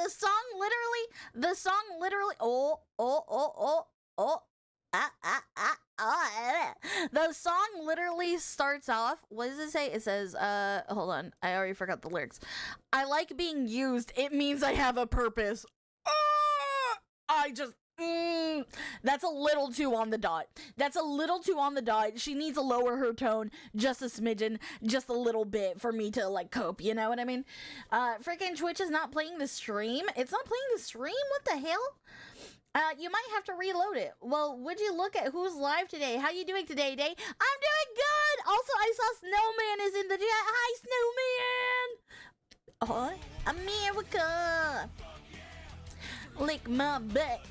the song literally, the song literally starts off, what does it say? It says, hold on, I already forgot the lyrics. I like being used, it means I have a purpose. I just, that's a little too on the dot. That's a little too on the dot. She needs to lower her tone just a smidgen, just a little bit for me to, like, cope, you know what I mean? Freaking Twitch is not playing the stream. It's not playing the stream? What the hell? You might have to reload it. Well, would you look at who's live today? How you doing today, Day? I'm doing good! Also, I saw Snowman is in the chat. Hi, Snowman! Oh, America! Lick my butt.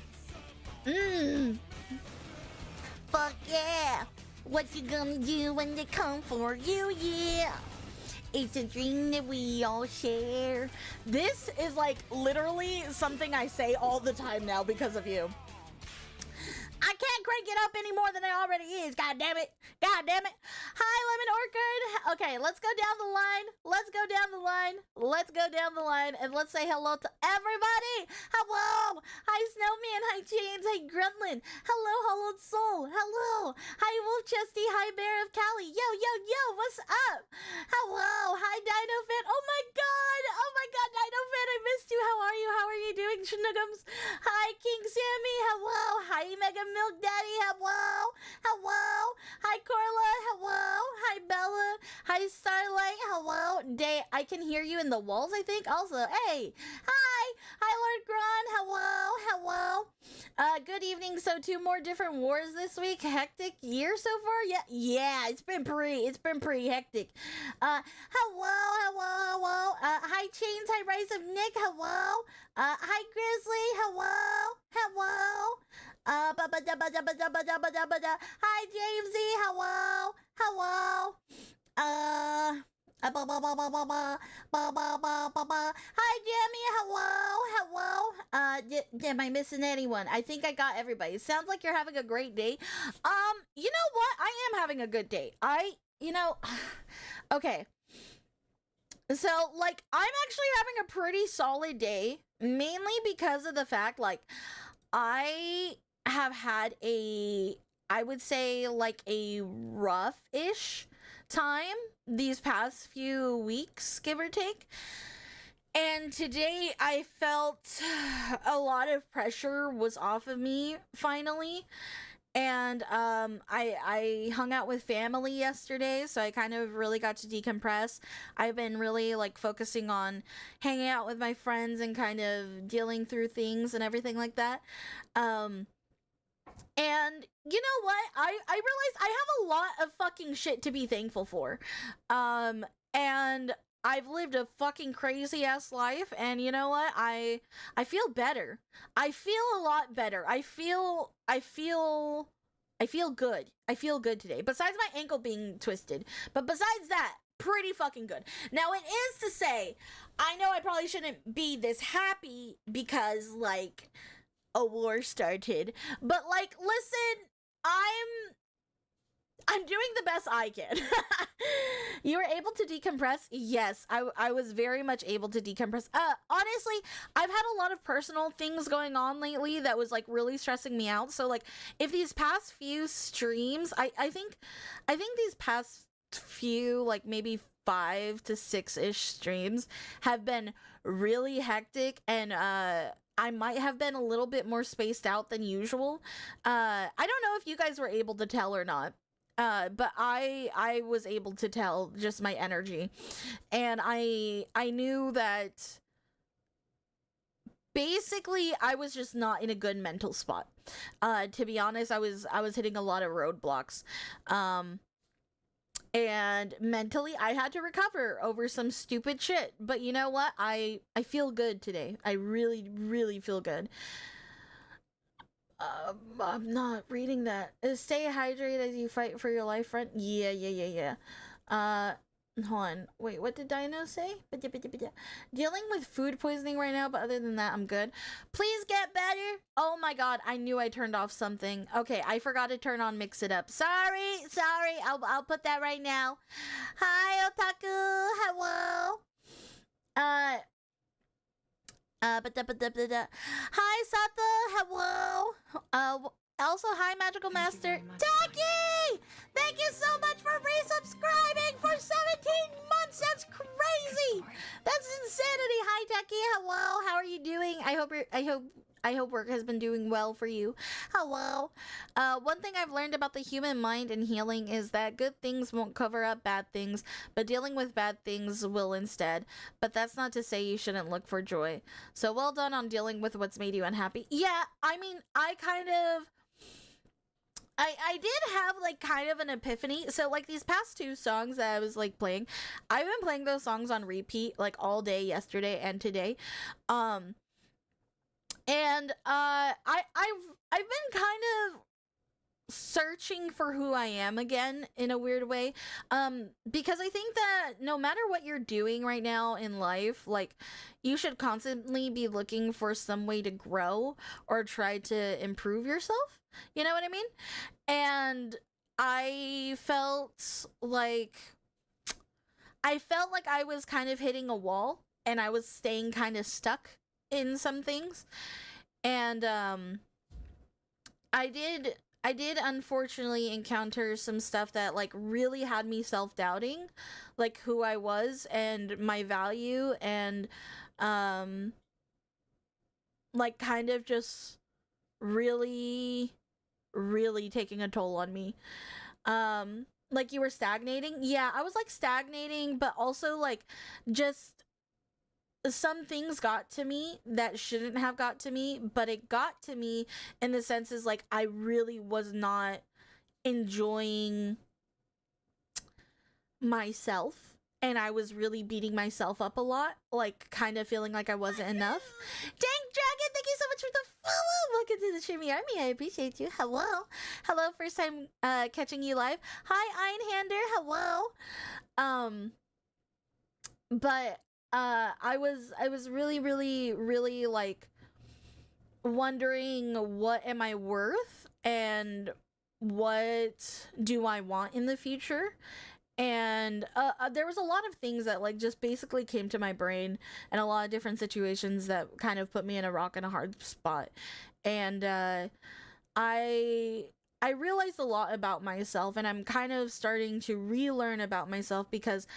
Fuck yeah. What you gonna do when they come for you? Yeah. It's a dream that we all share. This is like literally something I say all the time now because of you. I can't crank it up any more than it already is. God damn it. God damn it. Hi, Lemon Orchid. Okay, let's go down the line. Let's go down the line. Let's go down the line and let's say hello to everybody. Hello. Hi, Snowman. Hi, James. Hi, Gruntlin. Hello, Hollowed Soul. Hello. Hi, Wolf Chesty. Hi, Bear of Cali. Yo, yo, yo. What's up? Hello. Hi, Dino Fan. Oh my God. Oh my God, Dino Fan. I missed you. How are you? How are you doing, Schnuggums? Hi, King Sammy. Hello. Hi, Mega Milk Daddy, hello, hello, hi Corla, hello, hi Bella, hi Starlight, hello, Day, I can hear you in the walls, I think, also, hey, hi Lord Gron, hello, good evening, so 2 more different wars this week, hectic year so far, yeah, it's been pretty hectic, hello, hi Chains, hi Rise of Nick, hello, hi Grizzly, hello, hi Jamesy, hello. Hi Jamie, hello. Am I missing anyone? I think I got everybody. Sounds like you're having a great day. You know what? I am having a good day. Okay. So, like, I'm actually having a pretty solid day, mainly because of the fact, like, I have had I would say, like, a rough-ish time these past few weeks, give or take. And today I felt a lot of pressure was off of me, finally. And I hung out with family yesterday, so I kind of really got to decompress. I've been really, like, focusing on hanging out with my friends and kind of dealing through things and everything like that. And you know what? I realized I have a lot of fucking shit to be thankful for. And I've lived a fucking crazy ass life, and you know what? I feel better. I feel a lot better. I feel good. I feel good today. Besides my ankle being twisted. But besides that, pretty fucking good. Now, it is to say, I know I probably shouldn't be this happy because, like, a war started. But, like, listen, I'm doing the best I can. You were able to decompress? Yes, I was very much able to decompress. Honestly, I've had a lot of personal things going on lately that was, like, really stressing me out. So, like, if these past few streams, I think these past few, like, maybe 5 to 6-ish streams have been really hectic, and I might have been a little bit more spaced out than usual. I don't know if you guys were able to tell or not. But I was able to tell just my energy, and I knew that basically I was just not in a good mental spot. To be honest, I was hitting a lot of roadblocks. And mentally I had to recover over some stupid shit. But you know what? I feel good today. I really, really feel good. I'm not reading that. Stay hydrated as you fight for your life, friend. Yeah. Hold on. Wait, what did Dino say? Dealing with food poisoning right now, but other than that, I'm good. Please get better. Oh my god, I knew I turned off something. Okay, I forgot to turn on Mix It Up. Sorry. I'll put that right now. Hi, Otaku. Hello. Hi, Sata. Hello. Also, hi, Magical Master. Taki! Thank you so much for resubscribing for 17 months. That's crazy. That's insanity. Hi, Taki. Hello. How are you doing? I hope work has been doing well for you. Hello. One thing I've learned about the human mind and healing is that good things won't cover up bad things, but dealing with bad things will instead. But that's not to say you shouldn't look for joy. So well done on dealing with what's made you unhappy. Yeah, I mean, I did have like kind of an epiphany. So like these past two songs that I was like playing, I've been playing those songs on repeat like all day yesterday and today. Um and I've been kind of searching for who I am again in a weird way. Because I think that no matter what you're doing right now in life, like you should constantly be looking for some way to grow or try to improve yourself. You know what I mean? And I felt like I was kind of hitting a wall and I was staying kind of stuck in some things. And I did I did unfortunately encounter some stuff that like really had me self-doubting, like who I was and my value, and um like kind of just really really taking a toll on me. Like you were stagnating. Yeah, I was like stagnating, but also like just some things got to me that shouldn't have got to me, but it got to me in the sense is like I really was not enjoying myself, and I was really beating myself up a lot, like kind of feeling like I wasn't enough. Dang Dragon, thank you so much for the follow. Welcome to the Shimmy Army. I appreciate you. Hello. Hello, first time catching you live. Hi, Einhander. Hello. But I was really like wondering what am I worth and what do I want in the future. And there was a lot of things that like just basically came to my brain, and a lot of different situations that kind of put me in a rock and a hard spot. And I I realized a lot about myself, and I'm kind of starting to relearn about myself because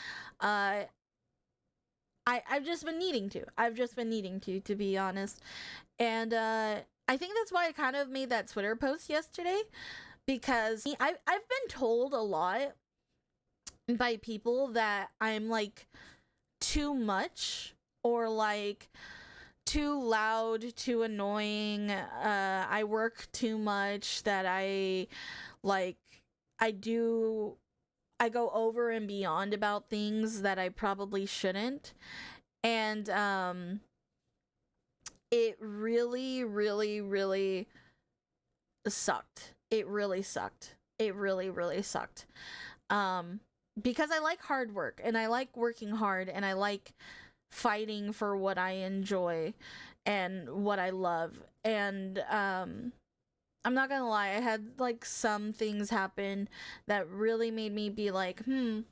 uh I've just been needing to. I've just been needing to be honest. And I think that's why I kind of made that Twitter post yesterday, because I've been told a lot by people that I'm like too much, or like too loud, too annoying. I work too much, that like I do I go over and beyond about things that I probably shouldn't. And it really really sucked. It really sucked. It really sucked. Um because I like hard work, and I like working hard, and I like fighting for what I enjoy and what I love. And I'm not gonna lie, I had like some things happen that really made me be like, do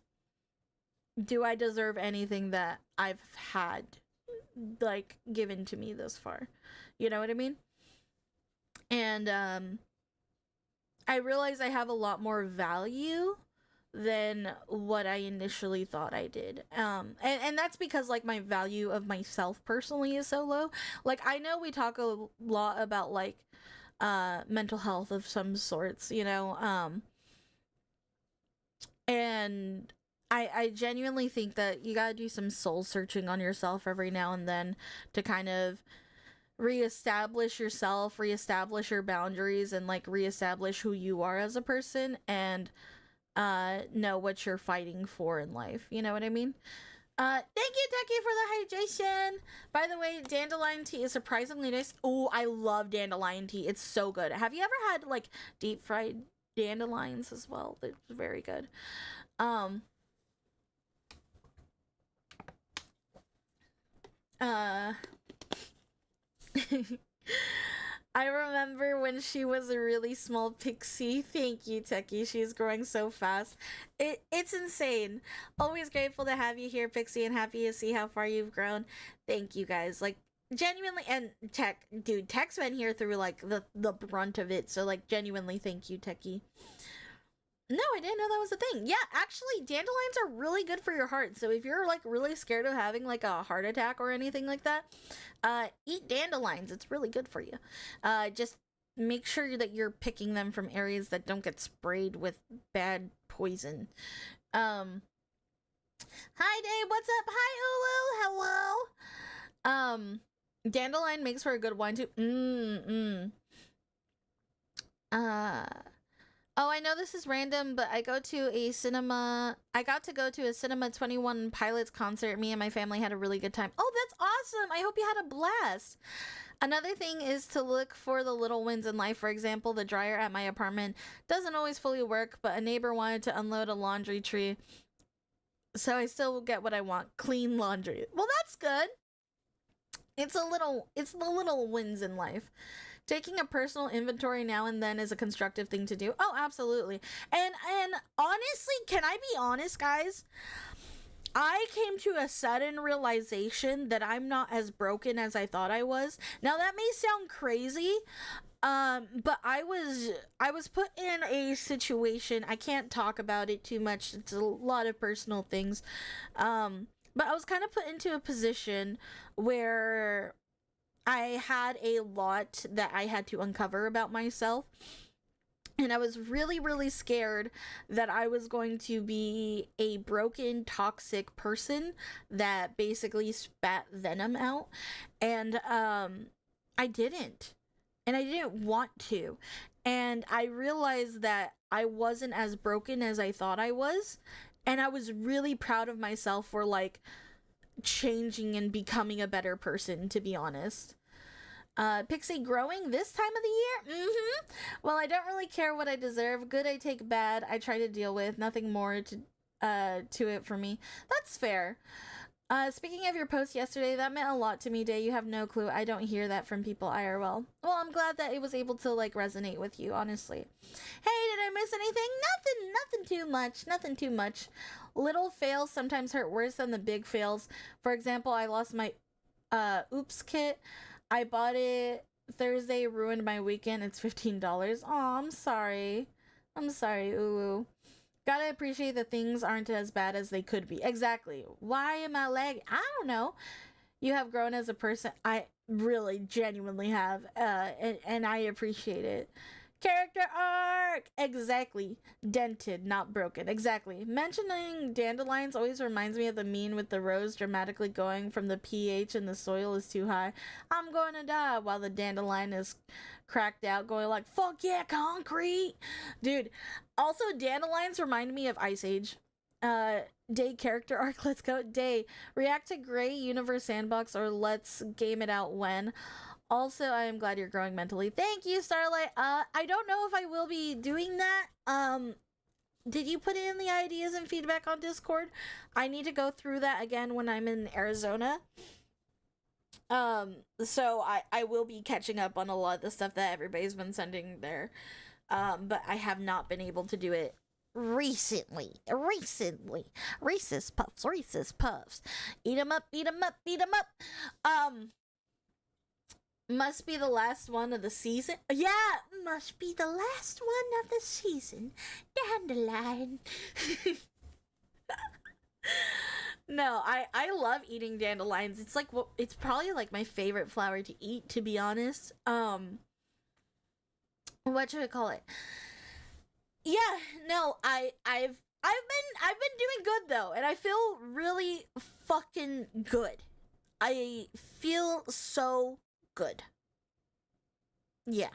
I deserve anything that I've had like given to me this far? You know what I mean? And I realize I have a lot more value than what I initially thought I did. And that's because like my value of myself personally is so low. Like I know we talk a lot about like mental health of some sorts, you know, and I genuinely think that you gotta do some soul searching on yourself every now and then to kind of reestablish yourself, reestablish your boundaries, and like reestablish who you are as a person, and know what you're fighting for in life. You know what I mean? Thank you, Ducky, for the hydration. By the way, dandelion tea is surprisingly nice. Oh, I love dandelion tea. It's so good. Have you ever had like deep fried dandelions as well? It's very good. Um, uh, I remember when she was a really small pixie. Thank you, Techie. She's growing so fast. It's insane. Always grateful to have you here, Pixie, and happy to see how far you've grown. Thank you guys. Like genuinely, and Tech's been here through like the brunt of it, so like genuinely thank you, Techie. No, I didn't know that was a thing. Yeah, actually, dandelions are really good for your heart. So if you're like really scared of having like a heart attack or anything like that, eat dandelions. It's really good for you. Just make sure that you're picking them from areas that don't get sprayed with bad poison. Hi Dave, what's up? Hi Ulu, hello. Dandelion makes for a good wine too. Uh Oh, I know this is random, but I got to go to a Cinema 21 Pilots concert. Me and my family had a really good time. Oh, that's awesome. I hope you had a blast. Another thing is to look for the little wins in life. For example, the dryer at my apartment doesn't always fully work, but a neighbor wanted to unload a laundry tree. So I still get what I want. Clean laundry. Well, that's good. It's the little wins in life. Taking a personal inventory now and then is a constructive thing to do. Oh, absolutely. And honestly, can I be honest, guys? I came to a sudden realization that I'm not as broken as I thought I was. Now that may sound crazy, but I was put in a situation. I can't talk about it too much. It's a lot of personal things. But I was kind of put into a position where I had a lot that I had to uncover about myself. And I was really, really scared that I was going to be a broken, toxic person that basically spat venom out. And I didn't. And I didn't want to. And I realized that I wasn't as broken as I thought I was. And I was really proud of myself for like changing and becoming a better person, to be honest. Pixie growing this time of the year? Well, I don't really care what I deserve. Good I take, bad I try to deal with. Nothing more to it for me. That's fair. Speaking of your post yesterday, that meant a lot to me, Day. You have no clue. I don't hear that from people IRL. Well, I'm glad that it was able to, like, resonate with you, honestly. Hey, did I miss anything? Nothing too much. Little fails sometimes hurt worse than the big fails. For example, I lost my, oops kit. I bought it Thursday, ruined my weekend. It's $15. Aw, I'm sorry. Ooh. Gotta appreciate that things aren't as bad as they could be. Exactly. Why am I lagging? I don't know. You have grown as a person. I really, genuinely have. And I appreciate it. Character arc! Exactly. Dented, not broken. Exactly. Mentioning dandelions always reminds me of the meme with the rose dramatically going from the pH in the soil is too high. I'm going to die, while the dandelion is cracked out going like, fuck yeah, concrete! Dude, also dandelions remind me of Ice Age. Day character arc, let's go. Day, react to Gray Universe Sandbox or let's game it out when. Also, I am glad you're growing mentally. Thank you, Starlight. I don't know if I will be doing that. Did you put in the ideas and feedback on Discord? I need to go through that again when I'm in Arizona. So I will be catching up on a lot of the stuff that everybody's been sending there. But I have not been able to do it recently. Reese's Puffs. Eat 'em up. Must be the last one of the season. Yeah, must be the last one of the season. Dandelion. No, I love eating dandelions. It's like it's probably like my favorite flower to eat, to be honest. What should I call it? Yeah, no, I've been doing good though, and I feel really fucking good. I feel so good. Yeah.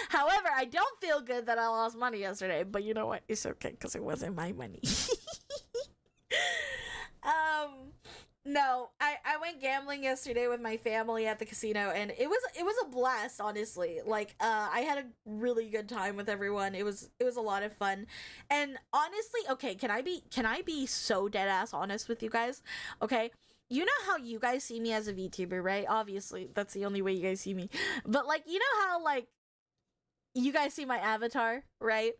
However, I don't feel good that I lost money yesterday, but you know what? It's okay because it wasn't my money. No, I went gambling yesterday with my family at the casino, and it was a blast, honestly. Like, I had a really good time with everyone. It was a lot of fun. And honestly, okay, can I be so dead ass honest with you guys? Okay. You know how you guys see me as a VTuber, right? Obviously, that's the only way you guys see me. But like, you know how like you guys see my avatar, right?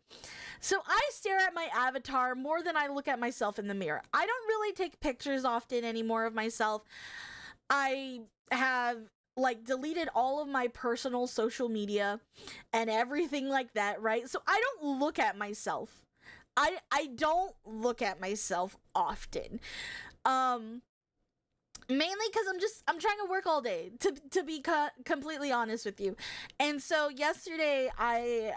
So I stare at my avatar more than I look at myself in the mirror. I don't really take pictures often anymore of myself. I have like deleted all of my personal social media and everything like that, right? So I don't look at myself. I don't look at myself often. Um Mainly because I'm trying to work all day, to be completely honest with you. And so yesterday I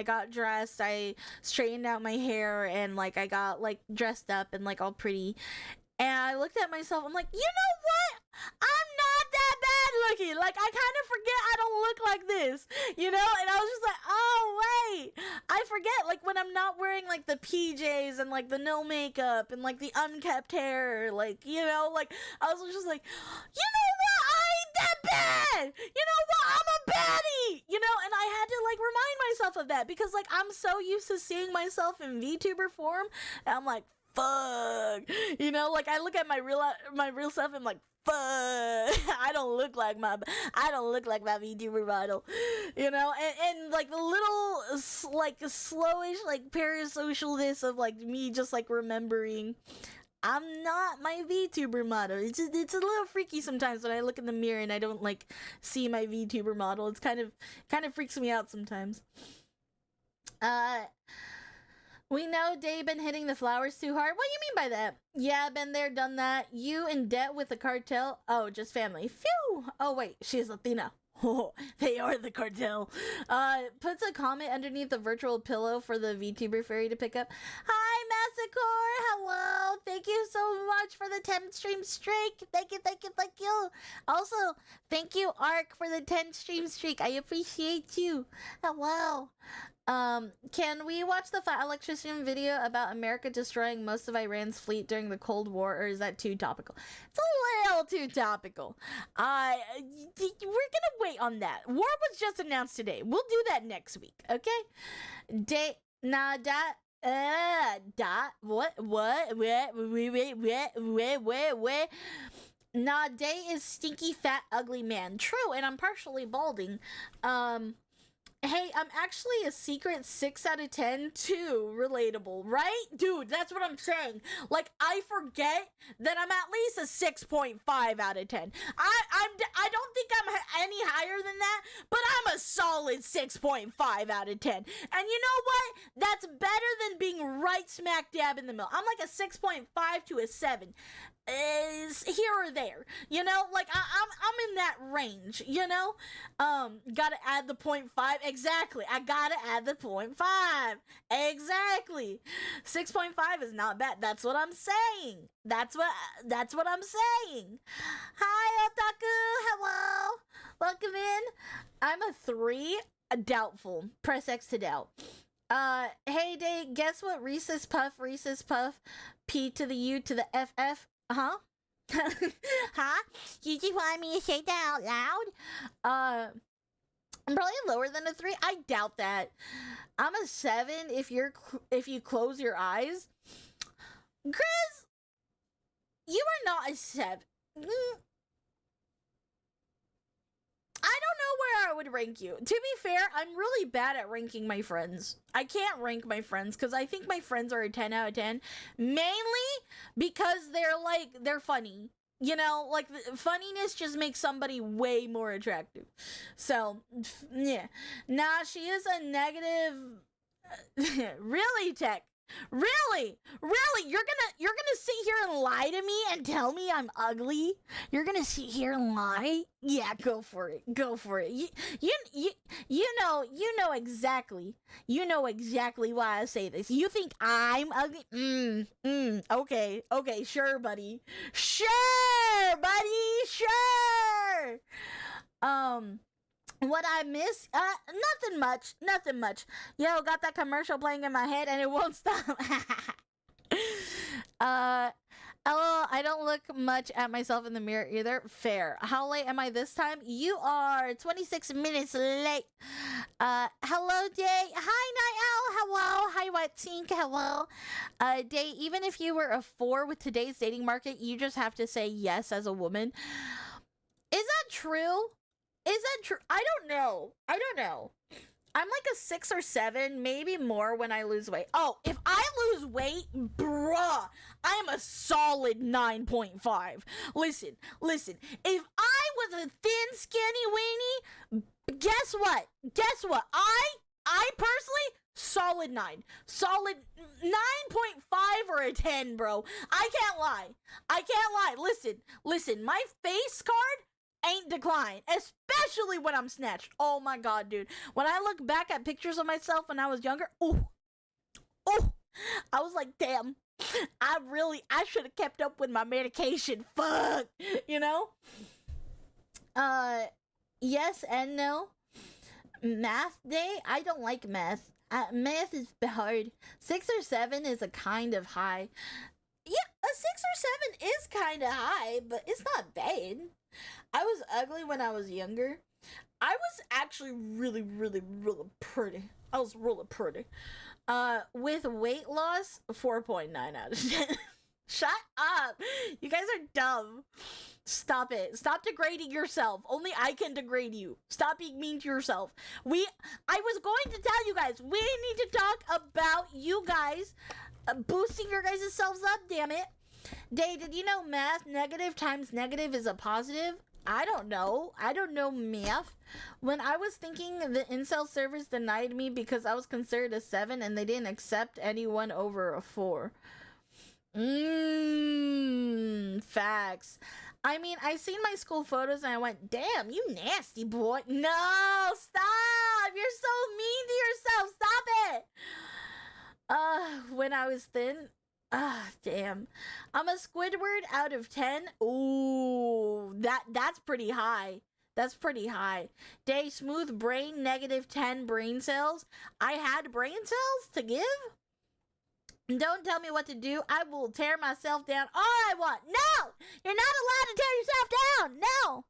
got dressed, I straightened out my hair, and like I got like dressed up and like all pretty, and I looked at myself. I'm like, you know what? I'm not that bad looking. Like, I kind of forget I don't look like this, you know? And I was just like, oh, wait. I forget, like, when I'm not wearing, like, the PJs and, like, the no makeup and, like, the unkept hair. Like, you know? Like, I was just like, you know what? I ain't that bad. You know what? I'm a baddie. You know? And I had to, like, remind myself of that because, like, I'm so used to seeing myself in VTuber form. And I'm like, fuck, you know, like I look at my real self and I'm like, fuck, I don't look like my VTuber model, you know, and like the little like slowish like parasocialness of like me just like remembering I'm not my VTuber model. It's a little freaky sometimes when I look in the mirror and I don't like see my VTuber model. It's kind of freaks me out sometimes. We know Day been hitting the flowers too hard. What do you mean by that? Yeah, been there, done that. You in debt with the cartel? Oh, just family. Phew! Oh, wait, she's Latina. Oh, they are the cartel. Puts a comment underneath the virtual pillow for the VTuber fairy to pick up. Hi, Massacre! Hello! Thank you so much for the 10 stream streak. Thank you, thank you, thank you. Also, thank you, Ark, for the 10 stream streak. I appreciate you. Hello. Can we watch the flat electrician video about America destroying most of Iran's fleet during the Cold War, or is that too topical? It's a little too topical. We're gonna wait on that. War was just announced today. We'll do that next week, okay? Wait. Nah, Day is stinky, fat, ugly man. True, and I'm partially balding. Hey, I'm actually a secret 6 out of 10 too. Relatable, right? Dude, that's what I'm saying. Like, I forget that I'm at least a 6.5 out of 10. I don't think I'm any higher than that, but I'm a solid 6.5 out of 10. And you know what? That's better than being right smack dab in the middle. I'm like a 6.5 to a 7. Is here or there, you know, like I'm in that range, you know. Gotta add the 0.5. Exactly, I gotta add the 0.5. Exactly. 6.5 is not bad. That's what I'm saying. That's what I'm saying. Hi, Otaku. Hello, welcome in. I'm a 3. Doubtful. Press X to doubt. Hey, Day, guess what? Reese's Puff, P to the U to the FF. Huh? Huh? You just want me to say that out loud? I'm probably lower than a 3. I doubt that. I'm a 7 if you close your eyes. Chris, you are not a 7. I don't know where I would rank you. To be fair, I'm really bad at ranking my friends. I can't rank my friends because I think my friends are a 10 out of 10. Mainly because they're funny. You know, like, funniness just makes somebody way more attractive. So, yeah. Nah, she is a negative... Really, Tech? Really? You're gonna sit here and lie to me and tell me I'm ugly? You're gonna sit here and lie? Yeah, go for it. You know exactly why I say this. You think I'm ugly? Okay, sure, buddy. Sure. What I miss? Nothing much. Yo, got that commercial playing in my head and it won't stop. LOL, I don't look much at myself in the mirror either. Fair. How late am I this time? You are 26 minutes late. Hello, Day. Hi, Night Owl. Hello. Hi, White Tink. Hello. Day, even if you were a 4 with today's dating market, you just have to say yes as a woman. Is that true? I don't know. I'm like a 6 or 7, maybe more when I lose weight. Oh, if I lose weight, bruh, I'm a solid 9.5. Listen. If I was a thin, skinny weenie, guess what? I personally, solid 9. Solid 9.5 or a 10, bro. I can't lie. Listen, my face card ain't declined, especially when I'm snatched. Oh my god, dude. When I look back at pictures of myself when I was younger, I was like, damn, I should have kept up with my medication. Fuck, you know? Yes and no. Math day, I don't like math. Math is hard. 6 or 7 is a kind of high. Yeah, a 6 or 7 is kind of high, but it's not bad. I was ugly when I was younger. I was actually really pretty. I was really pretty. With weight loss, 4.9 out of 10. Shut up. You guys are dumb. Stop it. Stop degrading yourself. Only I can degrade you. Stop being mean to yourself. I was going to tell you guys, we need to talk about you guys boosting your guys' selves up, damn it. Day, did you know math negative times negative is a positive? I don't know math. When I was thinking, the incel servers denied me because I was considered a 7 and they didn't accept anyone over a 4. Facts. I mean, I seen my school photos and I went, damn, you nasty boy. No, stop. You're so mean to yourself. Stop it. When I was thin, damn. I'm a Squidward out of 10. Ooh, that's pretty high. That's pretty high. Day, smooth brain, negative 10 brain cells. I had brain cells to give? Don't tell me what to do. I will tear myself down all I want. No! You're not allowed to tear yourself down. No.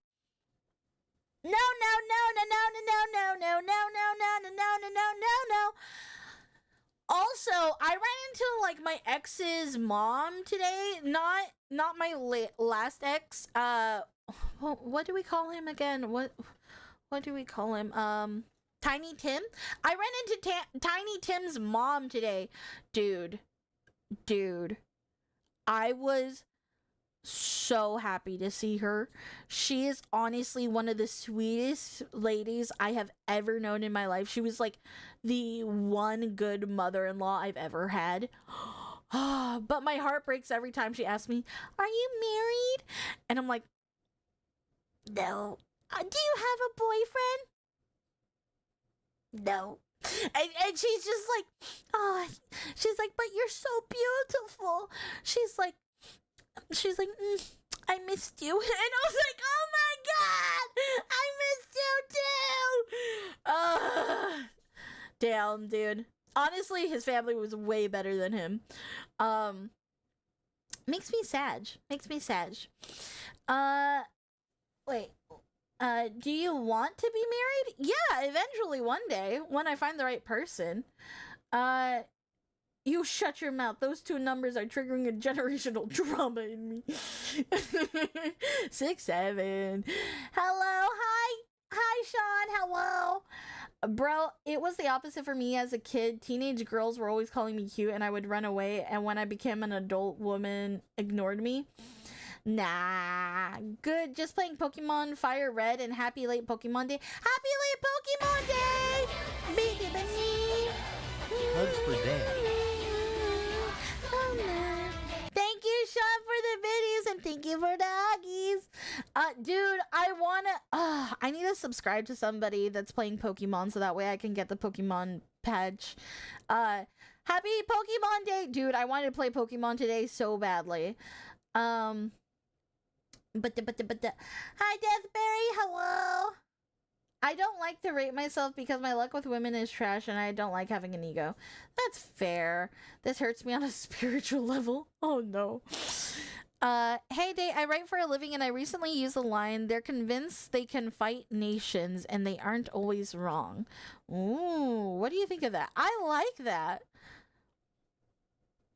No. Also, I ran into like my ex's mom today. Not my last ex. What do we call him again? What do we call him? Tiny Tim. I ran into Tiny Tim's mom today. Dude, I was so happy to see her. She is honestly one of the sweetest ladies I have ever known in my life. She was like the one good mother-in-law I've ever had. But my heart breaks every time she asks me, "Are you married?" And I'm like, "No." "Do you have a boyfriend?" "No." And she's just like, oh, she's like, "But you're so beautiful." She's like, "I missed you." And I was like, oh my god, I missed you too. Damn, dude. Honestly, his family was way better than him. Makes me sad. Wait. Do you want to be married? Yeah, eventually one day when I find the right person. You shut your mouth. Those two numbers are triggering a generational trauma in me. 6, 7. Hello, hi, Sean. Hello. Bro, it was the opposite for me as a kid. Teenage girls were always calling me cute and I would run away, and when I became an adult, woman ignored me. Nah, good. Just playing Pokemon Fire Red, and happy late Pokemon Day. Happy late Pokemon Day! Biggie Bunny! Hugs for Dan. Thank you, Sean, for the videos, and thank you for the huggies. Dude, I need to subscribe to somebody that's playing Pokemon so that way I can get the Pokemon patch. Happy Pokemon Day! Dude, I wanted to play Pokemon today so badly. Hi, Deathberry, hello. I don't like to rate myself because my luck with women is trash and I don't like having an ego. That's fair. This hurts me on a spiritual level. Oh no. Hey Day, I write for a living and I recently used the line, "They're convinced they can fight nations and they aren't always wrong." Ooh, what do you think of that? I like that.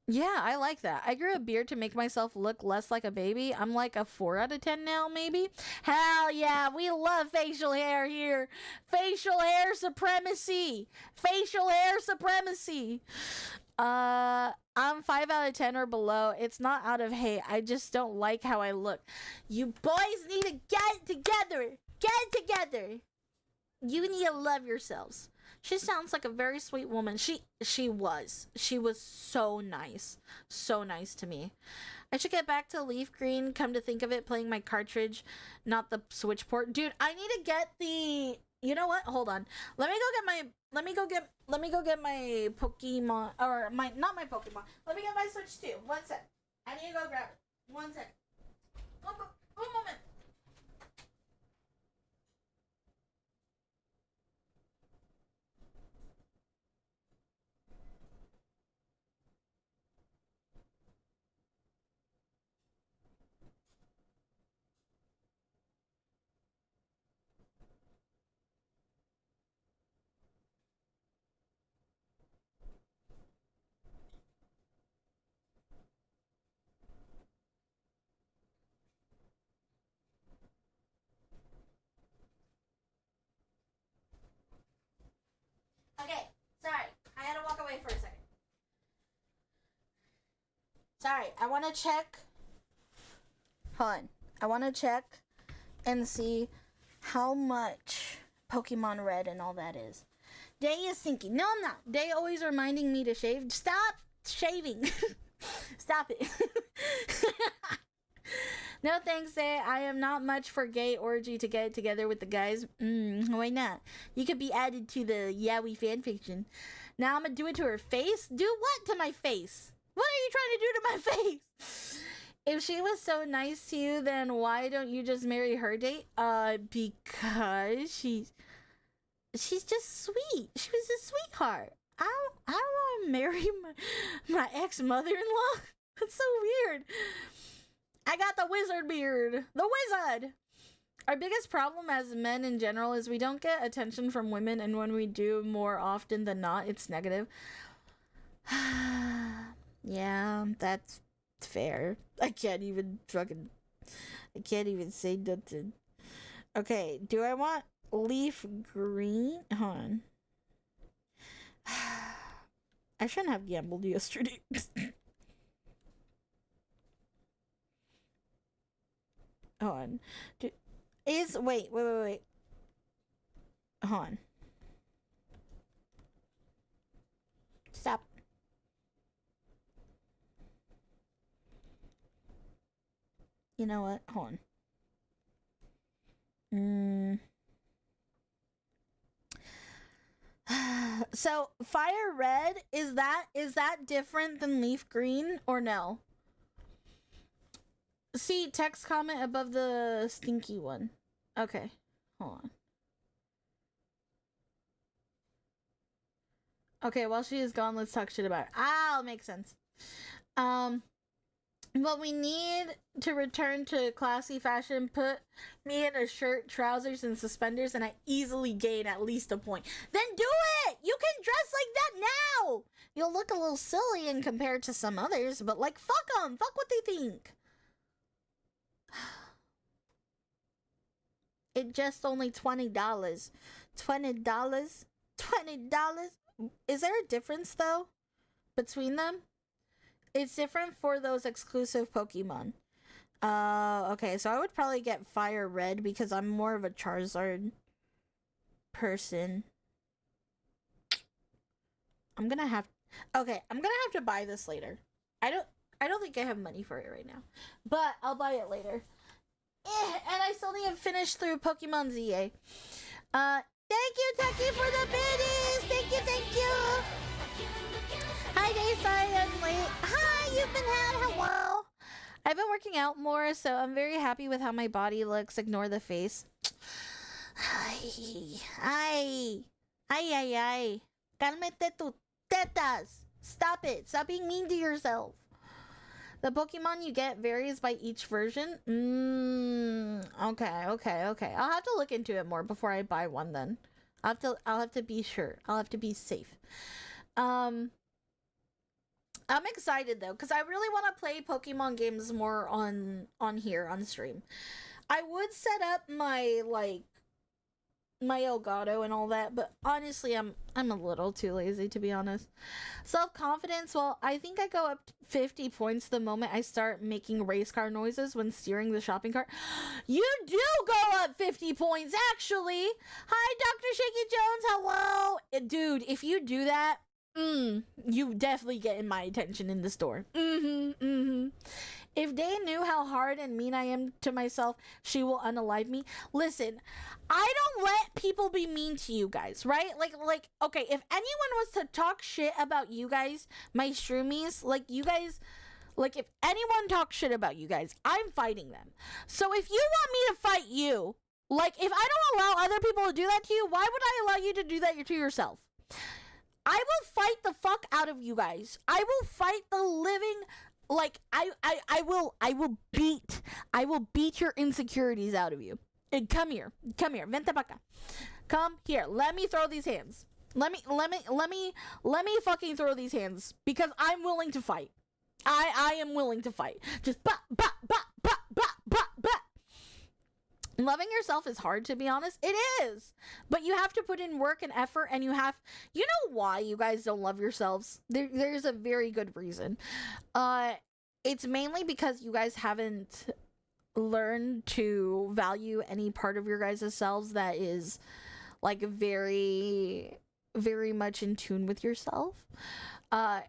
Yeah, I like that. I grew a beard to make myself look less like a baby. I'm like a 4 out of 10 now, maybe. Hell yeah, we love facial hair here. Facial hair supremacy. Facial hair supremacy. I'm 5 out of 10 or below. It's not out of hate. I just don't like how I look. You boys need to get it together. Get it together. You need to love yourselves. She sounds like a very sweet woman. She was. She was so nice. So nice to me. I should get back to Leaf Green. Come to think of it, playing my cartridge, not the Switch port. Dude, I need to get the... You know what? Hold on. Let me go get my Pokemon, or not my Pokemon. Let me get my Switch 2. One sec. I need to go grab it. One sec. One moment. Okay, sorry. I had to walk away for a second. Sorry, I want to check. Hold on. I want to check and see how much Pokemon Red and all that is. Day is thinking. No, I'm not. Day always reminding me to shave. Stop shaving. Stop it. No thanks, Day. I am not much for gay orgy to get together with the guys. Why not? You could be added to the Yaoi fanfiction. Now I'm gonna do it to her face? Do what to my face? What are you trying to do to my face? If she was so nice to you, then why don't you just marry her, Date? Because she's just sweet. She was a sweetheart. I don't want to marry my ex-mother-in-law. That's so weird. I got the wizard beard. The wizard. Our biggest problem as men in general is we don't get attention from women, and when we do, more often than not, it's negative. Yeah, that's fair. I can't even say nothing. Okay, do I want leaf green? Hold on. I shouldn't have gambled yesterday. Hold on. Wait. Hold on. Stop. You know what? Hold on. So fire red, is that different than leaf green or no? See, text comment above the stinky one. Okay, hold on. Okay, while she is gone, let's talk shit about it. It'll make sense. But we need to return to classy fashion. Put me in a shirt, trousers, and suspenders, and I easily gain at least a point. Then do it! You can dress like that now! You'll look a little silly in compared to some others, but like, fuck them! Fuck what they think! It just only $20. $20? $20? Is there a difference, though, between them? It's different for those exclusive Pokemon. Okay, so I would probably get Fire Red because I'm more of a Charizard person. I'm gonna have to buy this later. I don't think I have money for it right now, but I'll buy it later. And I still need to finish through Pokemon ZA. Thank you, Taki, for the biddies! Thank you! Hi, Day, sorry I'm late. Hi, you've been had, hello! I've been working out more, so I'm very happy with how my body looks. Ignore the face. Ay. Cálmate tu tetas. Stop it. Stop being mean to yourself. The Pokemon you get varies by each version. Okay. I'll have to look into it more before I buy one then. I'll have to be sure. I'll have to be safe. I'm excited though, because I really want to play Pokemon games more on here on stream. I would set up my my Elgato and all that, but honestly, I'm a little too lazy to be honest. Self-confidence, well, I think I go up 50 points the moment I start making race car noises when steering the shopping cart. You do go up 50 points, actually. Hi, Dr. Shaky Jones. Hello. Dude, if you do that, you definitely get in my attention in the store. If they knew how hard and mean I am to myself, she will unalive me. Listen, I don't let people be mean to you guys, right? Like, okay, if anyone was to talk shit about you guys, my streamies, like you guys, like if anyone talks shit about you guys, I'm fighting them. So if you want me to fight you, like if I don't allow other people to do that to you, why would I allow you to do that to yourself? I will fight the fuck out of you guys. I will fight the living, like I will beat your insecurities out of you. And come here, vente pa acá. Come here. Let me throw these hands. Let me fucking throw these hands because I'm willing to fight. I am willing to fight. Just ba ba ba ba ba ba ba. Loving yourself is hard, to be honest. It is. But you have to put in work and effort, and you know why you guys don't love yourselves? There's a very good reason. It's mainly because you guys haven't learned to value any part of your guys' selves that is like very, very much in tune with yourself. I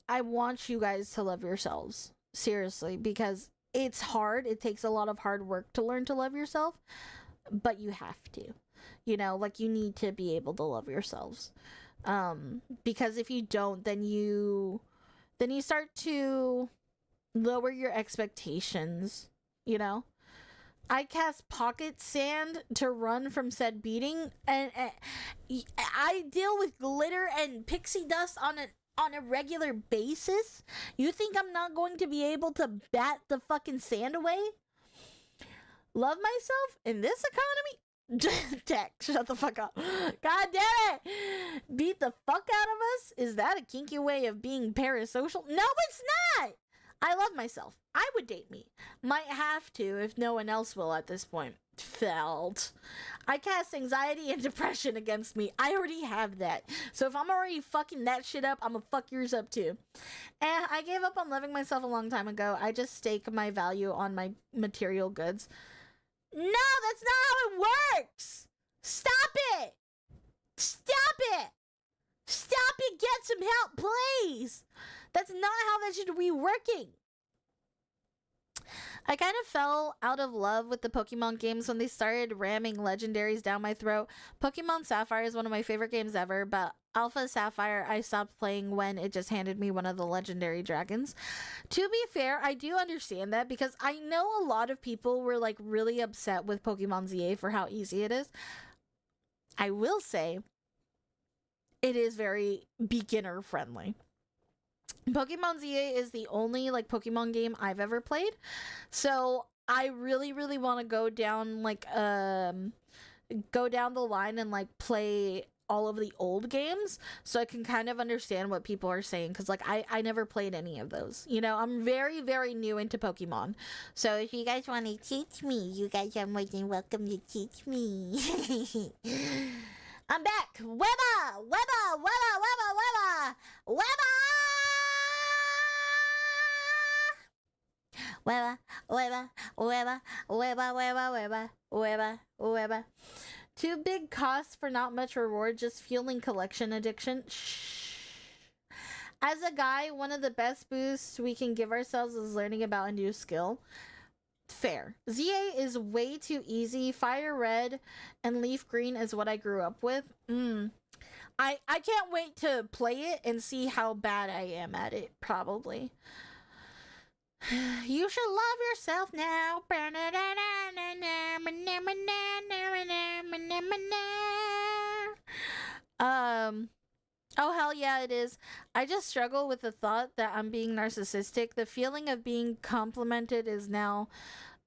want you guys to love yourselves. Seriously, because it's hard. It takes a lot of hard work to learn to love yourself, but you have to. You know, like you need to be able to love yourselves. Because if you don't, then you start to lower your expectations, you know? I cast pocket sand to run from said beating, and I deal with glitter and pixie dust on a regular basis. You think I'm not going to be able to bat the fucking sand away? Love myself in this economy? Tech, shut the fuck up. God damn it! Beat the fuck out of us? Is that a kinky way of being parasocial? No, it's not! I love myself. I would date me. Might have to if no one else will at this point. Felt. I cast anxiety and depression against me. I already have that. So if I'm already fucking that shit up, I'm gonna fuck yours up too. And I gave up on loving myself a long time ago. I just stake my value on my material goods. No, that's not how it works. Stop it. Stop it. Stop it. Get some help, please. That's not how that should be working. I kind of fell out of love with the Pokemon games when they started ramming legendaries down my throat. Pokemon Sapphire is one of my favorite games ever, but Alpha Sapphire I stopped playing when it just handed me one of the legendary dragons. To be fair, I do understand that because I know a lot of people were like really upset with Pokemon ZA for how easy it is. I will say it is very beginner friendly. Pokemon ZA is the only like Pokemon game I've ever played, so I really want to go down the line and like play all of the old games so I can kind of understand what people are saying, because like I never played any of those. You know, I'm very new into Pokemon, so if you guys want to teach me, you guys are more than welcome to teach me. I'm back. Webba. Too big cost for not much reward, just fueling collection addiction. Shh. As a guy, one of the best boosts we can give ourselves is learning about a new skill. Fair. ZA is way too easy. Fire Red and Leaf Green is what I grew up with. I can't wait to play it and see how bad I am at it, probably. You should love yourself now. Oh, hell yeah, it is. I just struggle with the thought that I'm being narcissistic. The feeling of being complimented is now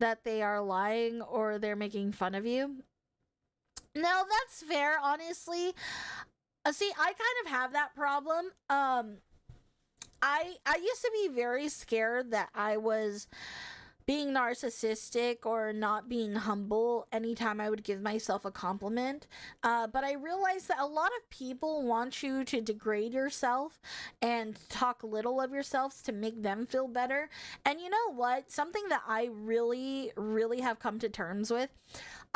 that they are lying or they're making fun of you. No, that's fair, honestly. See, I kind of have that problem. I used to be very scared that I was being narcissistic or not being humble anytime I would give myself a compliment. But I realized that a lot of people want you to degrade yourself and talk little of yourselves to make them feel better. And you know what? Something that I really, really have come to terms with.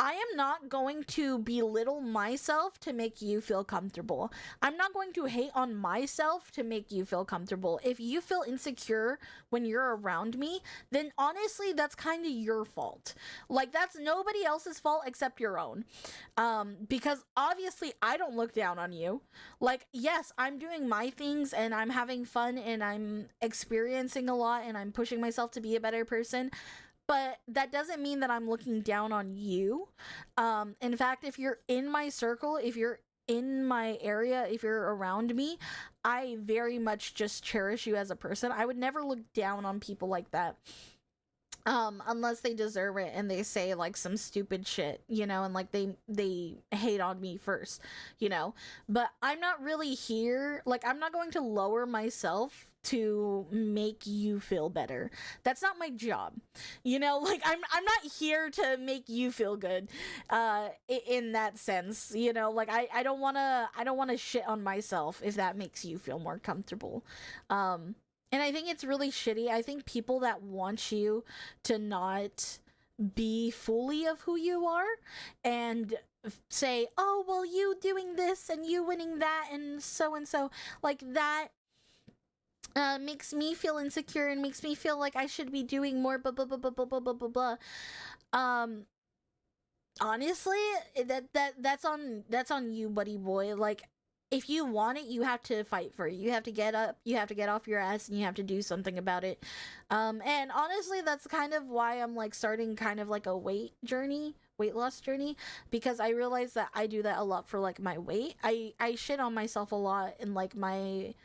I am not going to belittle myself to make you feel comfortable. I'm not going to hate on myself to make you feel comfortable. If you feel insecure when you're around me, then honestly, that's kind of your fault. Like, that's nobody else's fault except your own. Because obviously, I don't look down on you. Like, yes, I'm doing my things and I'm having fun and I'm experiencing a lot and I'm pushing myself to be a better person. But that doesn't mean that I'm looking down on you. In fact, if you're in my circle, if you're in my area, if you're around me, I very much just cherish you as a person. I would never look down on people like that. Unless they deserve it and they say like some stupid shit, you know, and like they hate on me first, you know. But I'm not really here, like I'm not going to lower myself to make you feel better. That's not my job. You know, like I'm not here to make you feel good in that sense, you know. Like I don't want to shit on myself if that makes you feel more comfortable. And I think it's really shitty. I think people that want you to not be fully of who you are and say, oh, well, you doing this and you winning that and so, like that makes me feel insecure and makes me feel like I should be doing more, blah, blah, blah, blah, blah, blah, blah, blah, blah. Honestly, that's on you, buddy boy. Like, if you want it, you have to fight for it. You have to get up, you have to get off your ass, and you have to do something about it. And honestly, that's kind of why I'm like starting kind of like a weight loss journey, because I realize that I do that a lot for like my weight. I shit on myself a lot and like my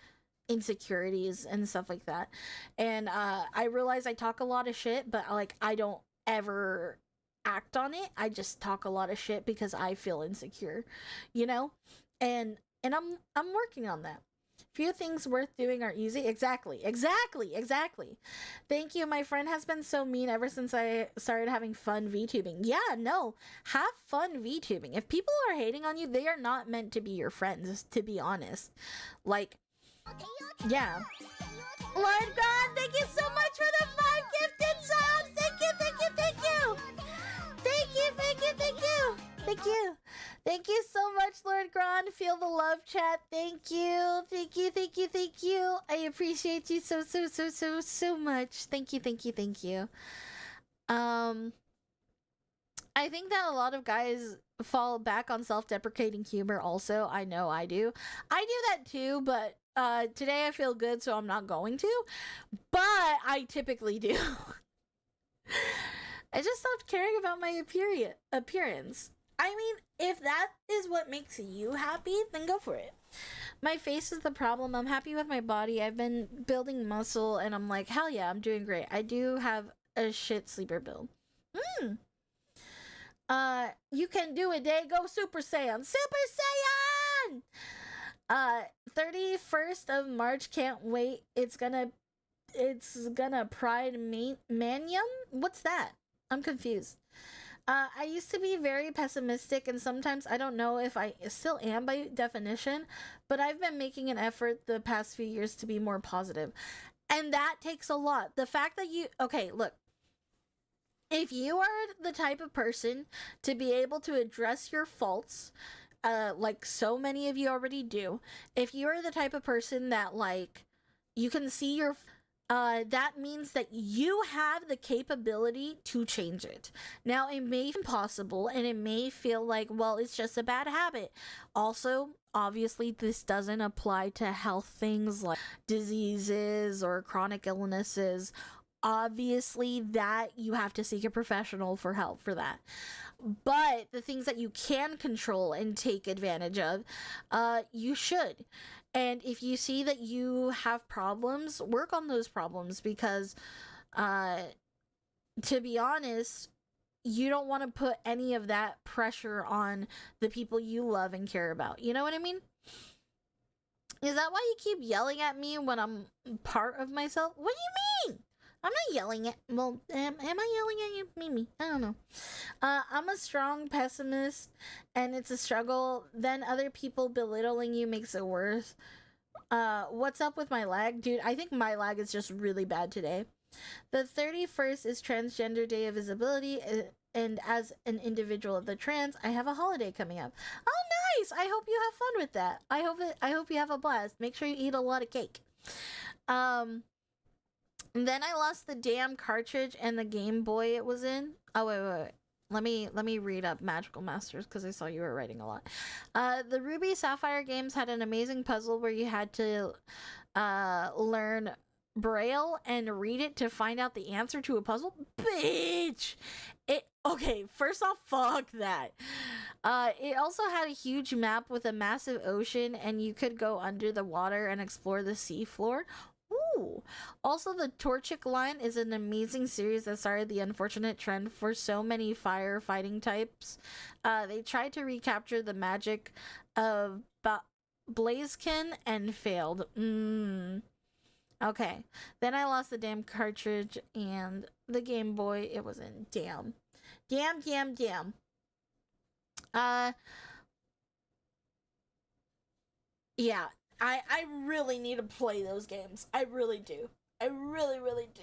insecurities and stuff like that. And I realize I talk a lot of shit, but like I don't ever act on it. I just talk a lot of shit because I feel insecure, you know? And I'm working on that. Few things worth doing are easy. Exactly. Thank you. My friend has been so mean ever since I started having fun VTubing. Yeah, no. Have fun VTubing. If people are hating on you, they are not meant to be your friends, to be honest. Like, yeah. Lord God, thank you so much for the 5 gifted subs. Thank you. Thank you so much, Lord Grand. Feel the love, chat. Thank you. I appreciate you so much. Thank you. I think that a lot of guys fall back on self-deprecating humor also. I know I do. I do that too, but today I feel good, so I'm not going to. But I typically do. I just stopped caring about my appearance. I mean, if that is what makes you happy, then go for it. My face is the problem. I'm happy with my body. I've been building muscle, and I'm like, hell yeah, I'm doing great. I do have a shit sleeper build. You can do it, day. Go Super Saiyan. 31st of March, can't wait. It's gonna Pride Manium? What's that? I'm confused. I used to be very pessimistic, and sometimes I don't know if I still am by definition, but I've been making an effort the past few years to be more positive. And that takes a lot. The fact that okay, look, if you are the type of person to be able to address your faults, like so many of you already do, if you are the type of person that like you can see your that means that you have the capability to change it. Now, it may be impossible and it may feel like, well, it's just a bad habit. Also, obviously, this doesn't apply to health things like diseases or chronic illnesses. Obviously, that you have to seek a professional for help for that. But the things that you can control and take advantage of, you should. And if you see that you have problems, work on those problems, because to be honest, you don't want to put any of that pressure on the people you love and care about. You know what I mean? Is that why you keep yelling at me when I'm part of myself? What do you mean? I'm not yelling at. Well, am I yelling at you? Maybe. I don't know. I'm a strong pessimist, and it's a struggle. Then other people belittling you makes it worse. What's up with my lag? Dude, I think my lag is just really bad today. The 31st is Transgender Day of Visibility, and as an individual of the trans, I have a holiday coming up. Oh, nice! I hope you have fun with that. I hope you have a blast. Make sure you eat a lot of cake. Then I lost the damn cartridge and the Game Boy it was in. Oh, wait. Let me read up Magical Masters because I saw you were writing a lot. The Ruby Sapphire games had an amazing puzzle where you had to learn Braille and read it to find out the answer to a puzzle. Bitch! Okay, first off, fuck that. It also had a huge map with a massive ocean, and you could go under the water and explore the seafloor. Ooh. Also, the Torchic line is an amazing series that started the unfortunate trend for so many firefighting types. They tried to recapture the magic of Blaziken and failed. Okay. Then I lost the damn cartridge and the Game Boy it was in. Damn. Yeah. I really need to play those games. I really do. I really do.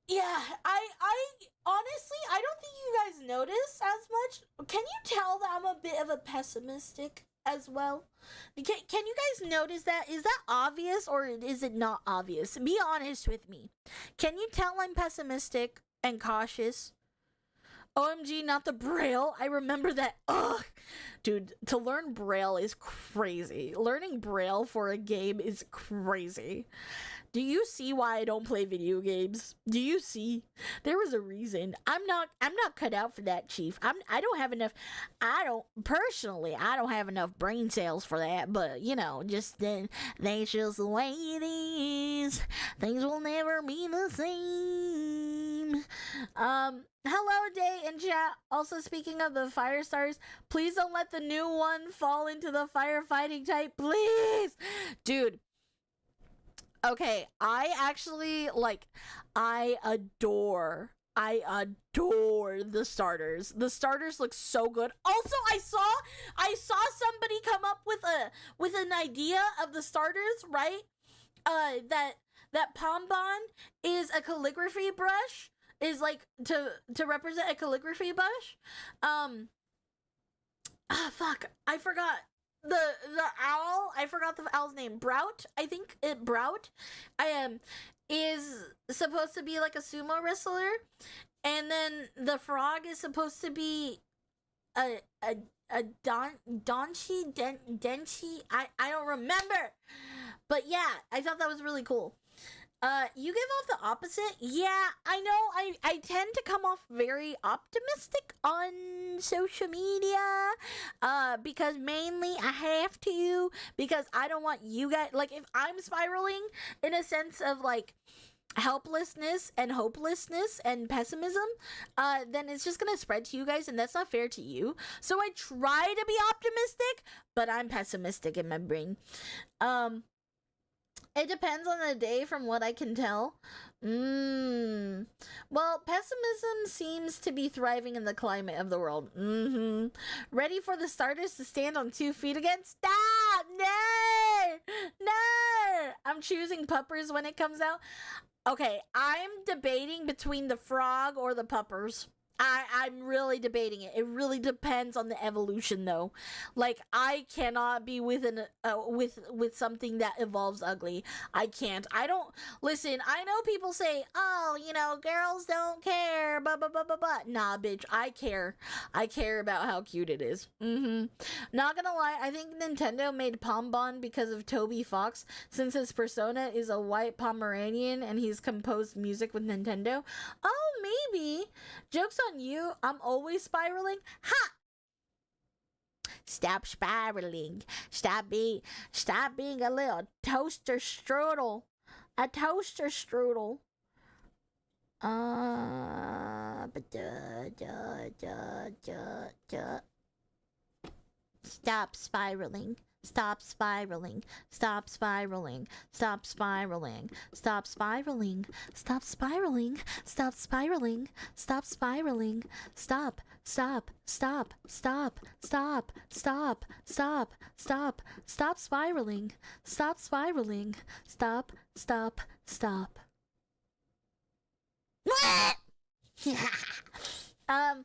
Yeah, I honestly, I don't think you guys notice as much. Can you tell that I'm a bit of a pessimistic as well? Can you guys notice that? Is that obvious or is it not obvious? Be honest with me. Can you tell I'm pessimistic and cautious? OMG, not the Braille. I remember that. Ugh. Dude, to learn Braille is crazy. Learning Braille for a game is crazy. Do you see why I don't play video games? Do you see? There was a reason. I'm not cut out for that, Chief. I don't have enough brain cells for that, but you know, just then that's just the way it is. Things will never be the same. Hello, Day in chat. Also, speaking of the fire stars, please don't let the new one fall into the firefighting type, please. Dude. Okay, I actually, I adore the starters. The starters look so good. Also, I saw somebody come up with an idea of the starters, right? That Pombon is a calligraphy brush, is like to represent a calligraphy brush. Fuck, I forgot. The owl, I forgot the owl's name. Brout, I think it Brout. Is supposed to be like a sumo wrestler, and then the frog is supposed to be a Denchi. I don't remember, but yeah, I thought that was really cool. You give off the opposite. Yeah, I know. I tend to come off very optimistic on social media. Because mainly I have to. Because I don't want you guys, like, if I'm spiraling in a sense of, like, helplessness and hopelessness and pessimism, then it's just gonna spread to you guys, and that's not fair to you. So I try to be optimistic, but I'm pessimistic in my brain. It depends on the day from what I can tell. Well, pessimism seems to be thriving in the climate of the world. Ready for the starters to stand on 2 feet again? Stop! No! I'm choosing puppers when it comes out. Okay, I'm debating between the frog or the puppers. I'm really debating it. It really depends on the evolution, though. Like, I cannot be with something that evolves ugly. I can't. I don't listen. I know people say, "Oh, you know, girls don't care." But nah, bitch. I care. I care about how cute it is. Not gonna lie. I think Nintendo made Pombon because of Toby Fox, since his persona is a white Pomeranian and he's composed music with Nintendo. Oh, maybe. Jokes on you, I'm always spiraling. Ha! Stop spiraling. Stop being a little toaster strudel. A toaster strudel. Stop spiraling. Stop spiraling. Stop spiraling. Stop spiraling. Stop spiraling. Stop spiraling. Stop spiraling. Stop spiraling. Stop. Stop. Stop. Stop. Stop. Stop. Stop. Stop. Stop spiraling. Stop spiraling. Stop. Stop. Stop. um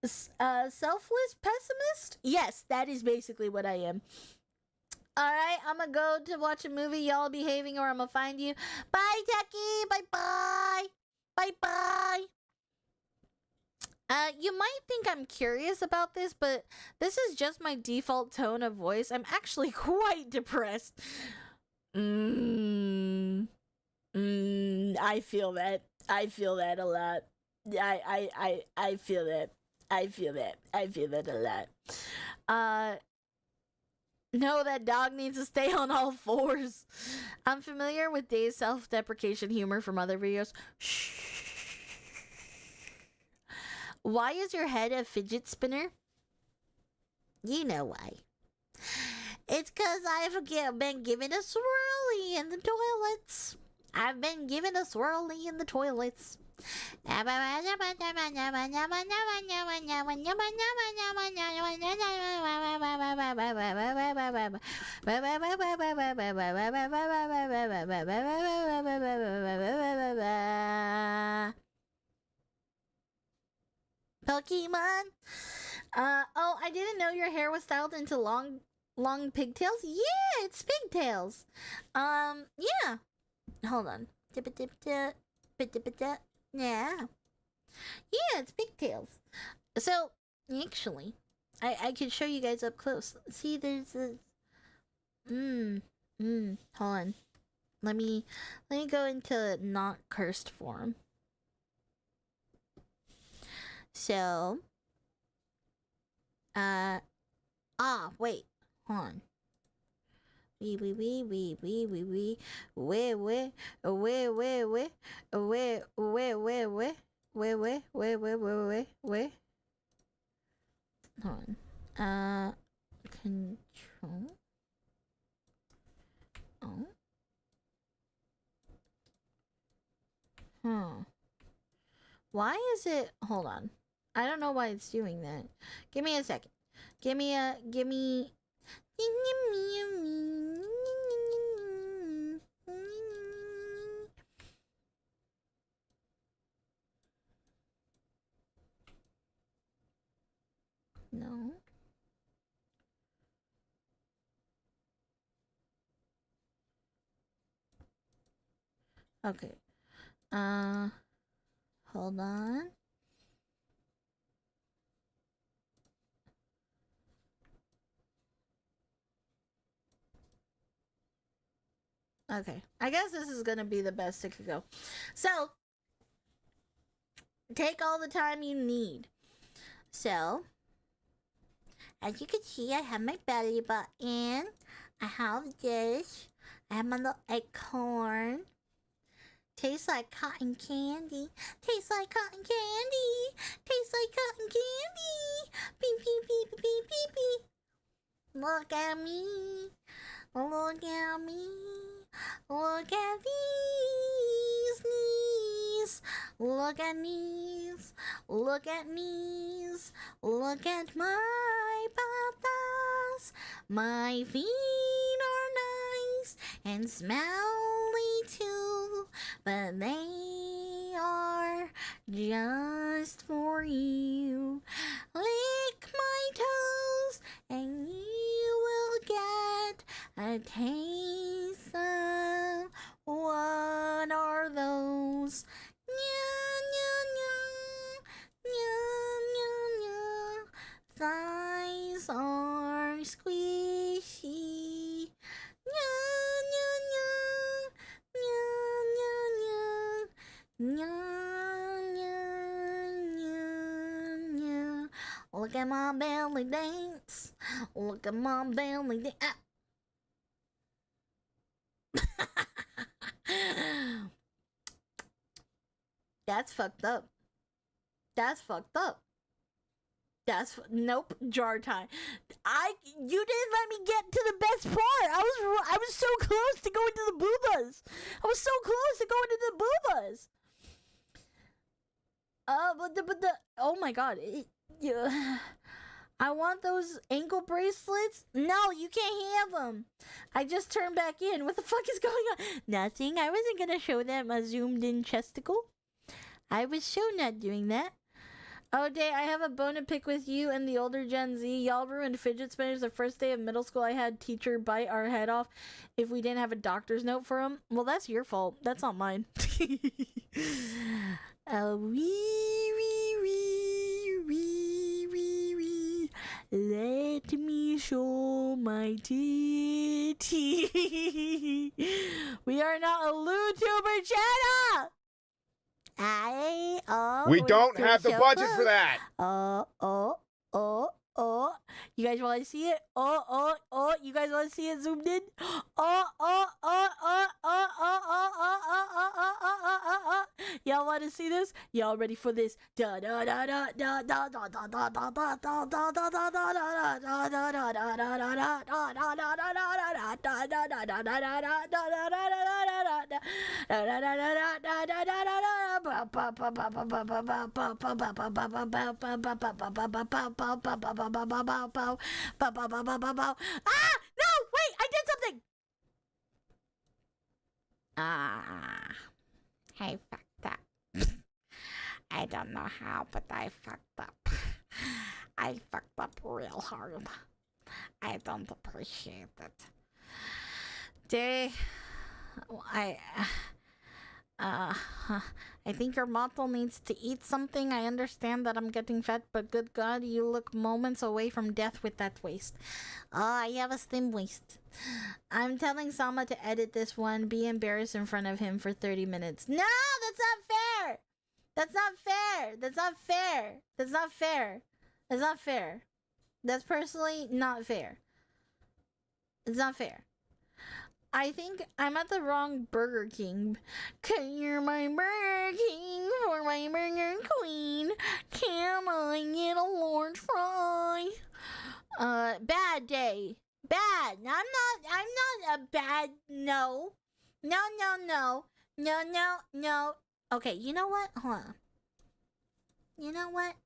selfless pessimist? Yes, that is basically what I am. Alright, I'm gonna go to watch a movie. Y'all behaving or I'm gonna find you. Bye, Jackie. Bye bye. Bye bye. You might think I'm curious about this, but this is just my default tone of voice. I'm actually quite depressed. I feel that. I feel that a lot. I feel that. I feel that. I feel that a lot. No, that dog needs to stay on all fours. I'm familiar with Dave's self-deprecation humor from other videos. Shh. Why is your head a fidget spinner? You know why. It's because I've been given a swirly in the toilets. I've been given a swirly in the toilets. Pokemon? Oh, I didn't know your hair was styled into long pigtails. Yeah, it's pigtails. Yeah. Hold on. Yeah. Yeah, it's pigtails. So, actually, I can show you guys up close. See, there's a... hold on. Let me go into not cursed form. So, wait. Hold on. Hold on. Control. Oh. Why is it? Hold on. I don't know why it's doing that. Give me a second. Give me. No. Okay. Hold on. Okay. I guess this is gonna be the best it could go. So, take all the time you need. So, as you can see, I have my belly button. I have this. I have my little acorn. Tastes like cotton candy. Tastes like cotton candy. Tastes like cotton candy. Beep, beep, beep, beep, beep, beep. Look at me. Look at me. Look at these knees. Look at knees. Look at knees. Look at my patas. My feet are nice and smelly too, but they are just for you. Lick my toes and you will get a taste of what are those. Thighs are squishy. Look at my belly dance. Look at my belly dance. That's fucked up. That's fucked up. Nope, jar time. You didn't let me get to the best part. I was so close to going to the boobas. I was so close to going to the boobas. But the oh my god. Yeah. I want those ankle bracelets. No, you can't have them. I just turned back in. What the fuck is going on? Nothing. I wasn't gonna show them a zoomed in chesticle. I was so not doing that. Oh, Day, I have a bone to pick with you and the older Gen Z. Y'all ruined fidget spinners the first day of middle school. I had teacher bite our head off if we didn't have a doctor's note for him. Well, that's your fault. That's not mine. Let me show my titty. We are not a LewTuber channel. We don't have the budget for that. You guys want to see it? You guys want to see it zoomed in? Y'all want to see this? Y'all ready for this? Ah! No! Wait! I did something! I fucked up. I don't know how, but I fucked up. I fucked up real hard. I don't appreciate it. I think your motto needs to eat something. I understand that I'm getting fat, but good God, you look moments away from death with that waist. I have a slim waist. I'm telling Sama to edit this one. Be embarrassed in front of him for 30 minutes. No, that's not fair. That's not fair. That's not fair. That's not fair. That's not fair. That's personally not fair. It's not fair. I think I'm at the wrong Burger King. Cause you're my Burger King for my Burger Queen. Can I get a large fry? Bad day. Bad. I'm not a bad, no. No. Okay, you know what? Hold on. You know what?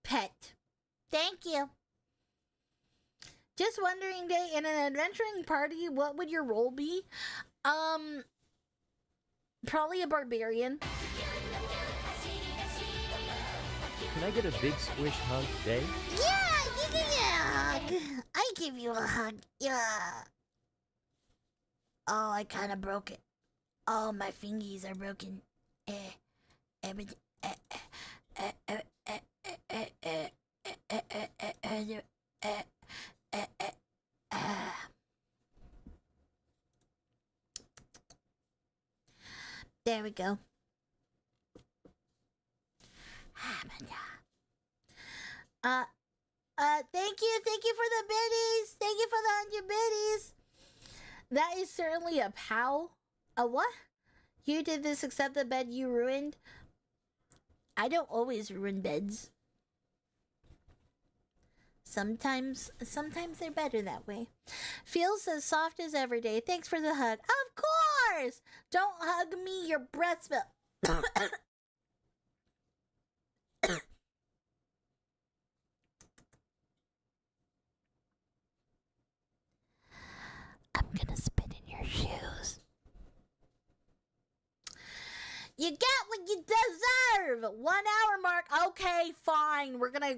Pet. Thank you. Just wondering, Day, in an adventuring party, what would your role be? Probably a barbarian. Can I get a big squish hug, Day? Yeah, you can get a hug. I give you a hug. Yeah. Oh, I kind of broke it. Oh, my fingies are broken. There we go. Thank you for the biddies. Thank you for the 100 biddies. That is certainly a pow. A what? You did this except the bed you ruined? I don't always ruin beds. Sometimes they're better that way. Feels as soft as every day. Thanks for the hug. Of course! Don't hug me, your breath smell. I'm gonna spit in your shoes. You get what you deserve. 1 hour mark. Okay, fine. We're gonna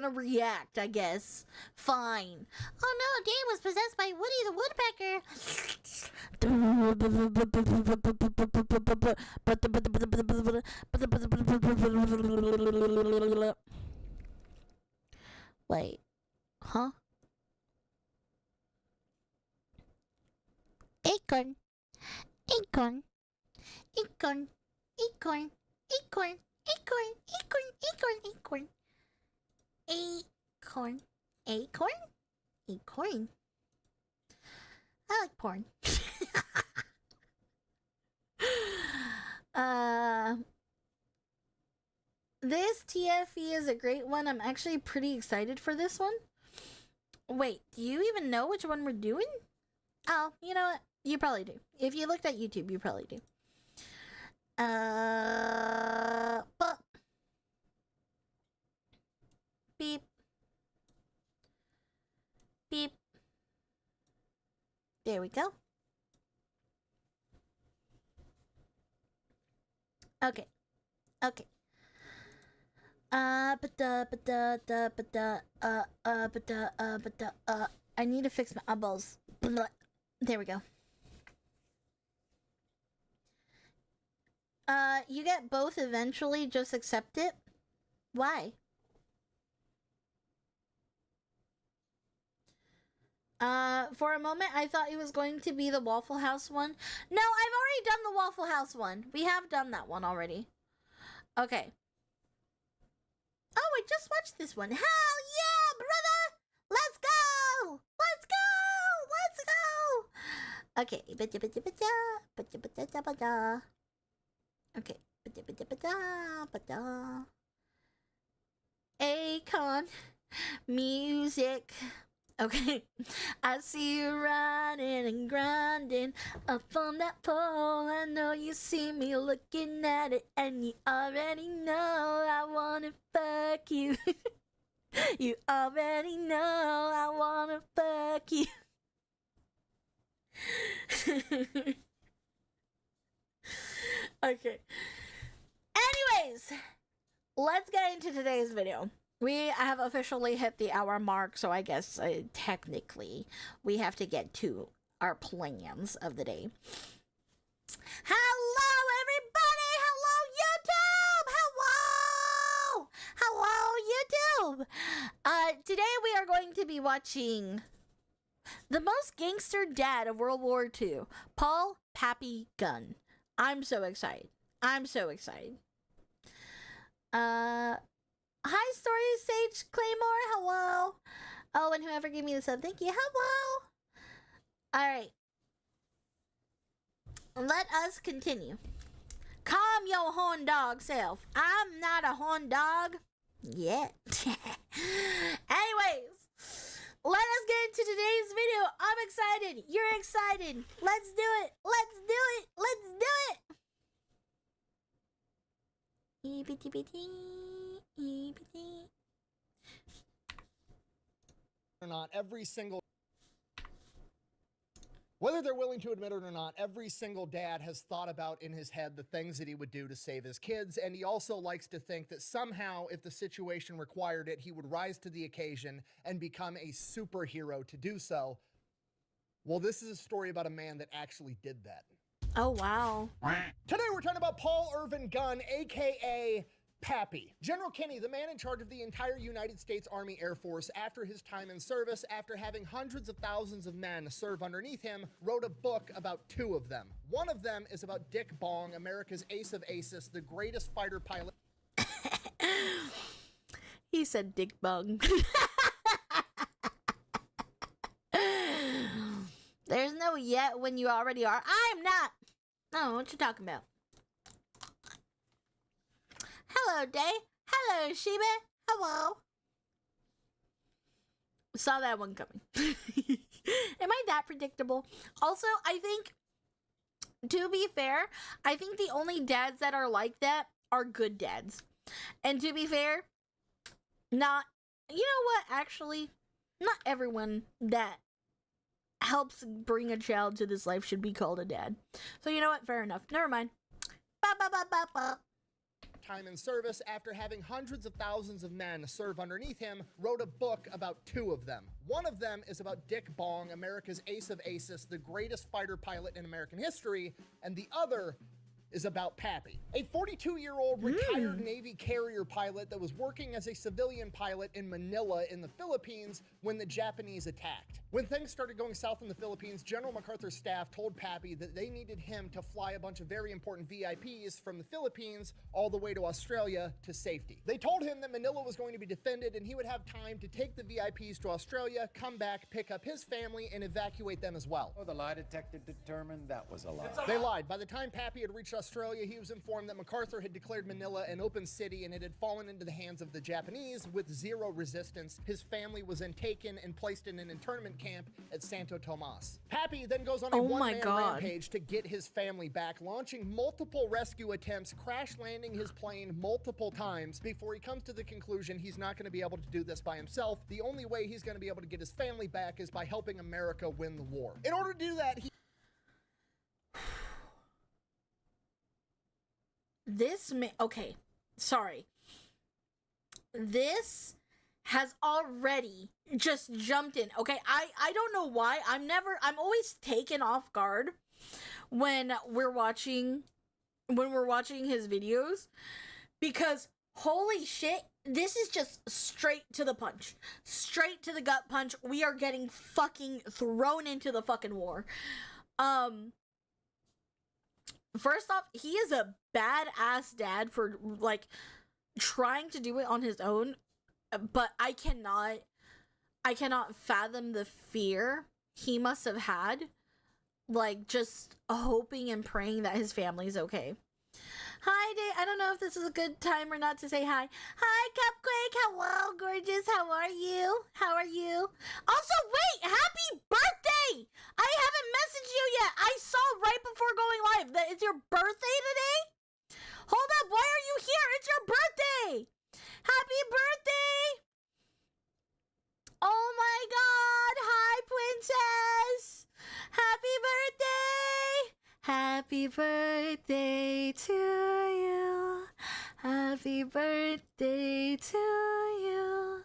react, I guess. Fine. Oh no, Dan was possessed by Woody the Woodpecker. Wait. Huh? Acorn. Acorn. Acorn. Acorn. Acorn. Acorn. Acorn. Acorn. Acorn. Acorn. Acorn. Acorn. I like porn. This TFE is a great one. I'm actually pretty excited for this one. Wait, do you even know which one we're doing? Oh, you know what? You probably do. If you looked at YouTube, you probably do. But beep. Beep. There we go. Okay. Okay. I need to fix my eyeballs. There we go. You get both eventually, just accept it. Why? For a moment, I thought it was going to be the Waffle House one. No, I've already done the Waffle House one. We have done that one already. Okay. Oh, I just watched this one. Hell yeah, brother! Let's go! Let's go! Let's go! Okay. Okay. Akon music. Okay. I see you riding and grinding up on that pole. I know you see me looking at it, and you already know I wanna fuck you. You already know I wanna fuck you. Okay. Anyways, let's get into today's video. We have officially hit the hour mark, so I guess technically we have to get to our plans of the day. Hello, everybody! Hello, YouTube! Hello, YouTube! Today we are going to be watching the most gangster dad of World War II, Paul Pappy Gunn. I'm so excited. I'm so excited. Hi, Story Sage Claymore. Hello. Oh, and whoever gave me the sub, thank you. Hello. All right. Let us continue. Calm your horn dog self. I'm not a horn dog yet. Anyways, let us get into today's video. I'm excited. You're excited. Let's do it. Let's do it. Let's do it. Or not, whether they're willing to admit it or not, every single dad has thought about in his head the things that he would do to save his kids, and he also likes to think that somehow, if the situation required it, he would rise to the occasion and become a superhero to do so. Well, this is a story about a man that actually did that. Oh, wow. Today we're talking about Paul Irvin Gunn, aka Pappy. General Kinney, the man in charge of the entire United States Army Air Force after his time in service, after having hundreds of thousands of men serve underneath him, wrote a book about 2 of them. One of them is about Dick Bong, America's ace of aces, the greatest fighter pilot. He said Dick Bong. There's no yet when you already are. I'm not. Oh, what you talking about? Hello, Day. Hello, Sheba. Hello. Saw that one coming. Am I that predictable? Also, I think, to be fair, I think the only dads that are like that are good dads. And to be fair, you know what? Actually, not everyone that helps bring a child to this life should be called a dad. So you know what? Fair enough. Never mind. time in service after having hundreds of thousands of men serve underneath him, wrote a book about 2 of them. One of them is about Dick Bong, America's ace of aces, the greatest fighter pilot in American history, and the other is about Pappy, a 42-year-old retired Navy carrier pilot that was working as a civilian pilot in Manila in the Philippines when the Japanese attacked. When things started going south in the Philippines, General MacArthur's staff told Pappy that they needed him to fly a bunch of very important VIPs from the Philippines all the way to Australia to safety. They told him that Manila was going to be defended and he would have time to take the VIPs to Australia, come back, pick up his family, and evacuate them as well. Oh, the lie detector determined that was a lie. They lied. By the time Pappy had reached Australia, he was informed that MacArthur had declared Manila an open city and it had fallen into the hands of the Japanese with 0 resistance. His family was then taken and placed in an internment camp at Santo Tomas. Pappy then goes on a one-man rampage to get his family back, launching multiple rescue attempts, crash landing his plane multiple times before he comes to the conclusion he's not going to be able to do this by himself. The only way he's going to be able to get his family back is by helping America win the war. In order to do that, he okay, sorry. This has already just jumped in. Okay, I don't know why. I'm always taken off guard when we're watching his videos, because holy shit, this is just straight to the punch. Straight to the gut punch. We are getting fucking thrown into the fucking war. First off, he is a badass dad for, like, trying to do it on his own, but I cannot fathom the fear he must have had, like, just hoping and praying that his family's okay. Hi, Day. I don't know if this is a good time or not to say hi. Hi, Cupquake. Hello, gorgeous. How are you? How are you? Also, wait, happy birthday! I haven't messaged you yet. I saw right before going live that it's your birthday today. Hold up. Why are you here? It's your birthday. Happy birthday. Oh my God. Hi, princess. Happy birthday. Happy birthday to you. Happy birthday to you.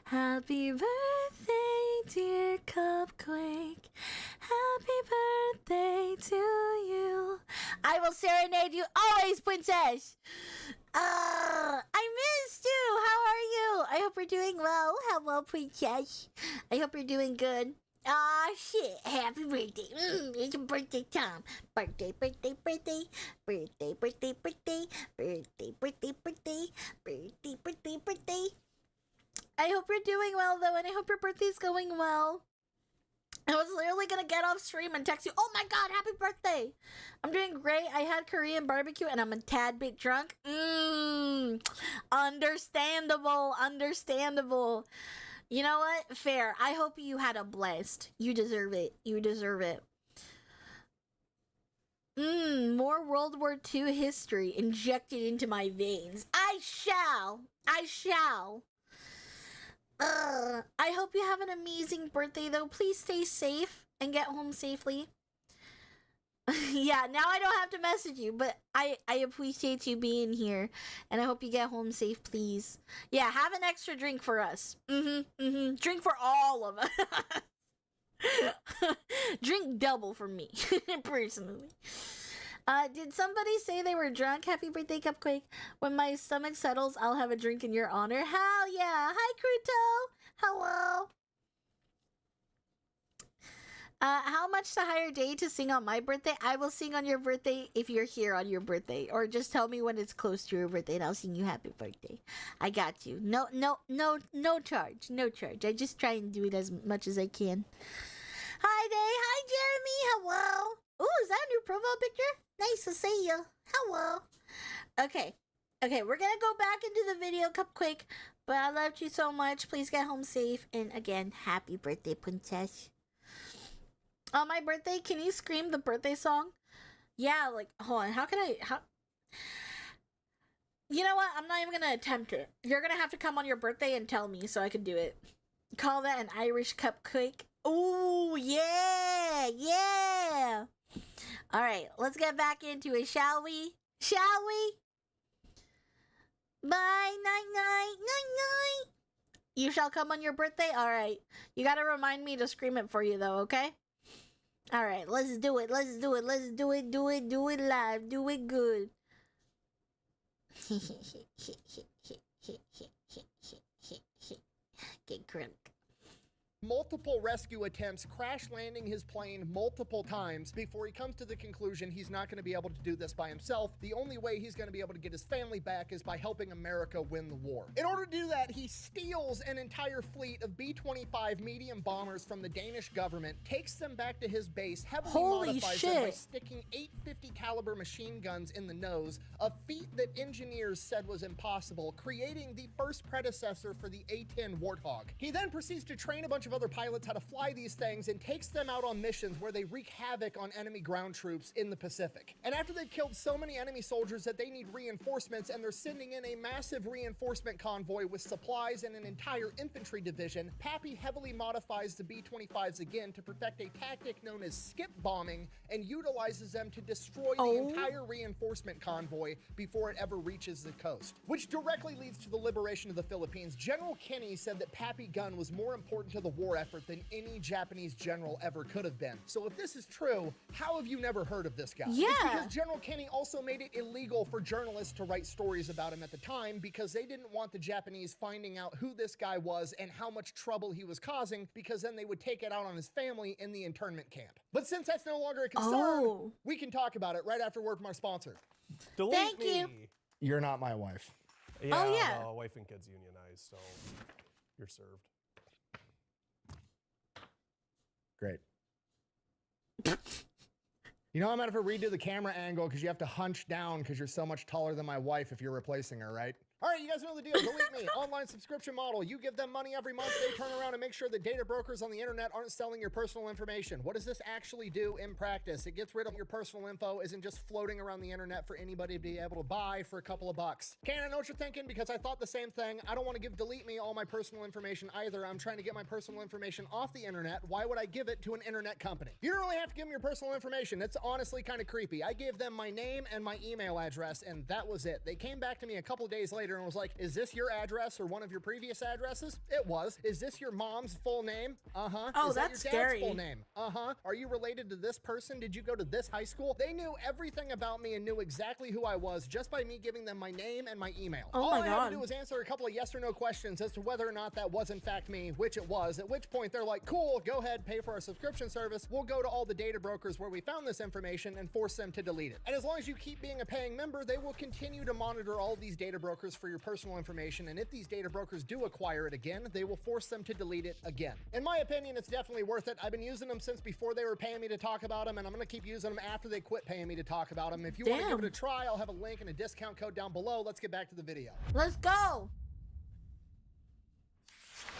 Happy birthday, dear Cupquake. Happy birthday to you. I will serenade you always, princess. I missed you. How are you? I hope you're doing well. Hello, princess. I hope you're doing good. Ah, shit. Happy birthday. It's your birthday time. Birthday, birthday, birthday. Birthday, birthday, birthday. Birthday, birthday, birthday. Birthday, birthday, birthday. I hope you're doing well, though, and I hope your birthday's going well. I was literally gonna get off stream and text you, oh my God, happy birthday. I'm doing great. I had Korean barbecue and I'm a tad bit drunk. Understandable, understandable. You know what? Fair. I hope you had a blast. You deserve it. You deserve it. More World War II history injected into my veins. I shall. I shall. I hope you have an amazing birthday, though. Please stay safe and get home safely. Yeah, now I don't have to message you, but I appreciate you being here, and I hope you get home safe, please. Yeah, have an extra drink for us. Drink for all of us. Drink double for me, personally. Did somebody say they were drunk? Happy birthday, Cupquake. When my stomach settles, I'll have a drink in your honor. Hell yeah. Hi, Cruto. Hello. How much to hire Day to sing on my birthday? I will sing on your birthday if you're here on your birthday. Or just tell me when it's close to your birthday and I'll sing you happy birthday. I got you. No charge. No charge. I just try and do it as much as I can. Hi, Day. Hi, Jeremy. Hello. Ooh, is that a new profile picture? Nice to see you. Hello. Okay, we're gonna go back into the video, Cupquake. But I loved you so much. Please get home safe. And again, happy birthday, princess. On my birthday, can you scream the birthday song? Yeah, like, hold on. How? You know what? I'm not even gonna attempt it. You're gonna have to come on your birthday and tell me so I can do it. Call that an Irish Cupquake. Ooh, yeah. All right, let's get back into it, shall we? Shall we? Bye, night, night, night, night. You shall come on your birthday? Alright. You gotta remind me to scream it for you, though, okay? Alright, let's do it. Let's do it. Let's do it. Do it. Do it live. Do it good. Get crunk. Multiple rescue attempts, crash landing his plane multiple times before he comes to the conclusion he's not going to be able to do this by himself. The only way he's going to be able to get his family back is by helping America win the war. In order to do that, he steals an entire fleet of B-25 medium bombers from the Danish government, takes them back to his base, heavily modifies them by sticking 850 caliber machine guns in the nose, a feat that engineers said was impossible, creating the first predecessor for the A-10 Warthog. He then proceeds to train a bunch of other pilots how to fly these things and takes them out on missions where they wreak havoc on enemy ground troops in the Pacific. And after they've killed so many enemy soldiers that they need reinforcements, and they're sending in a massive reinforcement convoy with supplies and an entire infantry division, Pappy heavily modifies the B-25s again to perfect a tactic known as skip bombing and utilizes them to destroy the entire reinforcement convoy before it ever reaches the coast, which directly leads to the liberation of the Philippines. General Kenny said that Pappy Gunn was more important to the war effort than any Japanese general ever could have been. So if this is true, how have you never heard of this guy? Yeah. It's because General Kenny also made it illegal for journalists to write stories about him at the time because they didn't want the Japanese finding out who this guy was and how much trouble he was causing, because then they would take it out on his family in the internment camp. But since that's no longer a concern, we can talk about it right after word from our sponsor. Delete Thank me. you. You're not my wife. Yeah, yeah. no, wife and kids unionized, so you're served. Great. You know, I'm gonna have to redo the camera angle because you have to hunch down because you're so much taller than my wife if you're replacing her, right? All right, you guys know the deal. Delete Me, online subscription model. You give them money every month. They turn around and make sure that data brokers on the internet aren't selling your personal information. What does this actually do in practice? It gets rid of your personal info, isn't just floating around the internet for anybody to be able to buy for a couple of bucks. Can't I know what you're thinking? Because I thought the same thing. I don't want to give Delete Me all my personal information either. I'm trying to get my personal information off the internet. Why would I give it to an internet company? You don't really have to give them your personal information. It's honestly kind of creepy. I gave them my name and my email address, and that was it. They came back to me a couple days later and was like, is this your address or one of your previous addresses? It was. Is this your mom's full name? Uh-huh. Oh, is that that's your dad's scary. full name? Uh-huh. Are you related to this person? Did you go to this high school? They knew everything about me and knew exactly who I was just by me giving them my name and my email. Oh All my I had God. to do was answer a couple of yes or no questions as to whether or not that was in fact me, which it was, at which point they're like, cool, go ahead, pay for our subscription service. We'll go to all the data brokers where we found this information and force them to delete it. And as long as you keep being a paying member, they will continue to monitor all these data brokers for your personal information, and if these data brokers do acquire it again, they will force them to delete it again. In my opinion, it's definitely worth it. I've been using them since before they were paying me to talk about them, and I'm gonna keep using them after they quit paying me to talk about them. If you want to give it a try, I'll have a link and a discount code down below. Let's get back to the video. Let's go.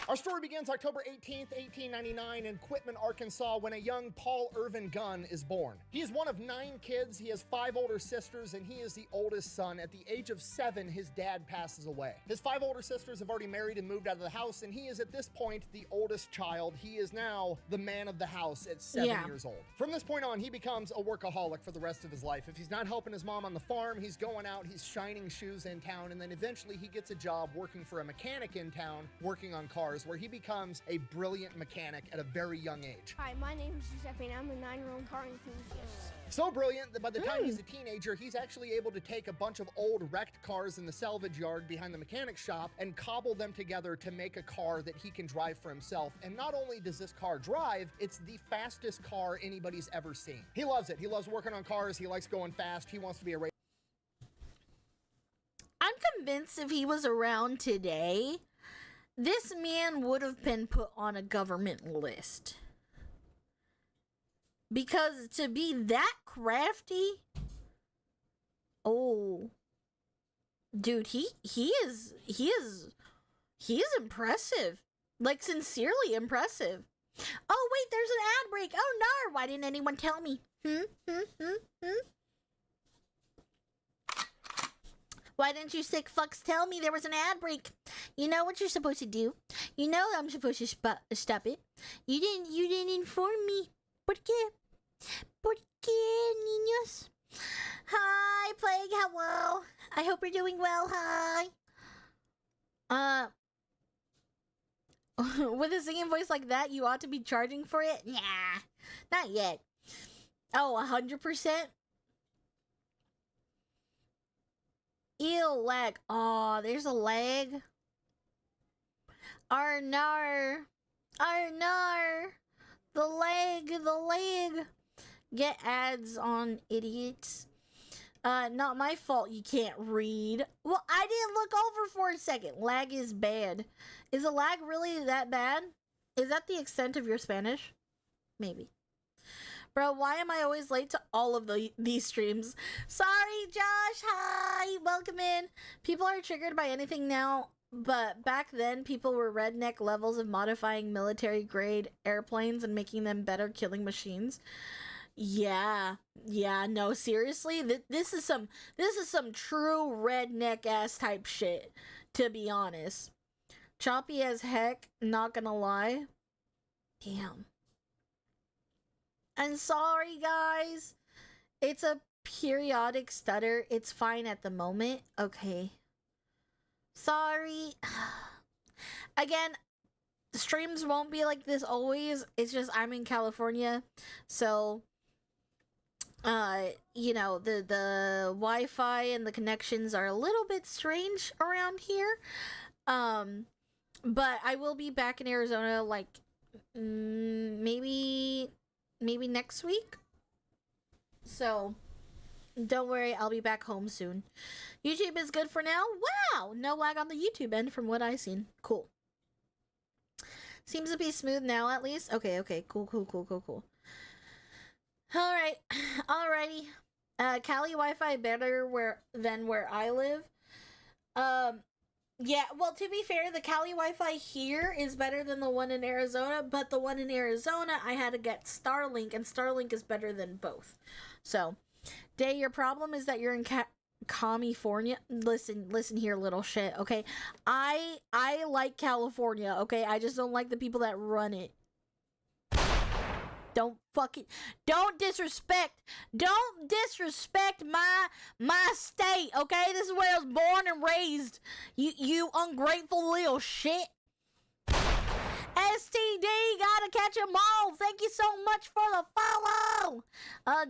Our story begins October 18th, 1899 in Quitman, Arkansas, when a young Paul Irvin Gunn is born. He is one of 9 kids. He has 5 older sisters, and he is the oldest son. At the age of 7, his dad passes away. His 5 older sisters have already married and moved out of the house, and he is at this point the oldest child. He is now the man of the house at 7 years old. From this point on, he becomes a workaholic for the rest of his life. If he's not helping his mom on the farm, he's going out, he's shining shoes in town, and then eventually he gets a job working for a mechanic in town, working on cars, where he becomes a brilliant mechanic at a very young age. Hi, my name is Giuseppe, and I'm a 9-year-old car enthusiast. So brilliant that by the time he's a teenager, he's actually able to take a bunch of old wrecked cars in the salvage yard behind the mechanic shop and cobble them together to make a car that he can drive for himself. And not only does this car drive, it's the fastest car anybody's ever seen. He loves it. He loves working on cars. He likes going fast. He wants to be a racer. I'm convinced if he was around today, this man would have been put on a government list. Because to be that crafty, oh, dude, he is impressive. Like, sincerely impressive. Oh, wait, there's an ad break. Oh, no, why didn't anyone tell me? Why didn't you sick fucks tell me there was an ad break? You know what you're supposed to do. You know I'm supposed to stop it. You didn't inform me. ¿Por qué? ¿Por qué, niños? Hi, Plague, how I hope you're doing well. Hi. With a singing voice like that, you ought to be charging for it? Nah, not yet. Oh, 100%? Ew, lag. Aw, there's a lag. Arnar. Arnar. The leg. Get ads on, idiots. Not my fault you can't read. Well, I didn't look over for a second. Lag is bad. Is the lag really that bad? Is that the extent of your Spanish? Maybe. Bro, why am I always late to all of these streams? Sorry, Josh. Hi. Welcome in. People are triggered by anything now, but back then people were redneck levels of modifying military-grade airplanes and making them better killing machines. Yeah, no, seriously, this is some true redneck ass type shit, to be honest. Choppy as heck, not gonna lie. Damn. I'm sorry, guys. It's a periodic stutter. It's fine at the moment. Okay. Sorry. Again, streams won't be like this always. It's just I'm in California, so you know, the Wi-Fi and the connections are a little bit strange around here. But I will be back in Arizona like maybe next week. So don't worry, I'll be back home soon. YouTube is good for now. Wow, no lag on the YouTube end from what I've seen. Cool. Seems to be smooth now at least. Okay, cool. Alright, alrighty. Cali Wi-Fi better than where I live. Yeah, well, to be fair, the Cali Wi-Fi here is better than the one in Arizona, but the one in Arizona, I had to get Starlink, and Starlink is better than both. So, Day, your problem is that you're in California. Listen here, little shit, okay? I like California, okay? I just don't like the people that run it. Don't disrespect my state, okay? This is where I was born and raised. You ungrateful little shit. STD, gotta catch 'em all. Thank you so much for the follow.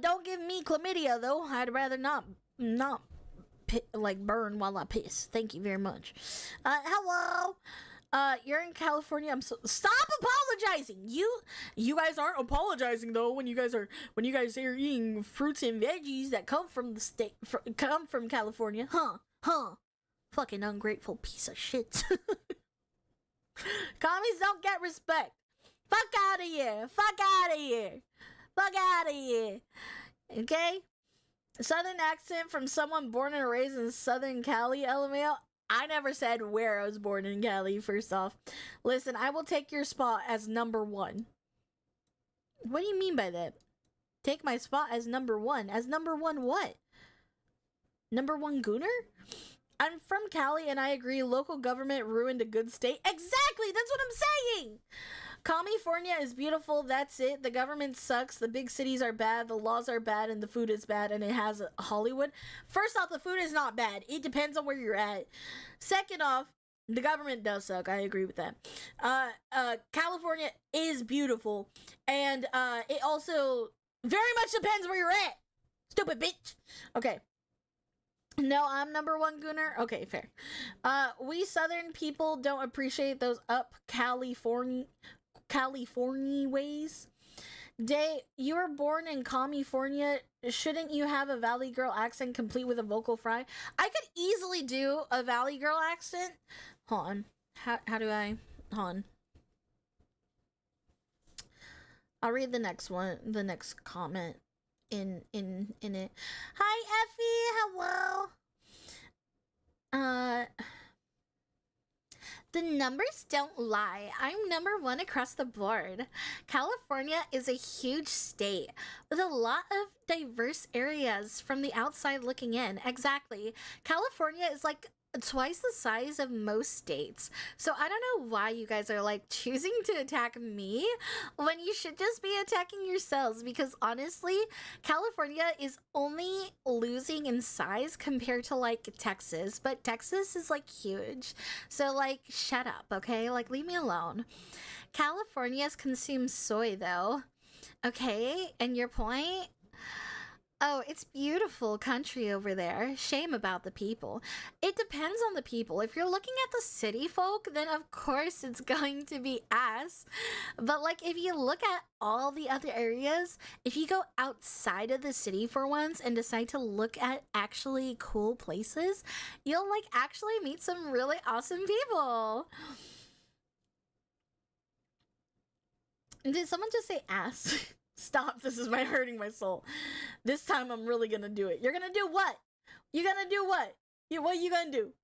Don't give me chlamydia though. I'd rather not burn while I piss. Thank you very much. Hello. You're in California. Stop apologizing. You guys aren't apologizing though when you guys are eating fruits and veggies that come from the state, come from California. Huh. Fucking ungrateful piece of shit. Commies don't get respect. Fuck out of here. Okay? Southern accent from someone born and raised in Southern Cali, LMAO. I never said where I was born in Cali, first off. Listen, I will take your spot as number one. What do you mean by that? Take my spot as number one. As number one what? Number one gooner? I'm from Cali and I agree local government ruined a good state. Exactly! That's what I'm saying! California is beautiful, that's it. The government sucks, the big cities are bad, the laws are bad, and the food is bad, and it has Hollywood. First off, the food is not bad. It depends on where you're at. Second off, the government does suck. I agree with that. California is beautiful, and it also very much depends where you're at. Stupid bitch. Okay. No, I'm number one gooner. Okay, fair. We Southern people don't appreciate those up California ways. Day, you were born in California. Shouldn't you have a Valley Girl accent complete with a vocal fry? I could easily do a Valley Girl accent. Hold on. How do I? Hold on. I'll read the next one, the next comment in it. Hi, Effie. Hello. The numbers don't lie. I'm number one across the board. California is a huge state with a lot of diverse areas from the outside looking in. Exactly. California is like twice the size of most states. So I don't know why you guys are like choosing to attack me when you should just be attacking yourselves, because honestly, California is only losing in size compared to like Texas, but Texas is like huge. So like shut up, okay? Like leave me alone. California's consumes soy though. Okay, and your point? Oh, it's beautiful country over there. Shame about the people. It depends on the people. If you're looking at the city folk, then of course it's going to be ass. But like if you look at all the other areas, if you go outside of the city for once and decide to look at actually cool places, you'll like actually meet some really awesome people. Did someone just say ass? Stop, this is hurting my soul. This time I'm really gonna do it. You're gonna do what? You gonna do what? What you gonna do?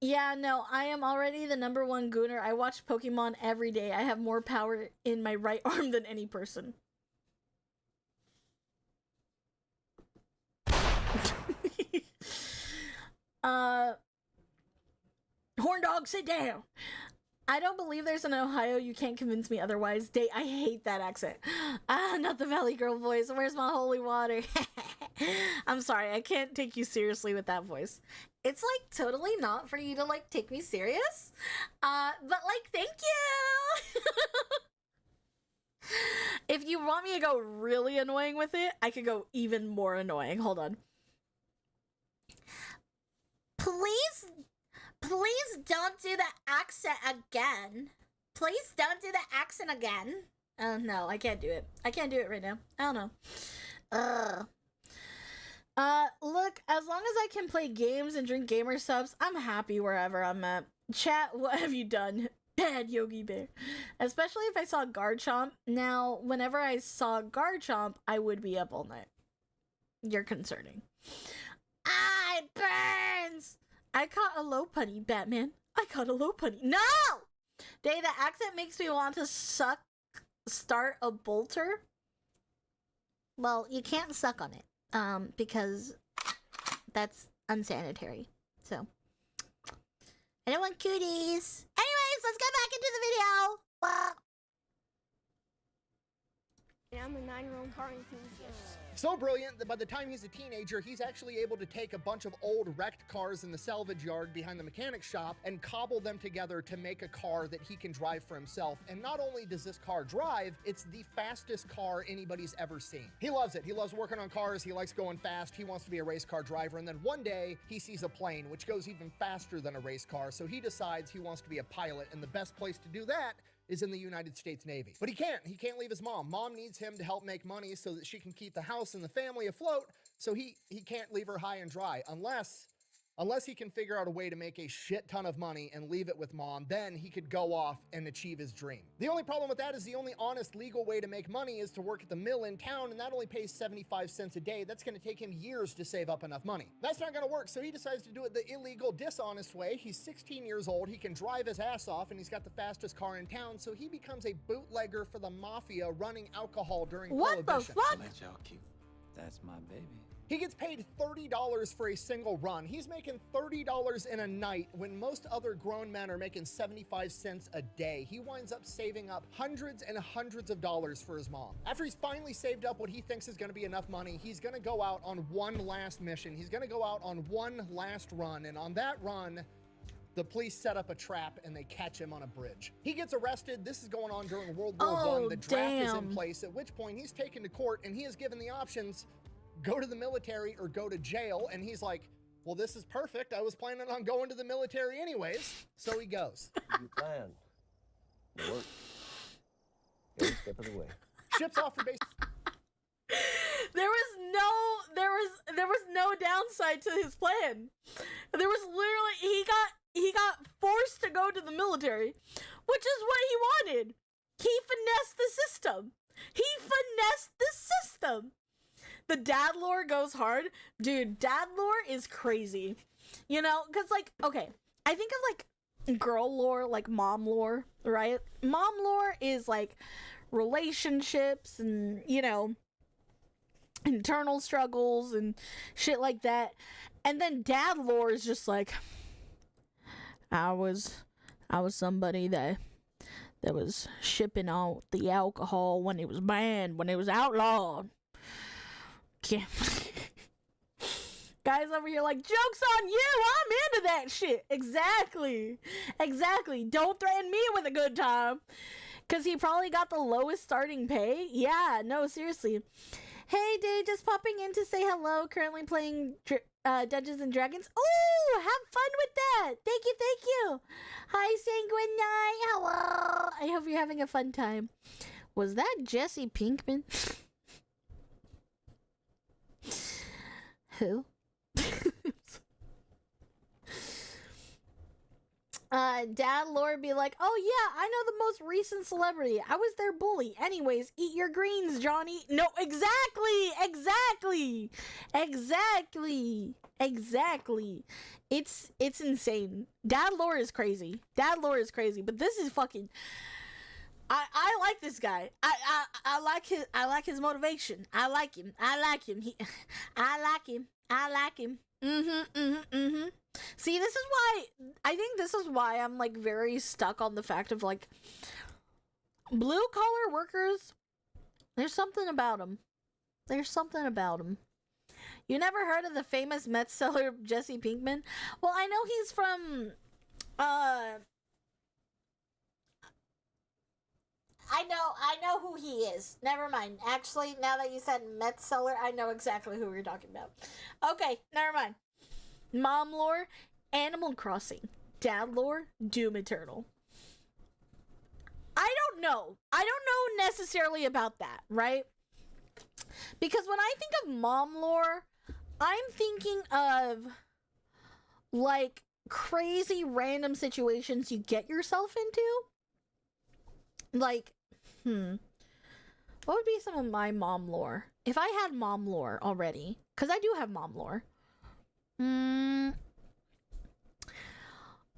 Yeah, no, I am already the #1 gooner. I watch Pokemon every day. I have more power in my right arm than any person. Horn dog, sit down. I don't believe there's an Ohio. You can't convince me otherwise. I hate that accent. Ah, not the Valley Girl voice. Where's my holy water? I'm sorry. I can't take you seriously with that voice. It's like totally not for you to like take me serious. But like, thank you. If you want me to go really annoying with it, I could go even more annoying. Hold on. Please don't do the accent again. Please don't do the accent again. Oh, no, I can't do it. I can't do it right now. I don't know. Look, as long as I can play games and drink gamer subs, I'm happy wherever I'm at. Chat, what have you done? Bad Yogi Bear. Especially if I saw Garchomp. Now, whenever I saw Garchomp, I would be up all night. You're concerning. Ah, it burns! I caught a low punny, Batman. I caught a low punny. No! Day, the accent makes me want to start a bolter. Well, you can't suck on it. Because that's unsanitary. So. I don't want cooties. Anyways, let's get back into the video. I'm a 9-year-old car enthusiast. So brilliant that by the time he's a teenager, he's actually able to take a bunch of old wrecked cars in the salvage yard behind the mechanic shop and cobble them together to make a car that he can drive for himself. And not only does this car drive, it's the fastest car anybody's ever seen. He loves it. He loves working on cars. He likes going fast. He wants to be a race car driver. And then one day he sees a plane, which goes even faster than a race car. So he decides he wants to be a pilot. And the best place to do that is in the United States Navy. But he can't leave his mom. Mom needs him to help make money so that she can keep the house and the family afloat, so he can't leave her high and dry unless he can figure out a way to make a shit ton of money and leave it with mom. Then he could go off and achieve his dream. The only problem with that is the only honest legal way to make money is to work at the mill in town, and that only pays 75 cents a day. That's gonna take him years to save up enough money. That's not gonna work, so he decides to do it the illegal, dishonest way. He's 16 years old, he can drive his ass off, and he's got the fastest car in town, so he becomes a bootlegger for the mafia running alcohol during Prohibition. What the fuck? Let y'all keep. That's my baby. He gets paid $30 for a single run. He's making $30 in a night when most other grown men are making 75 cents a day. He winds up saving up hundreds and hundreds of dollars for his mom. After he's finally saved up what he thinks is gonna be enough money, he's gonna go out on one last mission. He's gonna go out on one last run, and on that run, the police set up a trap and they catch him on a bridge. He gets arrested. This is going on during World War I. The draft is in place, at which point he's taken to court and he is given the options: go to the military or go to jail. And he's like, well, this is perfect. I was planning on going to the military anyways. So he goes. You plan. It worked. Every step of the way. Ships off for base. There was no downside to his plan. There was literally he got forced to go to the military, which is what he wanted. He finessed the system. The dad lore goes hard. Dude, dad lore is crazy. You know, because like, okay, I think of like girl lore, like mom lore, right? Mom lore is like relationships and, you know, internal struggles and shit like that. And then dad lore is just like, I was somebody that was shipping out the alcohol when it was banned, when it was outlawed. Guys over here like, joke's on you, I'm into that shit. Exactly. Don't threaten me with a good time. Because he probably got the lowest starting pay. Yeah, no, seriously. Hey, Day, just popping in to say hello. Currently playing Dungeons and Dragons. Oh, have fun with that. Thank you. Hi, saying good night. Hello. I hope you're having a fun time. Was that Jesse Pinkman? Who? Dad Lord be like, oh yeah, I know the most recent celebrity. I was their bully. Anyways, eat your greens, Johnny. No, exactly. It's insane. Dad Lore is crazy. But this is fucking. I like this guy. I like his motivation. I like him. I like him. See, this is why I'm like very stuck on the fact of like blue collar workers. There's something about them. You never heard of the famous Met seller Jesse Pinkman? Well, I know he's from I know who he is. Never mind. Actually, now that you said Met seller, I know exactly who you're talking about. Okay, never mind. Mom lore, Animal Crossing. Dad lore, Doom Eternal. I don't know necessarily about that, right? Because when I think of mom lore, I'm thinking of like crazy random situations you get yourself into. Like, what would be some of my mom lore? If I had mom lore already, because I do have mom lore.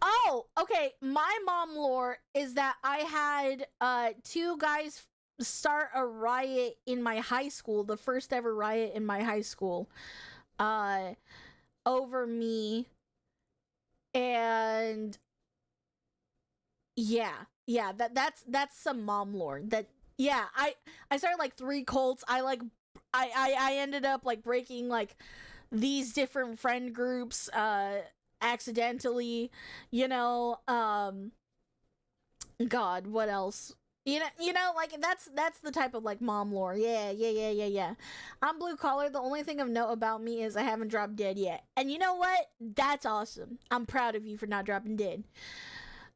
Oh, okay. My mom lore is that I had two guys start a riot in my high school, the first ever riot in my high school, over me. And yeah, that's some mom lore. That I started like 3 cults. I ended up like breaking like these different friend groups accidentally, God, what else? You know, like that's the type of like mom lore. Yeah. I'm blue collar. The only thing of note about me is I haven't dropped dead yet. And you know what? That's awesome. I'm proud of you for not dropping dead.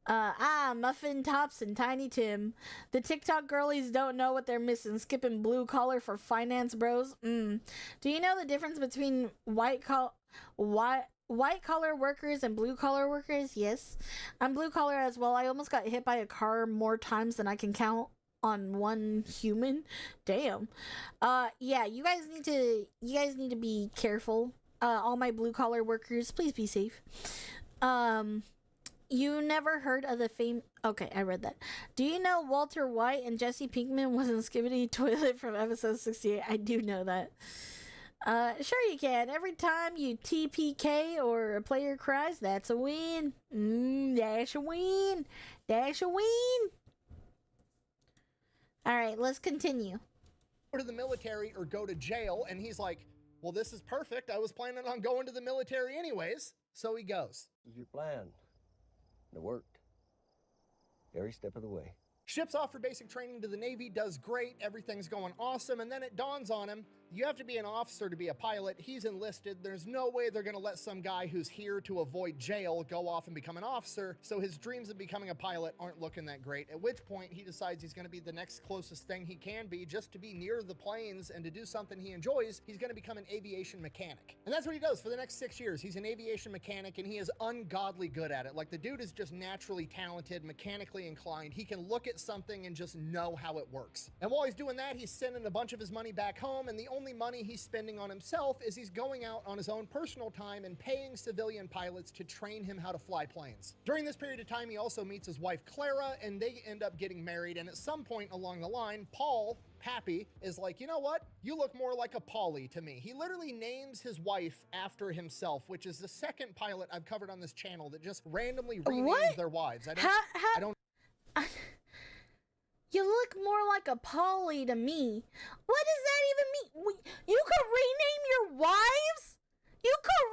Muffin Tops and Tiny Tim. The TikTok girlies don't know what they're missing. Skipping blue collar for finance bros. Do you know the difference between white collar workers and blue collar workers? Yes. I'm blue collar as well. I almost got hit by a car more times than I can count on one human. Damn. Yeah, you guys need to be careful. All my blue collar workers, please be safe. You never heard of the Okay, I read that. Do you know Walter White and Jesse Pinkman was in Skibidi Toilet from episode 68? I do know that. Sure you can. Every time you TPK or a player cries, that's a win. Dash a win. Alright, let's continue. Go to the military or go to jail, and he's like, well, this is perfect. I was planning on going to the military anyways. So he goes. This is your plan. And it worked. Every step of the way. Ships off for basic training to the Navy, does great, everything's going awesome, and then it dawns on him, you have to be an officer to be a pilot. He's enlisted. There's no way they're going to let some guy who's here to avoid jail go off and become an officer, so his dreams of becoming a pilot aren't looking that great, at which point he decides he's going to be the next closest thing he can be just to be near the planes and to do something he enjoys. He's going to become an aviation mechanic. And that's what he does for the next 6 years. He's an aviation mechanic, and he is ungodly good at it. Like, the dude is just naturally talented, mechanically inclined. He can look at something and just know how it works. And while he's doing that, he's sending a bunch of his money back home, and the only money he's spending on himself is he's going out on his own personal time and paying civilian pilots to train him how to fly planes. During this period of time, he also meets his wife Clara, and they end up getting married. And at some point along the line, Pappy is like, you know what? You look more like a Polly to me. He literally names his wife after himself, which is the second pilot I've covered on this channel that just randomly renames their wives. I don't. You look more like a Polly to me. What does that even mean? You could rename your wives? You could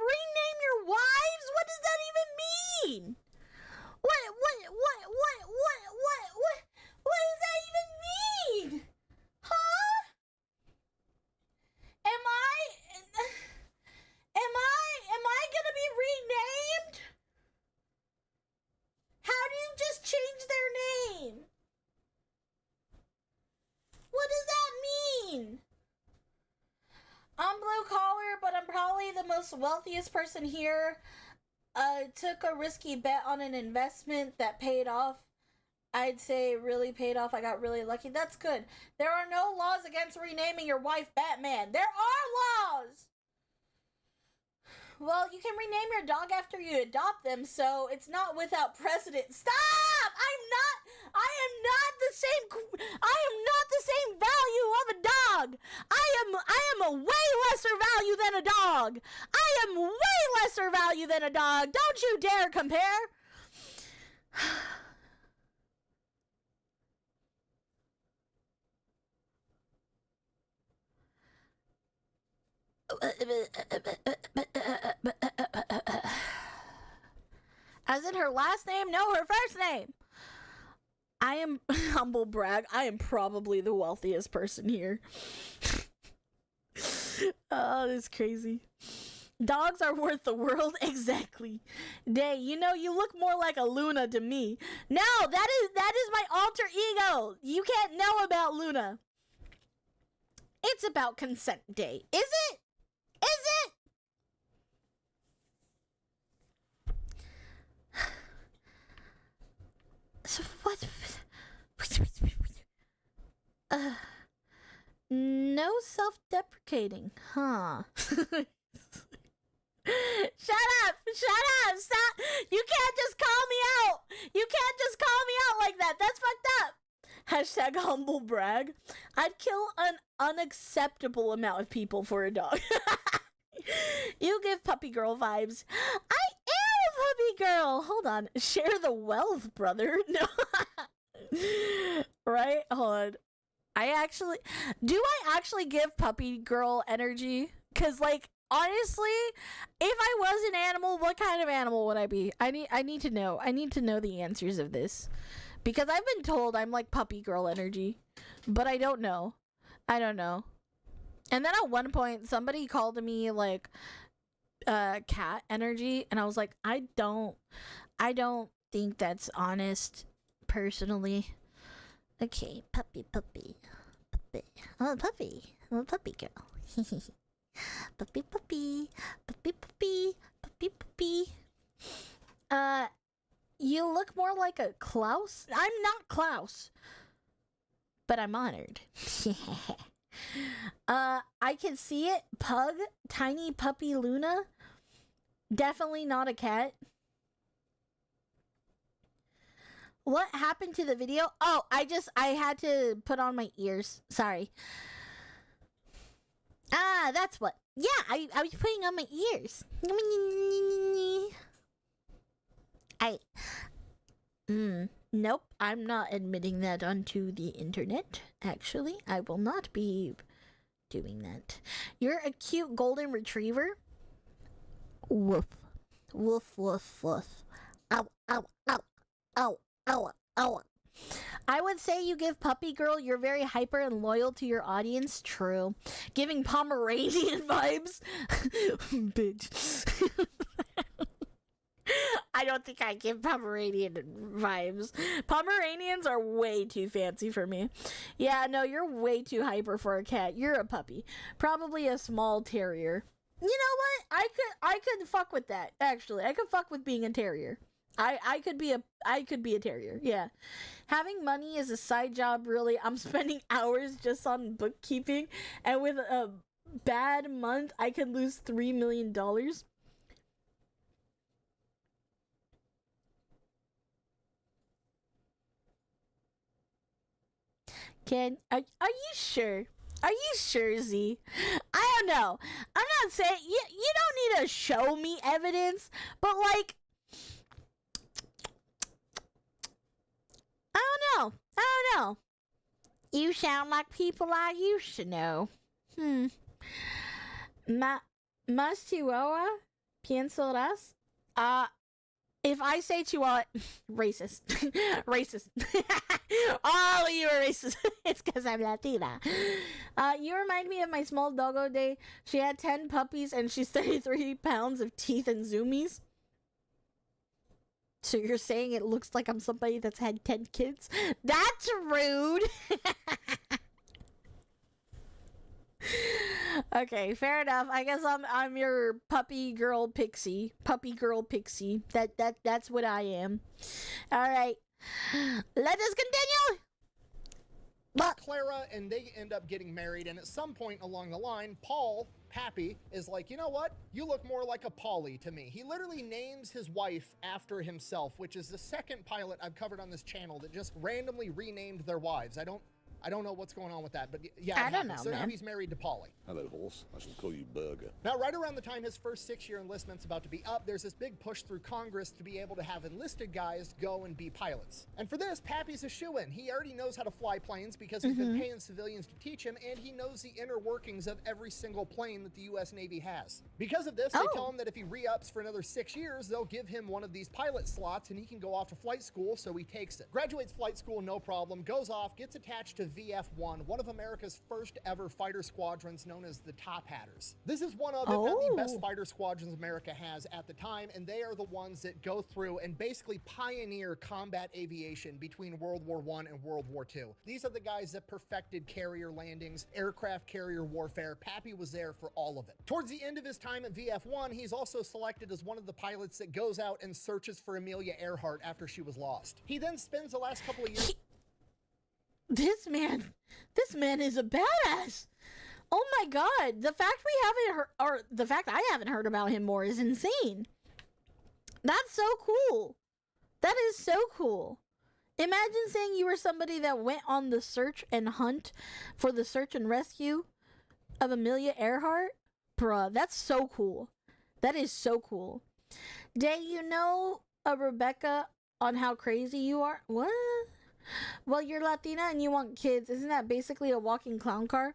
say the most wealthiest person here took a risky bet on an investment that paid off. I'd say it really paid off. I got really lucky. That's good. There are no laws against renaming your wife Batman. There are laws! Well, you can rename your dog after you adopt them, so it's not without precedent. Stop! I am not the same value of a dog. I am a way lesser value than a dog. I am way lesser value than a dog. Don't you dare compare. As in her last name? No, her first name. I am, humble brag, I am probably the wealthiest person here. Oh, this is crazy. Dogs are worth the world? Exactly. Day, you know, you look more like a Luna to me. No, that is my alter ego. You can't know about Luna. It's about consent, Day. Is it? Is it? So what? No self-deprecating, huh? Shut up! Stop! You can't just call me out! You can't just call me out like that! That's fucked up! Hashtag humble brag. I'd kill an unacceptable amount of people for a dog. You give puppy girl vibes. I am a puppy girl! Hold on. Share the wealth, brother. No. Right? Hold on. Do I actually give puppy girl energy? Cause like, honestly, if I was an animal, what kind of animal would I be? I need to know. I need to know the answers of this. Because I've been told I'm like puppy girl energy. But I don't know. I don't know. And then at one point, somebody called me like cat energy. And I was like, I don't think that's honest, personally. Okay, puppy. Oh, puppy. Oh, puppy girl. Puppy. You look more like a Klaus. I'm not Klaus, but I'm honored. I can see it. Pug, tiny puppy Luna. Definitely not a cat. What happened to the video? Oh, I had to put on my ears. Sorry. Ah, that's what. Yeah, I was putting on my ears. Nope, I'm not admitting that onto the internet. Actually, I will not be doing that. You're a cute golden retriever. Woof. Woof, woof, woof. Ow, ow, ow, ow, ow, ow. I would say you give puppy girl, you're very hyper and loyal to your audience. True. Giving Pomeranian vibes. Bitch. I don't think I give Pomeranian vibes. Pomeranians are way too fancy for me. Yeah, no, you're way too hyper for a cat. You're a puppy. Probably a small terrier. You know what? I could fuck with that, actually. I could fuck with being a terrier. I could be a terrier. Yeah. Having money is a side job, really. I'm spending hours just on bookkeeping, and with a bad month, I could lose $3 million. Are you sure? Are you sure, Z? I don't know. I'm not saying you don't need to show me evidence, but like, I don't know. You sound like people I used to know. Mas Chihuahua pienso. If I say Chihuahua, racist. Racist. All of you are racist. It's because I'm Latina. You remind me of my small doggo day. She had 10 puppies and she's 33 pounds of teeth and zoomies. So you're saying it looks like I'm somebody that's had 10 kids? That's rude. Okay, fair enough. I guess I'm your puppy girl pixie. Puppy girl pixie. That's what I am. All right. Let us continue. But Clara, and they end up getting married. And at some point along the line, Paul, Pappy, is like, you know what? You look more like a Polly to me. He literally names his wife after himself, which is the second pilot I've covered on this channel that just randomly renamed their wives. I don't know what's going on with that, but yeah, I don't know, so now man. he's married to Polly. Hello, horse. I shall call you Burger. Now, right around the time his first 6-year enlistment's about to be up, there's this big push through Congress to be able to have enlisted guys go and be pilots. And for this, Pappy's a shoo-in. He already knows how to fly planes because he's been paying civilians to teach him, and he knows the inner workings of every single plane that the U.S. Navy has. Because of this, they tell him that if he re-ups for another 6 years, they'll give him one of these pilot slots, and he can go off to flight school, so he takes it. Graduates flight school, no problem, goes off, gets attached to VF-1, one of America's first ever fighter squadrons known as the Top Hatters. This is one of, if not the best fighter squadrons America has at the time, and they are the ones that go through and basically pioneer combat aviation between World War I and World War II. These are the guys that perfected carrier landings, aircraft carrier warfare. Pappy was there for all of it. Towards the end of his time at VF-1, he's also selected as one of the pilots that goes out and searches for Amelia Earhart after she was lost. He then spends the last couple of years... this man is a badass. Oh my god, the fact we haven't heard, or the fact I haven't heard about him more is insane. That's so cool. That is so cool. Imagine saying you were somebody that went on the search and hunt for the search and rescue of Amelia Earhart. Bruh, that's so cool. That is so cool. Day, you know, Rebecca, on how crazy you are? What? Well, you're Latina and you want kids. Isn't that basically a walking clown car?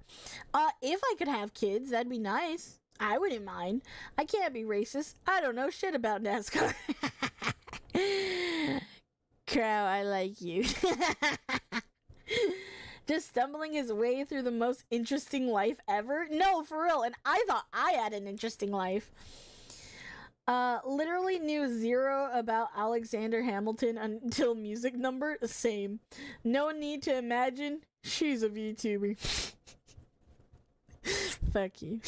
If I could have kids, that'd be nice. I wouldn't mind. I can't be racist. I don't know shit about NASCAR. Crow, I like you. Just stumbling his way through the most interesting life ever? No, for real. And I thought I had an interesting life. Literally knew zero about Alexander Hamilton until music number. Same. No need to imagine. She's a VTuber. Fuck you.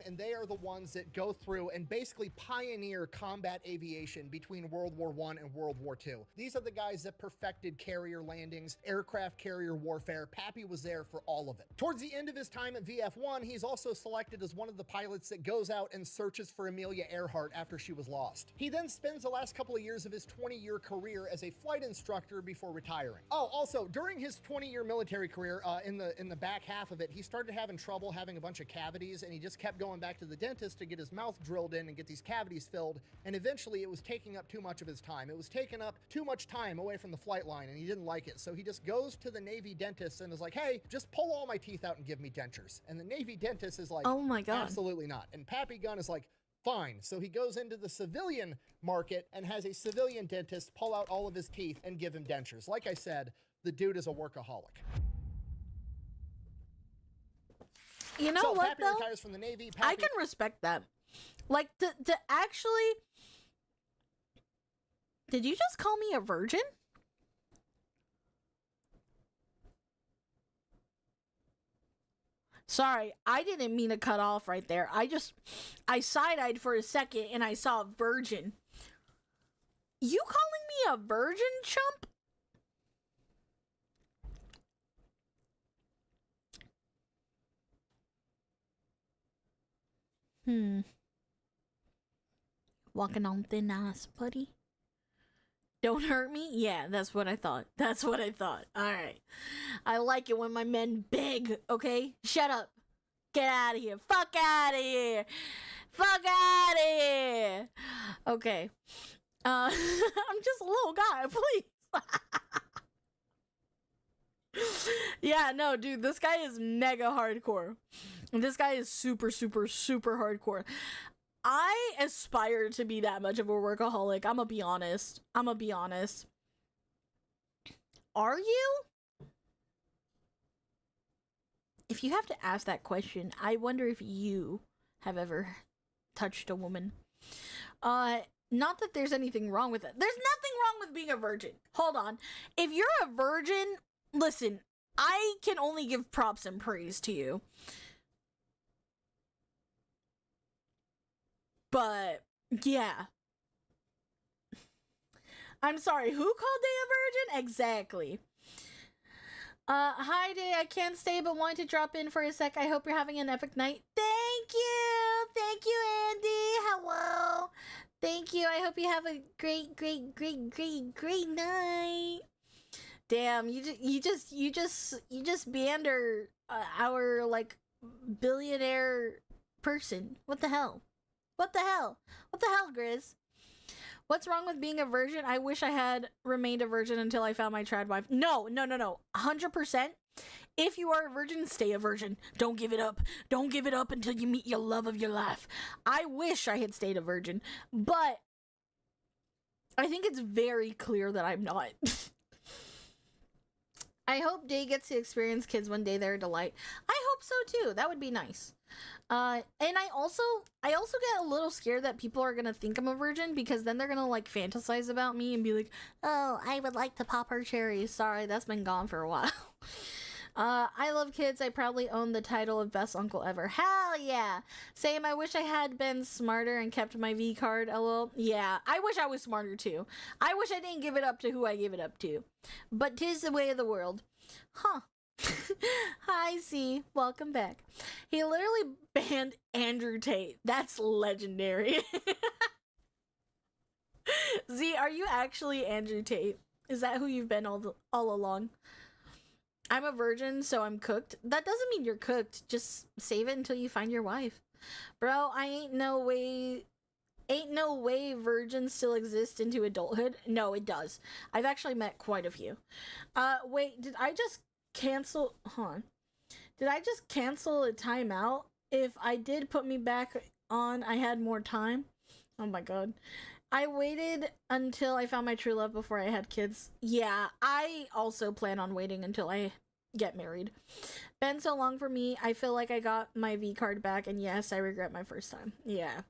And they are the ones that go through and basically pioneer combat aviation between World War I and World War II. These are the guys that perfected carrier landings, aircraft carrier warfare. Pappy was there for all of it. Towards the end of his time at VF-1, he's also selected as one of the pilots that goes out and searches for Amelia Earhart after she was lost. He then spends the last couple of years of his 20-year career as a flight instructor before retiring. Oh, also, during his 20-year military career, in the back half of it, he started having trouble having a bunch of cavities, and he just kept going back to the dentist to get his mouth drilled in and get these cavities filled, and eventually it was taking up too much of his time. It was taking up too much time away from the flight line, and he didn't like it, so he just goes to the Navy dentist and is like, hey, just pull all my teeth out and give me dentures. And the Navy dentist is like, oh my god, absolutely not. And Pappy Gunn is like, fine. So he goes into the civilian market and has a civilian dentist pull out all of his teeth and give him dentures. Like I said, the dude is a workaholic. You know so what, Pappy though? retires from the Navy. I can respect that. Like, to actually... Did you just call me a virgin? Sorry, I didn't mean to cut off right there. I side-eyed for a second and I saw virgin. You calling me a virgin, chump? Walking on thin ice, buddy. Don't hurt me? Yeah, that's what I thought. That's what I thought. Alright. I like it when my men beg, okay? Shut up. Get out of here. Fuck out of here. Fuck out of here. Okay. I'm just a little guy, please. Yeah, no, dude, this guy is mega hardcore. This guy is super, super, super hardcore. I aspire to be that much of a workaholic. I'm gonna be honest. Are you? If you have to ask that question, I wonder if you have ever touched a woman. Not that there's anything wrong with it. There's nothing wrong with being a virgin. Hold on. If you're a virgin, listen, I can only give props and praise to you. But yeah. I'm sorry, who called Day a virgin? Exactly. Hi Day, I can't stay but wanted to drop in for a sec. I hope you're having an epic night. Thank you! Thank you, Andy! Hello! Thank you, I hope you have a great night. Damn, you just banned our like billionaire person. What the hell? What the hell, Grizz? What's wrong with being a virgin? I wish I had remained a virgin until I found my trad wife. No. 100%. If you are a virgin, stay a virgin. Don't give it up. Don't give it up until you meet your love of your life. I wish I had stayed a virgin, but I think it's very clear that I'm not. I hope Day gets to experience kids one day. They're a delight. I hope so too. That would be nice. And I also get a little scared that people are gonna think I'm a virgin, because then they're gonna like fantasize about me and be like, oh, I would like to pop her cherry. Sorry, that's been gone for a while. I love kids. I proudly own the title of best uncle ever. Hell yeah. Same. I wish I had been smarter and kept my V card. LOL. Yeah, I wish I was smarter too. I wish I didn't give it up to who I gave it up to. But 'tis the way of the world. Huh. Hi, Z. Welcome back. He literally banned Andrew Tate. That's legendary. Z, are you actually Andrew Tate? Is that who you've been all along? I'm a virgin, so I'm cooked. That doesn't mean you're cooked. Just save it until you find your wife. Bro, ain't no way virgins still exist into adulthood. No, it does. I've actually met quite a few. Wait, did I just cancel? Hold on. Did I just cancel a timeout? If I did put me back on, I had more time. Oh my god. I waited until I found my true love before I had kids. Yeah, I also plan on waiting until I get married. Been so long for me. I feel like I got my V card back, and yes, I regret my first time. Yeah.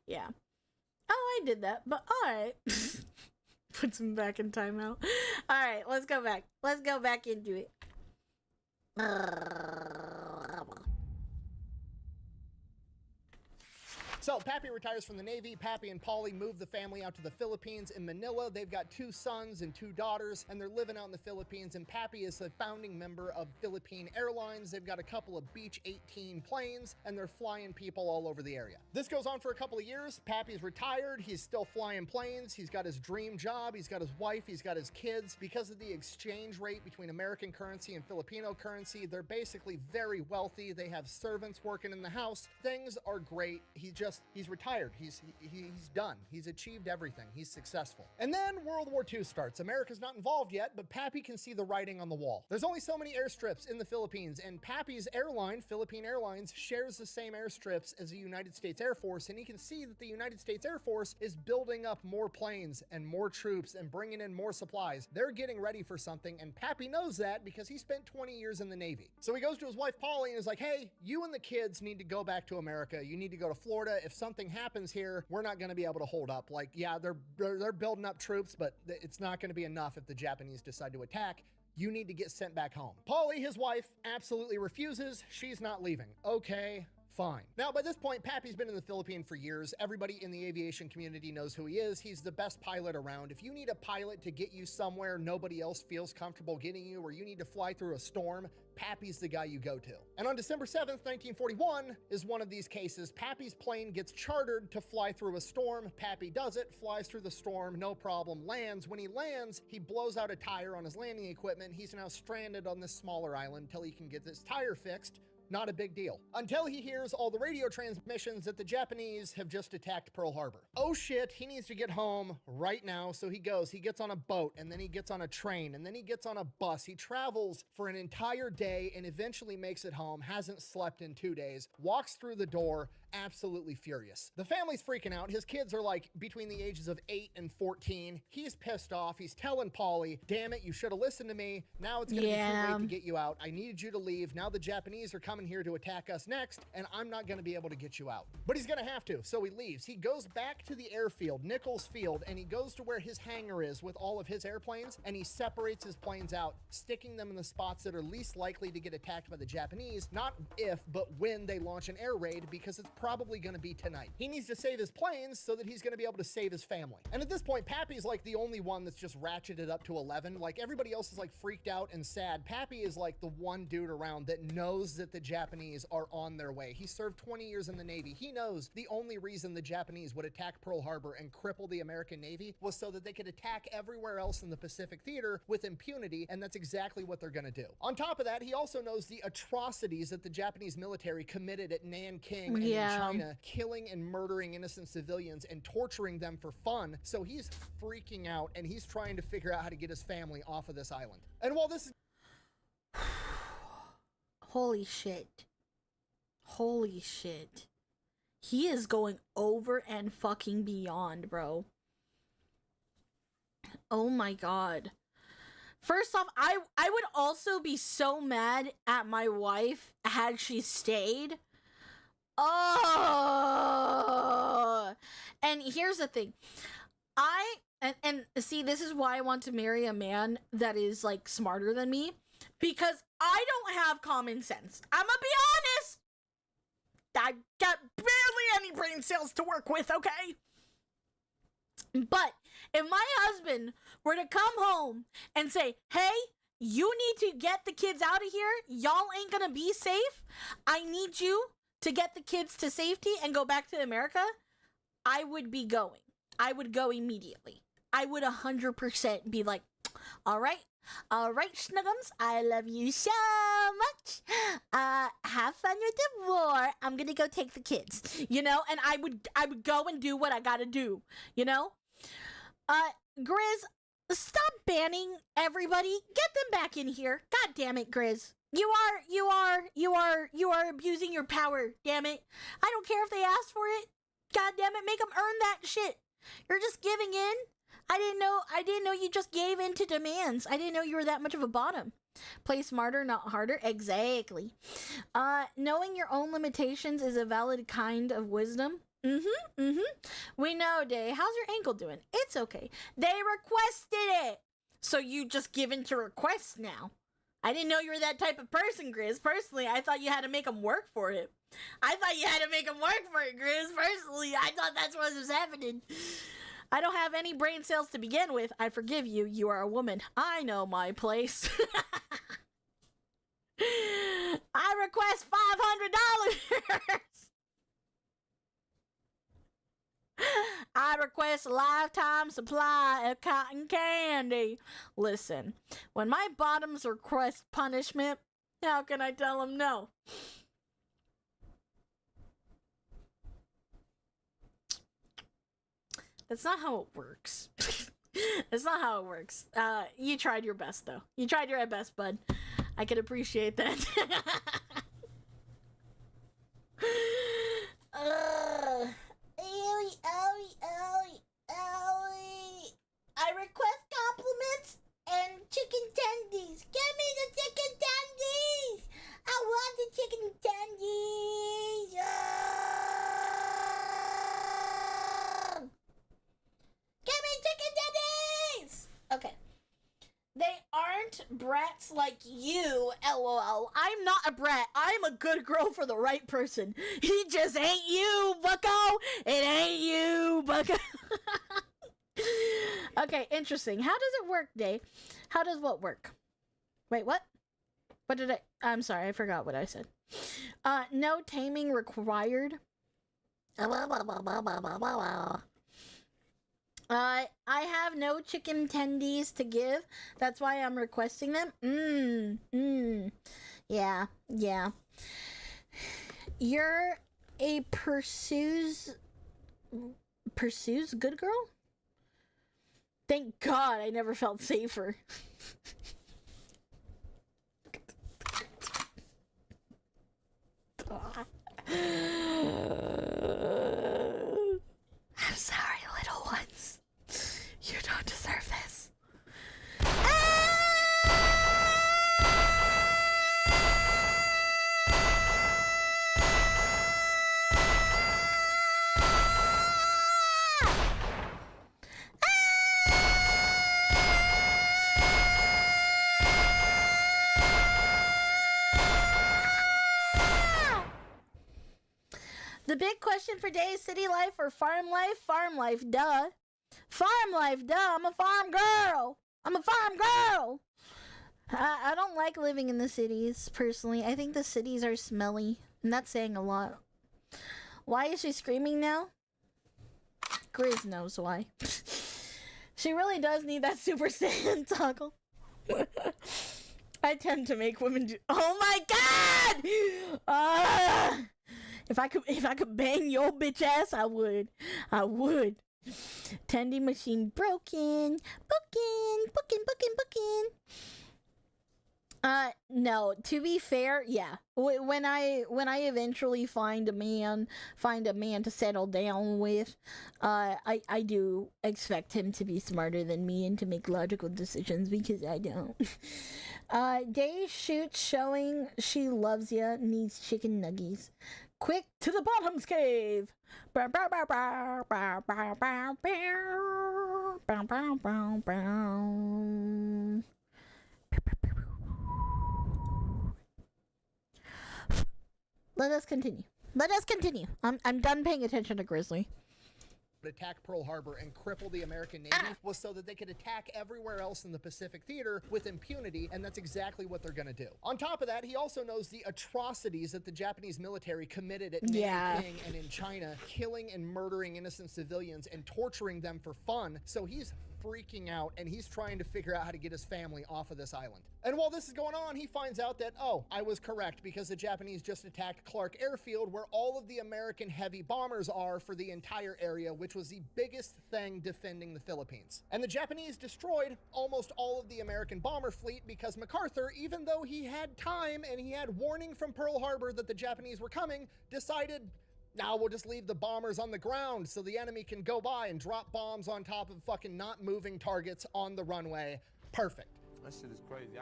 Oh, I did that, but alright. Puts him back in timeout. Alright, let's go back. Let's go back into it. So, Pappy retires from the Navy. Pappy and Polly move the family out to the Philippines in Manila. They've got 2 sons and 2 daughters, and they're living out in the Philippines. And Pappy is a founding member of Philippine Airlines. They've got a couple of Beech 18 planes, and they're flying people all over the area. This goes on for a couple of years. Pappy's retired. He's still flying planes. He's got his dream job. He's got his wife. He's got his kids. Because of the exchange rate between American currency and Filipino currency, they're basically very wealthy. They have servants working in the house. Things are great. He's retired. He's done. He's achieved everything. He's successful. And then World War II starts. America's not involved yet, but Pappy can see the writing on the wall. There's only so many airstrips in the Philippines, and Pappy's airline, Philippine Airlines, shares the same airstrips as the United States Air Force, and he can see that the United States Air Force is building up more planes and more troops and bringing in more supplies. They're getting ready for something, and Pappy knows that because he spent 20 years in the Navy. So he goes to his wife Polly and is like, hey, you and the kids need to go back to America. You need to go to Florida. If something happens here, we're not going to be able to hold up. Like, yeah, they're building up troops, but it's not going to be enough if the Japanese decide to attack. You need to get sent back home. Polly, his wife, absolutely refuses. She's not leaving. Okay, fine. Now, by this point, Pappy's been in the Philippines for years. Everybody in the aviation community knows who he is. He's the best pilot around. If you need a pilot to get you somewhere nobody else feels comfortable getting you, or you need to fly through a storm, Pappy's the guy you go to. And on December 7th, 1941 is one of these cases. Pappy's plane gets chartered to fly through a storm. Pappy does it, flies through the storm, no problem, lands. When he lands, he blows out a tire on his landing equipment. He's now stranded on this smaller island until he can get this tire fixed. Not a big deal. Until he hears all the radio transmissions that the Japanese have just attacked Pearl Harbor. Oh shit, he needs to get home right now. So he gets on a boat, and then he gets on a train, and then he gets on a bus. He travels for an entire day and eventually makes it home, hasn't slept in 2 days, walks through the door, absolutely furious. The family's freaking out. His kids are like between the ages of 8 and 14. He's pissed off. He's telling Polly, damn it, you should have listened to me. Now it's gonna be too late to get you out. I needed you to leave. Now the Japanese are coming coming here to attack us next, and I'm not going to be able to get you out. But he's going to have to, so he leaves. He goes back to the airfield, Nichols Field, and he goes to where his hangar is with all of his airplanes, and he separates his planes out, sticking them in the spots that are least likely to get attacked by the Japanese, not if, but when they launch an air raid, because it's probably going to be tonight. He needs to save his planes so that he's going to be able to save his family. And at this point, Pappy's like the only one that's just ratcheted up to 11. Like, everybody else is like freaked out and sad. Pappy is like the one dude around that knows that the Japanese are on their way. He served 20 years in the Navy. He knows the only reason the Japanese would attack Pearl Harbor and cripple the American Navy was so that they could attack everywhere else in the Pacific Theater with impunity, and that's exactly what they're gonna do. On top of that, he also knows the atrocities that the Japanese military committed at Nanking and in China, killing and murdering innocent civilians and torturing them for fun. So he's freaking out, and he's trying to figure out how to get his family off of this island. And while this is holy shit. Holy shit. He is going over and fucking beyond, bro. Oh my god. First off, I would also be so mad at my wife had she stayed. Oh. And here's the thing. And see, this is why I want to marry a man that is like smarter than me, because I don't have common sense. I'm gonna be honest. I got barely any brain cells to work with, okay? But if my husband were to come home and say, hey, you need to get the kids out of here, y'all ain't gonna be safe, I need you to get the kids to safety and go back to America, I would be going. I would go immediately. I would 100% be like, all right, Snuggums, I love you so much. Have fun with the war. I'm gonna go take the kids, you know? And I would go and do what I gotta do, you know? Grizz, stop banning everybody. Get them back in here. God damn it, Grizz. You are abusing your power, damn it. I don't care if they ask for it. God damn it, make them earn that shit. You're just giving in. I didn't know you just gave in to demands. I didn't know you were that much of a bottom. Play smarter, not harder. Exactly. Knowing your own limitations is a valid kind of wisdom. We know, Day. How's your ankle doing? It's okay. They requested it. So you just give in to requests now. I didn't know you were that type of person, Grizz. Personally, I thought you had to make them work for it. Grizz. Personally, I thought that's what was happening. I don't have any brain cells to begin with. I forgive you. You are a woman. I know my place. I request $500. I request a lifetime supply of cotton candy. Listen, when my bottoms request punishment, how can I tell them no? That's not how it works. That's not how it works. You tried your best, though. You tried your best, bud. I can appreciate that. I request compliments and chicken tendies. Give me the chicken tendies. I want the chicken tendies. Give me chicken tendies. Okay. They aren't brats like you, LOL. I'm not a brat. I'm a good girl for the right person. He just ain't you, bucko. It ain't you, bucko. Okay, interesting. How does it work, Day? How does what work? Wait, what? What did I'm sorry, I forgot what I said. No taming required. I have no chicken tendies to give. That's why I'm requesting them. Yeah. You're a pursues good girl? Thank God I never felt safer. I'm sorry, little ones. You don't deserve this. The big question for day is city life or farm life? Farm life, duh. Farm life, duh. I'm a farm girl. I'm a farm girl. I don't like living in the cities, personally. I think the cities are smelly, and that's saying a lot. Why is she screaming now? Grizz knows why. She really does need that Super Saiyan toggle. I tend to make women do— oh my god! If I could bang your bitch ass, I would. I would. Tending machine broken. Booking. No, to be fair, yeah. When I eventually find a man to settle down with, I do expect him to be smarter than me and to make logical decisions, because I don't. Day shoots showing she loves ya, needs chicken nuggies. Quick to the bottom's cave. Bow, bow, bow, bow, bow, bow, bow, bow. Bow, bow, bow, bow. Let us continue. I'm done paying attention to Grizzly. Attack Pearl Harbor and cripple the American Navy was so that they could attack everywhere else in the Pacific Theater with impunity, and that's exactly what they're gonna do. On top of that, he also knows the atrocities that the Japanese military committed at Nanking and in China, killing and murdering innocent civilians and torturing them for fun, so he's freaking out, and he's trying to figure out how to get his family off of this island. And while this is going on, he finds out that, oh, I was correct, because the Japanese just attacked Clark Airfield, where all of the American heavy bombers are for the entire area, which was the biggest thing defending the Philippines. And the Japanese destroyed almost all of the American bomber fleet, because MacArthur, even though he had time and he had warning from Pearl Harbor that the Japanese were coming, decided, now we'll just leave the bombers on the ground so the enemy can go by and drop bombs on top of fucking not moving targets on the runway. Perfect. That shit is crazy.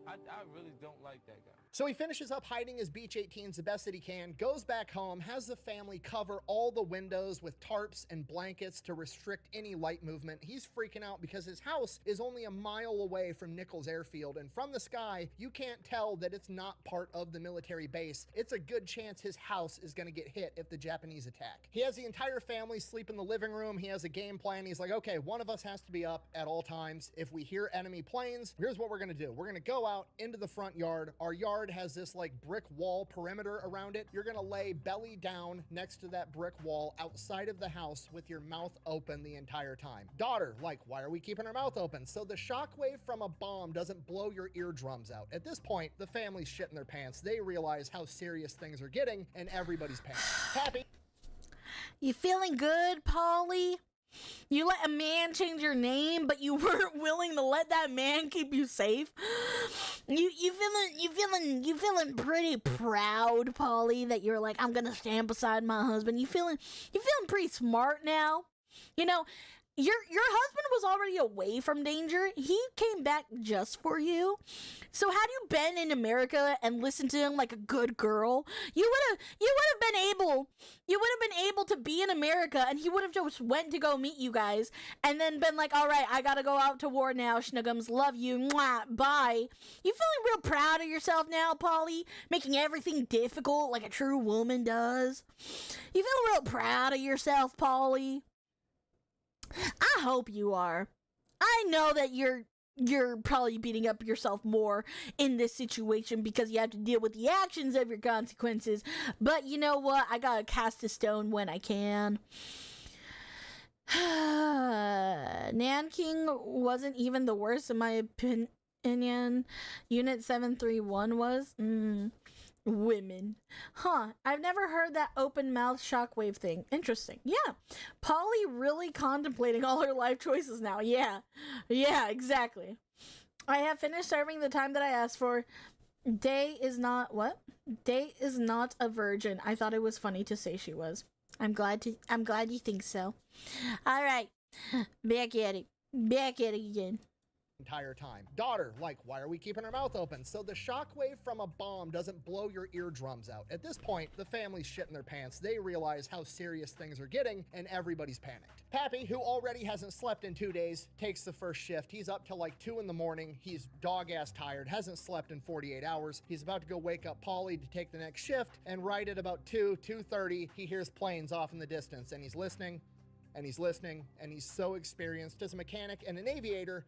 I really don't like that guy. So he finishes up hiding his Beach 18s the best that he can, goes back home, has the family cover all the windows with tarps and blankets to restrict any light movement. He's freaking out because his house is only a mile away from Nichols Airfield, and from the sky, you can't tell that it's not part of the military base. It's a good chance his house is gonna get hit if the Japanese attack. He has the entire family sleep in the living room. He has a game plan. He's like, okay, one of us has to be up at all times. If we hear enemy planes, here's what we're gonna do. We're gonna go out into the front yard. Our yard has this like brick wall perimeter around it. You're gonna lay belly down next to that brick wall outside of the house with your mouth open the entire time. Daughter, like, why are we keeping our mouth open? So the shockwave from a bomb doesn't blow your eardrums out. At this point, the family's shitting their pants. They realize how serious things are getting, and everybody's panicking. Pappy. You feeling good, Polly? You let a man change your name, but you weren't willing to let that man keep you safe. You feeling pretty proud, Polly, that you're like, I'm gonna stand beside my husband. You feeling pretty smart now. You know, your husband was already away from danger. He came back just for you. So had you been in America and listened to him like a good girl, you would have been able to be in America, and he would have just went to go meet you guys and then been like, all right, I gotta go out to war now, schnuggums, love you, mwah, bye. You feeling real proud of yourself now, Polly? Making everything difficult like a true woman does? You feel real proud of yourself, Polly? I hope you are. I know that you're probably beating up yourself more in this situation because you have to deal with the actions of your consequences. But you know what? I gotta cast a stone when I can. Nanking wasn't even the worst in my opinion. Unit 731 was. Women. Huh. I've never heard that open mouth shockwave thing. Interesting. Yeah. Polly really contemplating all her life choices now. Yeah. Yeah, exactly. I have finished serving the time that I asked for. Day is not what? Day is not a virgin. I thought it was funny to say she was. I'm glad you think so. All right. Back at it again. entire time. Daughter, like, why are we keeping our mouth open? So the shockwave from a bomb doesn't blow your eardrums out. At this point, the family's shitting their pants. They realize how serious things are getting, and everybody's panicked. Pappy, who already hasn't slept in 2 days, takes the first shift. He's up till like 2 in the morning. He's dog-ass tired, hasn't slept in 48 hours. He's about to go wake up Polly to take the next shift, and right at about 2:30, he hears planes off in the distance, and he's listening, and he's listening, and he's so experienced as a mechanic and an aviator,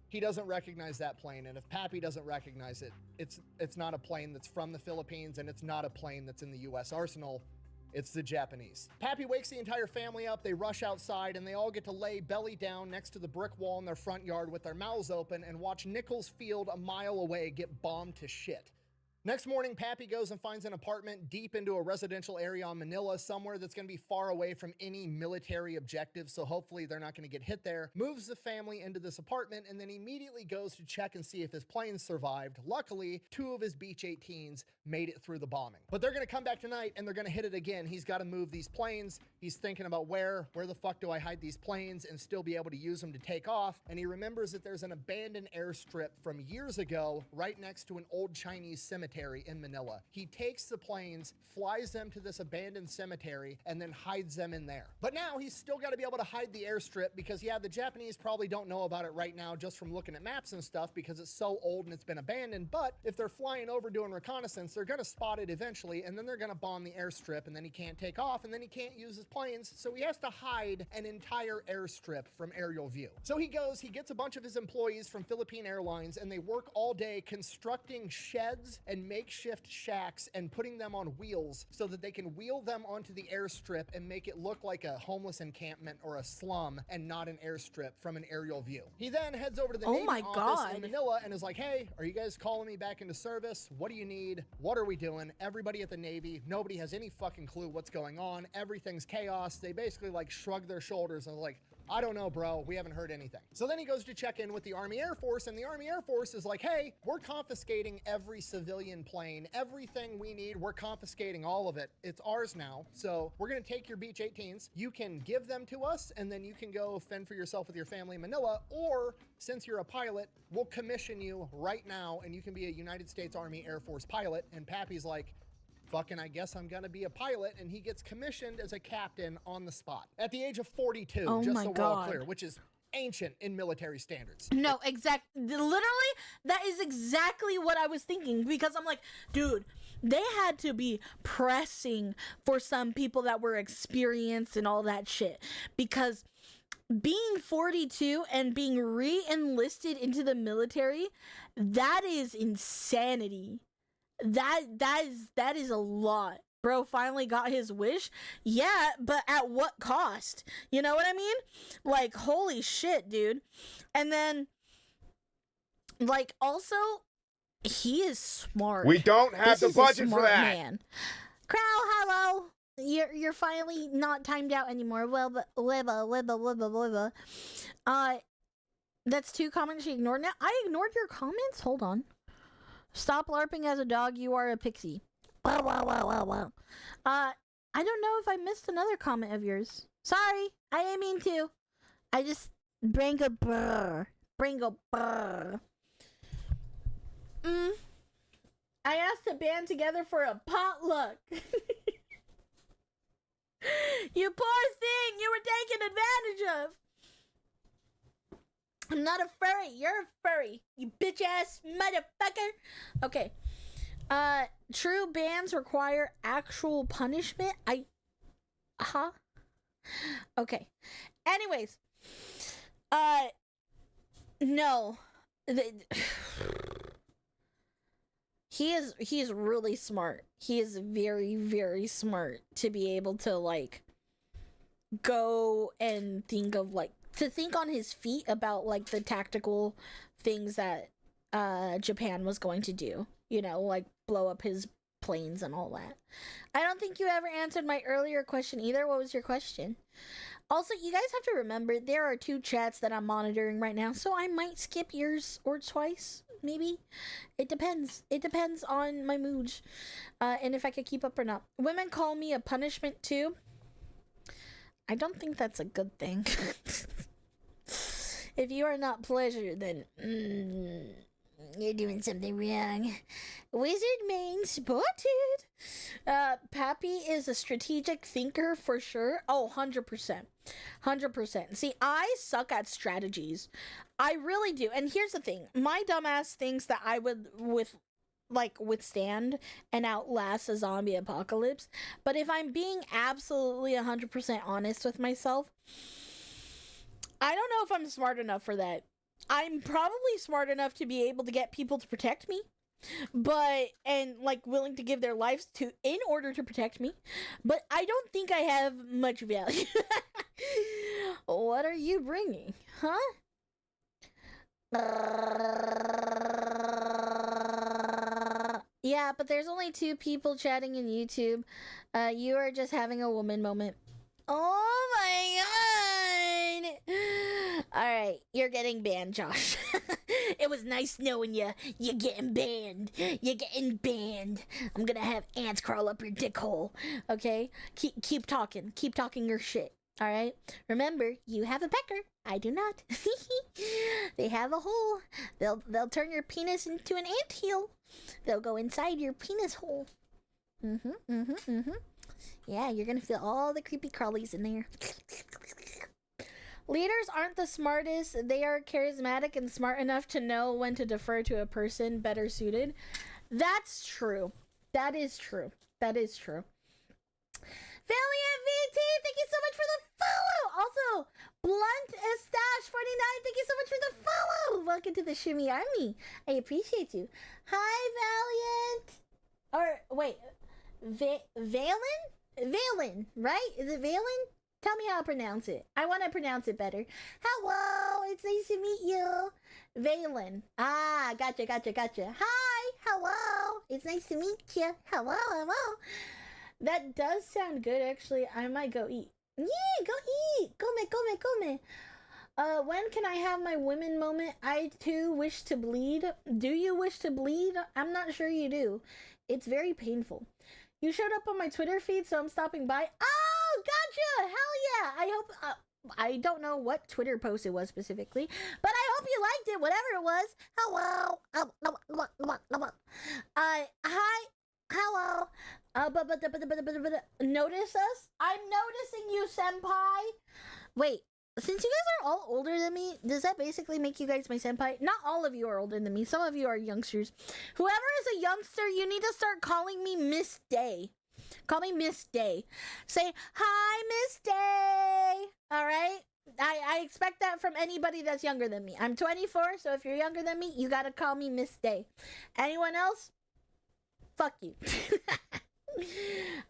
he doesn't recognize that plane. And if Pappy doesn't recognize it, it's not a plane that's from the Philippines, and it's not a plane that's in the US arsenal. It's the Japanese. Pappy wakes the entire family up. They rush outside, and they all get to lay belly down next to the brick wall in their front yard with their mouths open and watch Nichols Field a mile away get bombed to shit. Next morning, Pappy goes and finds an apartment deep into a residential area on Manila, somewhere that's going to be far away from any military objectives, so hopefully they're not going to get hit there. Moves the family into this apartment, and then immediately goes to check and see if his plane survived. Luckily, 2 of his Beech 18s made it through the bombing. But they're going to come back tonight, and they're going to hit it again. He's got to move these planes. He's thinking about where the fuck do I hide these planes and still be able to use them to take off? And he remembers that there's an abandoned airstrip from years ago right next to an old Chinese cemetery in Manila. He takes the planes, flies them to this abandoned cemetery, and then hides them in there. But now he's still got to be able to hide the airstrip because, yeah, the Japanese probably don't know about it right now just from looking at maps and stuff because it's so old and it's been abandoned. But if they're flying over doing reconnaissance, they're going to spot it eventually, and then they're going to bomb the airstrip, and then he can't take off, and then he can't use his planes, so he has to hide an entire airstrip from aerial view. So he gets a bunch of his employees from Philippine Airlines, and they work all day constructing sheds and makeshift shacks and putting them on wheels so that they can wheel them onto the airstrip and make it look like a homeless encampment or a slum and not an airstrip from an aerial view. He then heads over to the Navy office in Manila and is like, hey, are you guys calling me back into service? What do you need? What are we doing? Everybody at the Navy, nobody has any fucking clue what's going on. Everything's chaos. They basically like shrug their shoulders and like, I don't know, bro. We haven't heard anything. So then he goes to check in with the Army Air Force, and the Army Air Force is like, hey, we're confiscating every civilian plane. Everything we need, we're confiscating all of it. It's ours now. So we're going to take your Beech 18s. You can give them to us, and then you can go fend for yourself with your family in Manila. Or, since you're a pilot, we'll commission you right now, and you can be a United States Army Air Force pilot. And Pappy's like, fucking, I guess I'm gonna be a pilot, and he gets commissioned as a captain on the spot at the age of 42, just so we're all clear, which is ancient in military standards. No, literally, that is exactly what I was thinking, because I'm like, dude, they had to be pressing for some people that were experienced and all that shit, because being 42 and being re-enlisted into the military, that is insanity. That is a lot. Bro finally got his wish. Yeah, but at what cost? You know what I mean? Like, holy shit, dude. And then, like, also, he is smart. We don't have the budget for that. Man. Crow, hello. You're finally not timed out anymore. That's 2 comments she ignored. Now, I ignored your comments? Hold on. Stop LARPing as a dog, you are a pixie. Wow. I don't know if I missed another comment of yours. Sorry, I didn't mean to. I just bring a brr. I asked to band together for a potluck. You poor thing, you were taken advantage of. I'm not a furry. You're a furry. You bitch ass motherfucker. Okay. True bans require actual punishment. Okay. Anyways. No. He is really smart. He is very, very smart to be able to like go and think of like to think on his feet about like the tactical things that Japan was going to do, you know, like blow up his planes and all that. I don't think you ever answered my earlier question either. What was your question? Also, you guys have to remember there are 2 chats that I'm monitoring right now, so I might skip yours or twice, maybe. It depends. It depends on my mood and if I could keep up or not. Women call me a punishment too. I don't think that's a good thing. If you are not pleasure, then you're doing something wrong. Wizard main spotted. Pappy is a strategic thinker for sure. Oh, 100%. 100%. See, I suck at strategies. I really do. And here's the thing. My dumbass thinks that I would withstand and outlast a zombie apocalypse. But if I'm being absolutely 100% honest with myself, I don't know if I'm smart enough for that. I'm probably smart enough to be able to get people to protect me, and willing to give their lives in order to protect me, but I don't think I have much value. What are you bringing, huh? Yeah, but there's only 2 people chatting in YouTube. You are just having a woman moment. Oh my god! Alright, you're getting banned, Josh. It was nice knowing you. You're getting banned. You're getting banned. I'm gonna have ants crawl up your dick hole. Okay? Keep talking. Keep talking your shit. Alright? Remember, you have a pecker. I do not. They have a hole. They'll turn your penis into an anthill. They'll go inside your penis hole. Yeah, you're gonna feel all the creepy crawlies in there. Leaders aren't the smartest. They are charismatic and smart enough to know when to defer to a person better suited. That's true. That is true. That is true. Valiant VT, thank you so much for the follow. Also, Blunt Estache 49, thank you so much for the follow. Welcome to the Shimmy Army. I appreciate you. Hi, Valiant. Or, wait, Valen? Valen, right? Is it Valen? Tell me how to pronounce it. I want to pronounce it better. Hello, it's nice to meet you. Valen. Ah, gotcha. Hi, hello. It's nice to meet you. Hello. That does sound good, actually. I might go eat. Yeah, go eat. Come. When can I have my women moment? I too wish to bleed. Do you wish to bleed? I'm not sure you do. It's very painful. You showed up on my Twitter feed, so I'm stopping by. Oh, gotcha! Hell yeah! I hope... I don't know what Twitter post it was specifically, but I hope you liked it, whatever it was. Hello! Hi! Hello! Notice us? I'm noticing you, senpai! Wait, since you guys are all older than me, does that basically make you guys my senpai? Not all of you are older than me. Some of you are youngsters. Whoever is a youngster, you need to start calling me Miss Day. Call me Miss Day. Say, hi, Miss Day. All right? I expect that from anybody that's younger than me. I'm 24, so if you're younger than me, you got to call me Miss Day. Anyone else? Fuck you.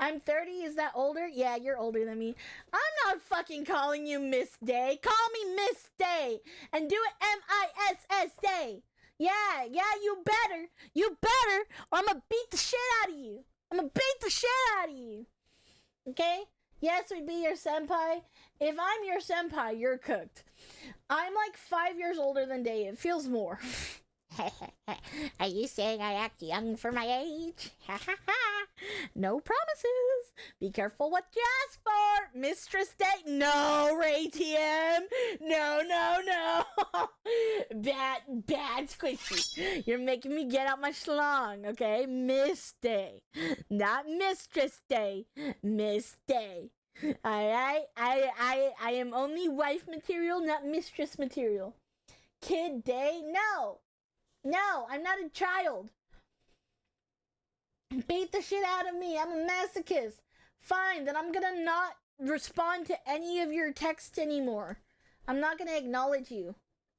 I'm 30. Is that older? Yeah, you're older than me. I'm not fucking calling you Miss Day. Call me Miss Day. And do it M-I-S-S Day. Yeah, you better. You better, or I'm gonna beat the shit out of you. Okay? Yes, we'd be your senpai. If I'm your senpai, you're cooked. I'm like 5 years older than Dave. It feels more. Are you saying I act young for my age? No promises. Be careful what you ask for. Mistress Day. No, Ray TM. No. Bad squishy. You're making me get out my schlong, okay? Miss Day. Not Mistress Day. Miss Day. Alright? I am only wife material, not mistress material. Kid Day? No, I'm not a child. Beat the shit out of me. I'm a masochist. Fine, then I'm gonna not respond to any of your texts anymore. I'm not gonna acknowledge you.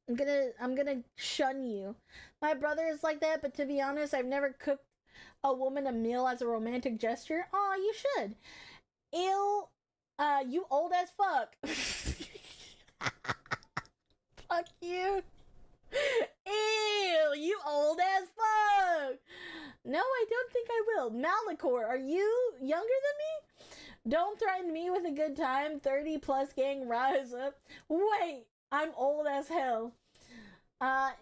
I'm gonna shun you. My brother is like that, but to be honest, I've never cooked a woman a meal as a romantic gesture. Aw, you should. You old as fuck. Fuck you. Ew, you old as fuck. No, I don't think I will. Malachor, are you younger than me? Don't threaten me with a good time. 30 plus gang, rise up. Wait, I'm old as hell.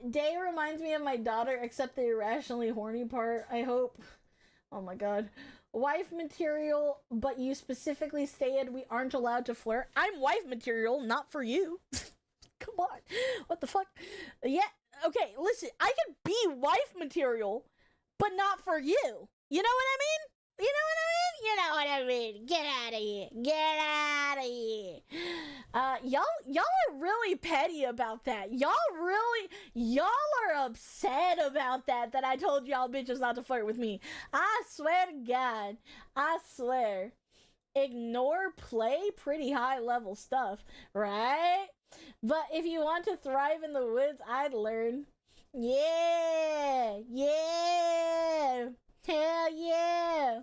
Day reminds me of my daughter, except the irrationally horny part, I hope. Oh my god. Wife material, but you specifically stated we aren't allowed to flirt. I'm wife material, not for you. Come what? What the fuck? Yeah, okay, listen, I can be wife material, but not for you. You know what I mean? You know what I mean? You know what I mean. Get out of here. Get out of here. Y'all are really petty about that. Y'all are upset about that I told y'all bitches not to flirt with me. I swear to God. I swear. Ignore play pretty high level stuff, right? But if you want to thrive in the woods, I'd learn. Yeah. Yeah. Hell yeah.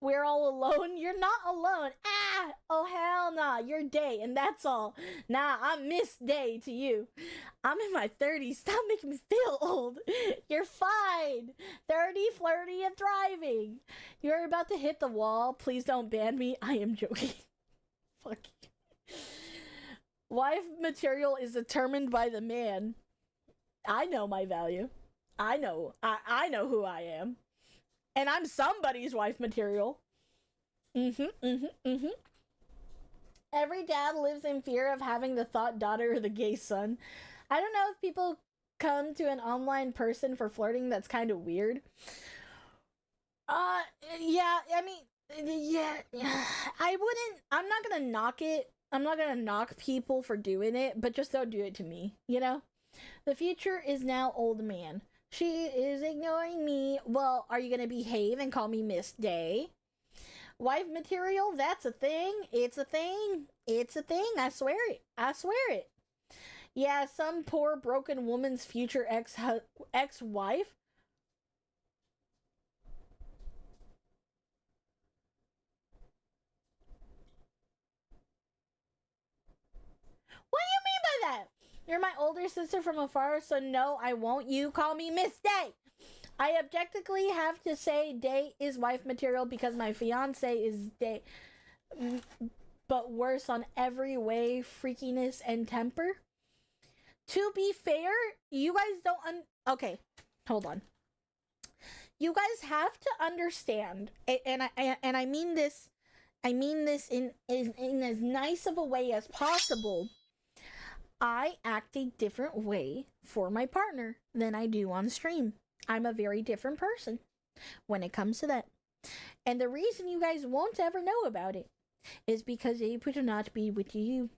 We're all alone. You're not alone. Ah, oh hell nah. You're Day, and that's all. Nah, I'm Miss Day to you. I'm in my 30s. Stop making me feel old. You're fine. 30, flirty, and thriving. You're about to hit the wall. Please don't ban me. I am joking. Fuck you. Wife material is determined by the man. I know my value. I know who I am. And I'm somebody's wife material. Every dad lives in fear of having the thought daughter or the gay son. I don't know if people come to an online person for flirting. That's kind of weird. Yeah, I mean, yeah. I'm not gonna knock it. I'm not gonna knock people for doing it, but just don't do it to me, you know? The future is now old man. She is ignoring me. Well, are you gonna behave and call me Miss Day? Wife material, that's a thing. It's a thing. It's a thing. I swear it. I swear it. Yeah, some poor broken woman's future ex-wife. What do you mean by that? You're my older sister from afar, so no, I won't. You call me Miss Day. I objectively have to say Day is wife material because my fiance is Day. But worse on every way, freakiness and temper. To be fair, you guys don't okay, hold on. You guys have to understand, and I mean this in as nice of a way as possible. I act a different way for my partner than I do on stream. I'm a very different person when it comes to that. And the reason you guys won't ever know about it is because I would not be with you.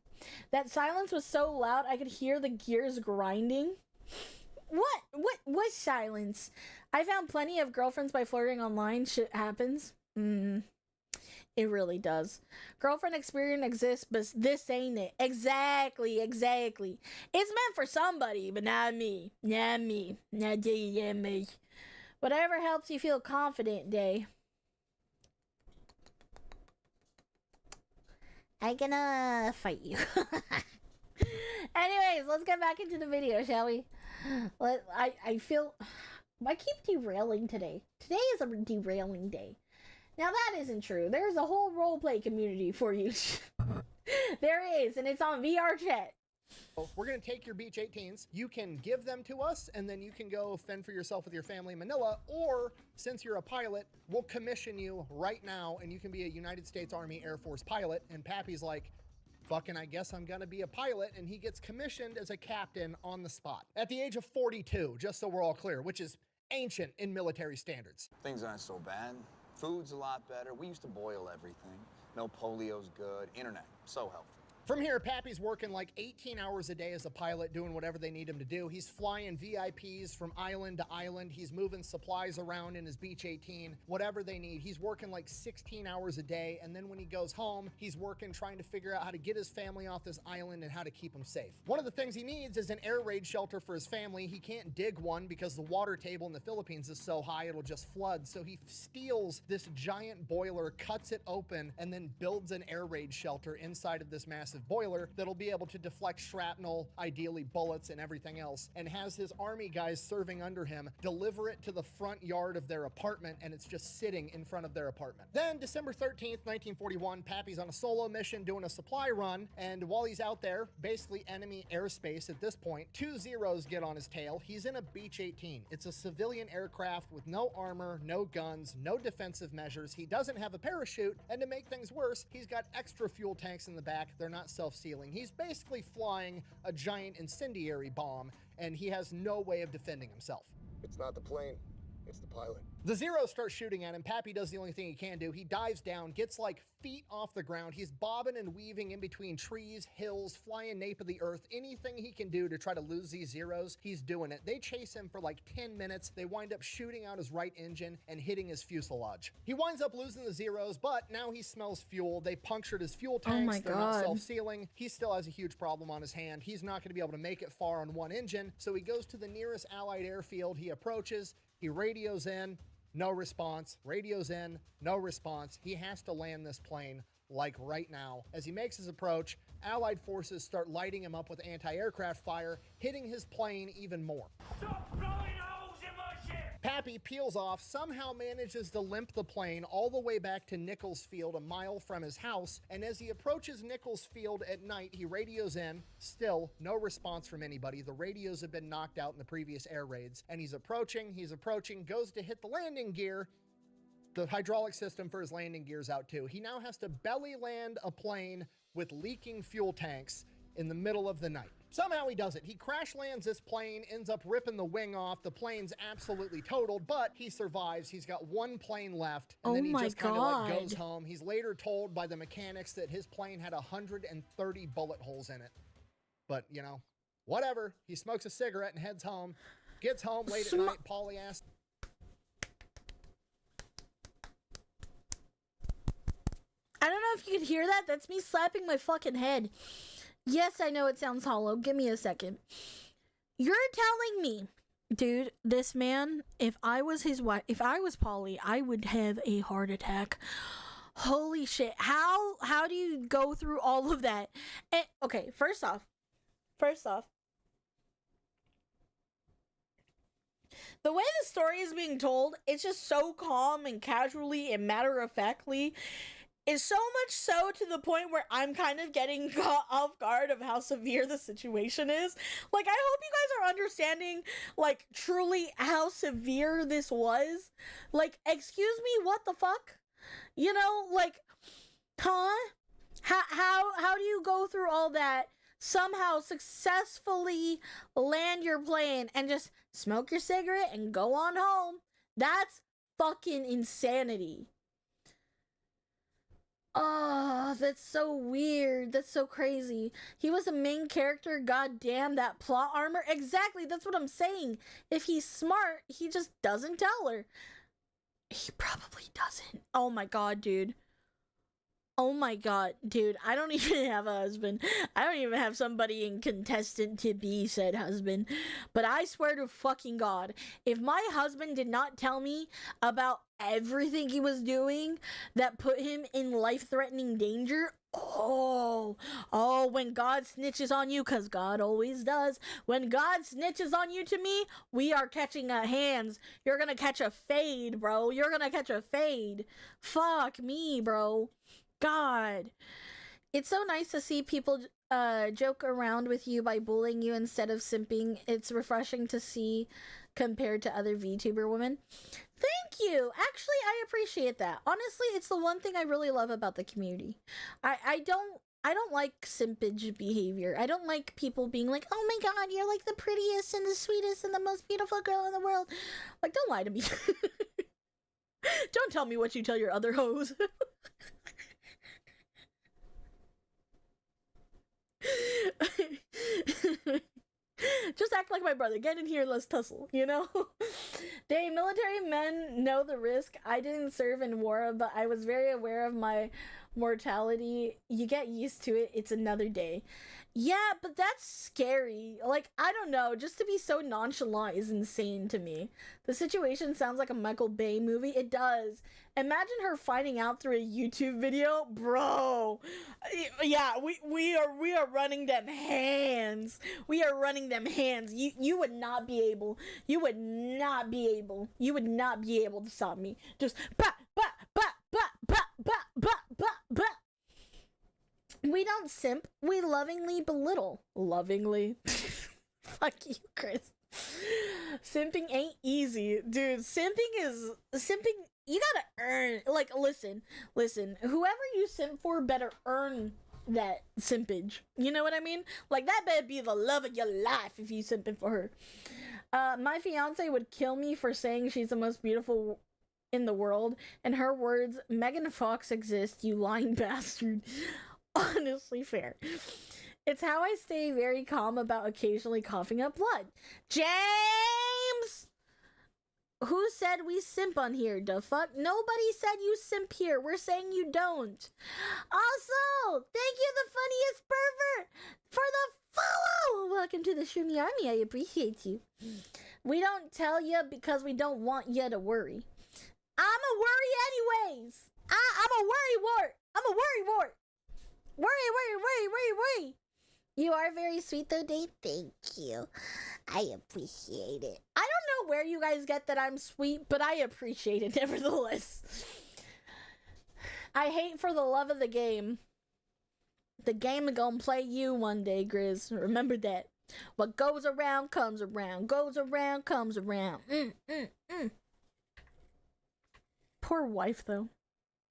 That silence was so loud I could hear the gears grinding. What silence? I found plenty of girlfriends by flirting online. Shit happens. It really does. Girlfriend experience exists, but this ain't it. Exactly. It's meant for somebody, but not me. Not me. Not me. Whatever helps you feel confident, Day. I'm gonna fight you. Anyways, let's get back into the video, shall we? I feel... I keep derailing today. Today is a derailing day. Now that isn't true. There's a whole roleplay community for you. There is, and it's on VR chat. We're going to take your Beach 18s. You can give them to us, and then you can go fend for yourself with your family in Manila, or since you're a pilot, we'll commission you right now, and you can be a United States Army Air Force pilot. And Pappy's like, fucking, I guess I'm going to be a pilot, and he gets commissioned as a captain on the spot. At the age of 42, just so we're all clear, which is ancient in military standards. Things aren't so bad. Food's a lot better. We used to boil everything. No polio's good. Internet, so helpful. From here, Pappy's working like 18 hours a day as a pilot, doing whatever they need him to do. He's flying VIPs from island to island. He's moving supplies around in his Beach 18, whatever they need. He's working like 16 hours a day, and then when he goes home, he's working trying to figure out how to get his family off this island and how to keep them safe. One of the things he needs is an air raid shelter for his family. He can't dig one because the water table in the Philippines is so high it'll just flood, so he steals this giant boiler, cuts it open, and then builds an air raid shelter inside of this massive boiler that'll be able to deflect shrapnel, ideally bullets and everything else, and has his army guys serving under him deliver it to the front yard of their apartment, and it's just sitting in front of their apartment. Then December 13th, 1941, Pappy's on a solo mission doing a supply run, and while he's out there, basically enemy airspace at this point, 2 Zeros get on his tail. He's in a Beach 18. It's a civilian aircraft with no armor, no guns, no defensive measures. He doesn't have a parachute, and to make things worse, he's got extra fuel tanks in the back. They're not not self-sealing. He's basically flying a giant incendiary bomb, and he has no way of defending himself. It's not the plane, it's the pilot. The Zeros start shooting at him. Pappy does the only thing he can do. He dives down, gets like feet off the ground. He's bobbing and weaving in between trees, hills, flying nape of the earth. Anything he can do to try to lose these Zeros, he's doing it. They chase him for like 10 minutes. They wind up shooting out his right engine and hitting his fuselage. He winds up losing the Zeros, but now he smells fuel. They punctured his fuel tanks. my They're not God. self-sealing. He still has a huge problem on his hand. He's not going to be able to make it far on one engine, so he goes to the nearest Allied airfield. He approaches. He radios in. No response. Radios in. No response. He has to land this plane like right now. As he makes his approach, Allied forces start lighting him up with anti-aircraft fire, hitting his plane even more. Stop blowing holes in my ship! Pappy peels off, somehow manages to limp the plane all the way back to Nichols Field, a mile from his house, and as he approaches Nichols Field at night, he radios in. Still, no response from anybody. The radios have been knocked out in the previous air raids, and he's approaching, goes to hit the landing gear. The hydraulic system for his landing gear's out too. He now has to belly land a plane with leaking fuel tanks in the middle of the night. Somehow he does it. He crash lands this plane, ends up ripping the wing off. The plane's absolutely totaled, but he survives. He's got one plane left, and then he just kind of like goes home. He's later told by the mechanics that his plane had 130 bullet holes in it. But, you know, whatever. He smokes a cigarette and heads home. Gets home late at night. Paulie asks, I don't know if you could hear that. That's me slapping my fucking head. Yes, I know it sounds hollow. Give me a second. You're telling me, dude, this man, if I was his wife, if I was Polly, I would have a heart attack. Holy shit. How do you go through all of that? And, okay, first off, the way the story is being told, it's just so calm and casually and matter-of-factly. Is so much so to the point where I'm kind of getting caught off guard of how severe the situation is. Like, I hope you guys are understanding, like, truly how severe this was. Like, excuse me, what the fuck? You know, like, huh? How do you go through all that, somehow successfully land your plane and just smoke your cigarette and go on home? That's fucking insanity. Oh, that's so weird. That's so crazy. He was a main character. God damn, that plot armor. Exactly, that's what I'm saying. If he's smart, he just doesn't tell her. He probably doesn't. Oh my god, dude. Oh my god, dude. I don't even have a husband. I don't even have somebody in contestant to be said husband. But I swear to fucking god, if my husband did not tell me about everything he was doing that put him in life-threatening danger, oh, when God snitches on you, because God always does, when God snitches on you to me, we are catching a hands. You're gonna catch a fade, bro. You're gonna catch a fade. Fuck me, bro. God. It's so nice to see people joke around with you by bullying you instead of simping. It's refreshing to see compared to other VTuber women. Thank you. Actually, I appreciate that. Honestly, it's the one thing I really love about the community. I don't like simpage behavior. I don't like people being like, oh my god, you're like the prettiest and the sweetest and the most beautiful girl in the world. Like, don't lie to me. Don't tell me what you tell your other hoes. Just act like my brother. Get in here, let's tussle, you know? Dang, military men know the risk. I didn't serve in war, but I was very aware of my mortality. You get used to it. It's another day. Yeah, but that's scary. Like, I don't know. Just to be so nonchalant is insane to me. The situation sounds like a Michael Bay movie. It does. Imagine her finding out through a YouTube video. Bro. Yeah, we are running them hands. We are running them hands. You would not be able. You would not be able to stop me. Just bah, bah, bah, bah, bah, bah, bah, bah, bah. We don't simp, we lovingly belittle. Lovingly? Fuck you, Chris. Simping ain't easy. Dude, simping, you gotta earn. Like, listen. Whoever you simp for better earn that simpage. You know what I mean? Like, that better be the love of your life if you simping for her. My fiance would kill me for saying she's the most beautiful in the world. In her words, Megan Fox exists, you lying bastard. Honestly fair. It's how I stay very calm about occasionally coughing up blood. James! Who said we simp on here? The fuck? Nobody said you simp here. We're saying you don't. Also, thank you, the funniest pervert, for the follow. Welcome to the Shroomy Army. I appreciate you. We don't tell you because we don't want you to worry. I'm a worry anyways. I'm a worry wart. I'm a worry wart. Worry. You are very sweet though, Dave. Thank you. I appreciate it. I don't know where you guys get that I'm sweet, but I appreciate it nevertheless. I hate for the love of the game. The game is gonna play you one day, Grizz. Remember that. What goes around comes around. Goes around comes around. Poor wife, though.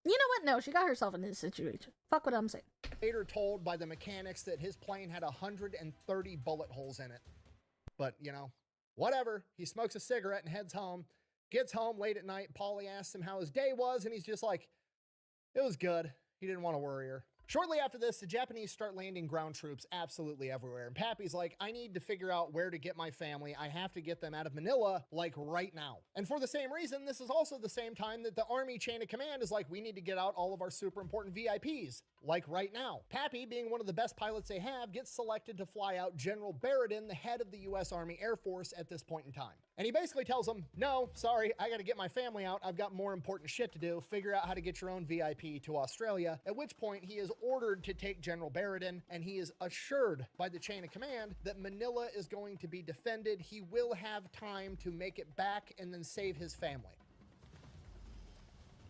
You know what? No, she got herself in this situation. Fuck what I'm saying. Later told by the mechanics that his plane had 130 bullet holes in it. But, you know, whatever. He smokes a cigarette and heads home. Gets home late at night. Paulie asks him how his day was, and he's just like, it was good. He didn't want to worry her. Shortly after this, the Japanese start landing ground troops absolutely everywhere. And Pappy's like, I need to figure out where to get my family. I have to get them out of Manila, like, right now. And for the same reason, this is also the same time that the Army chain of command is like, we need to get out all of our super important VIPs, like, right now. Pappy, being one of the best pilots they have, gets selected to fly out General Barradin, the head of the U.S. Army Air Force at this point in time. And he basically tells them, no, sorry, I gotta get my family out. I've got more important shit to do. Figure out how to get your own VIP to Australia. At which point he is ordered to take General Barradin, and he is assured by the chain of command that Manila is going to be defended. He will have time to make it back and then save his family.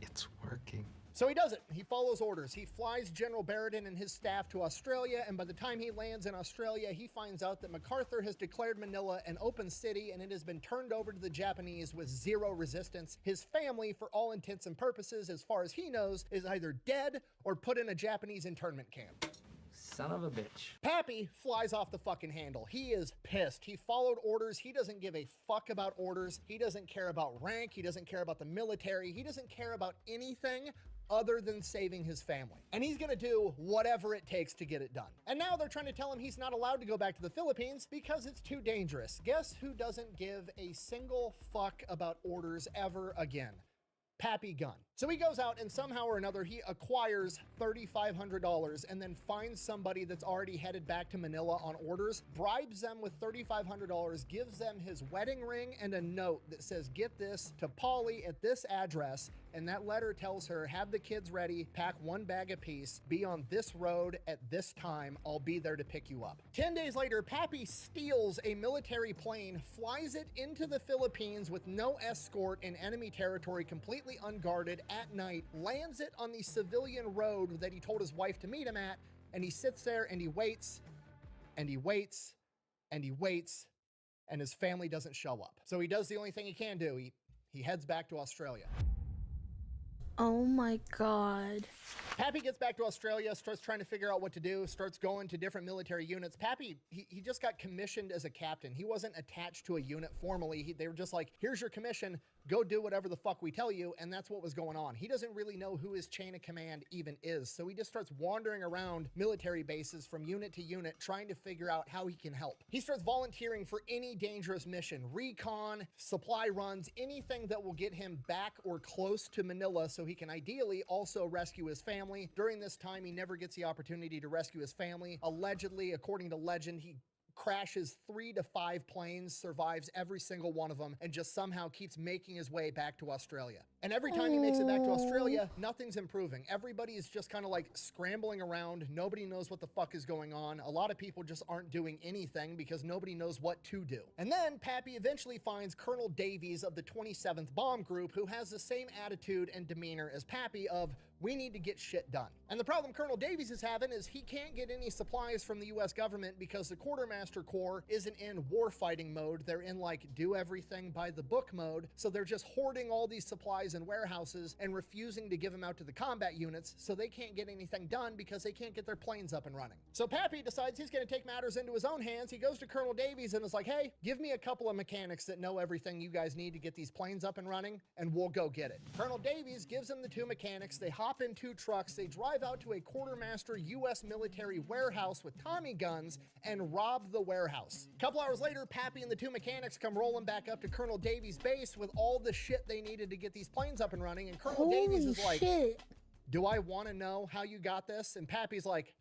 It's working. So he does it. He follows orders. He flies General Barradin and his staff to Australia, and by the time he lands in Australia, he finds out that MacArthur has declared Manila an open city, and it has been turned over to the Japanese with zero resistance. His family, for all intents and purposes, as far as he knows, is either dead or put in a Japanese internment camp. Son of a bitch. Pappy flies off the fucking handle. He is pissed. He followed orders. He doesn't give a fuck about orders. He doesn't care about rank. He doesn't care about the military. He doesn't care about anything other than saving his family. And he's gonna do whatever it takes to get it done. And now they're trying to tell him he's not allowed to go back to the Philippines because it's too dangerous. Guess who doesn't give a single fuck about orders ever again? Pappy Gunn. So he goes out and somehow or another he acquires $3,500 and then finds somebody that's already headed back to Manila on orders, bribes them with $3,500, gives them his wedding ring and a note that says, get this to Paulie at this address, and that letter tells her, have the kids ready, pack one bag apiece, be on this road at this time, I'll be there to pick you up. 10 days later, Pappy steals a military plane, flies it into the Philippines with no escort in enemy territory, completely unguarded, at night, lands it on the civilian road that he told his wife to meet him at, and he sits there and he waits, and he waits, and he waits, and his family doesn't show up. So he does the only thing he can do. He heads back to Australia. Oh my god. Pappy gets back to Australia, starts trying to figure out what to do, starts going to different military units. Pappy, he just got commissioned as a captain. He wasn't attached to a unit formally. They were just like, here's your commission, go do whatever the fuck we tell you, and that's what was going on. He doesn't really know who his chain of command even is, so he just starts wandering around military bases from unit to unit, trying to figure out how he can help. He starts volunteering for any dangerous mission, recon, supply runs, anything that will get him back or close to Manila so he can ideally also rescue his family. During this time, he never gets the opportunity to rescue his family. Allegedly, according to legend, he crashes 3 to 5 planes, survives every single one of them, and just somehow keeps making his way back to Australia. And every time he makes it back to Australia, nothing's improving. Everybody is just kind of like scrambling around. Nobody knows what the fuck is going on. A lot of people just aren't doing anything because nobody knows what to do. And then Pappy eventually finds Colonel Davies of the 27th Bomb Group, who has the same attitude and demeanor as Pappy of, We need to get shit done. And the problem Colonel Davies is having is he can't get any supplies from the US government because the Quartermaster Corps isn't in warfighting mode. They're in like do everything by the book mode. So they're just hoarding all these supplies in warehouses and refusing to give them out to the combat units, so they can't get anything done because they can't get their planes up and running. So Pappy decides he's gonna take matters into his own hands. He goes to Colonel Davies and is like, hey, give me a couple of mechanics that know everything you guys need to get these planes up and running, and we'll go get it. Colonel Davies gives him the 2 mechanics. They hop in 2 trucks. They drive out to a Quartermaster US military warehouse with Tommy guns and rob the warehouse. A couple hours later, Pappy and the 2 mechanics come rolling back up to Colonel Davies' base with all the shit they needed to get these planes up and running, and Colonel Davies is like, do I want to know how you got this? And Pappy's like,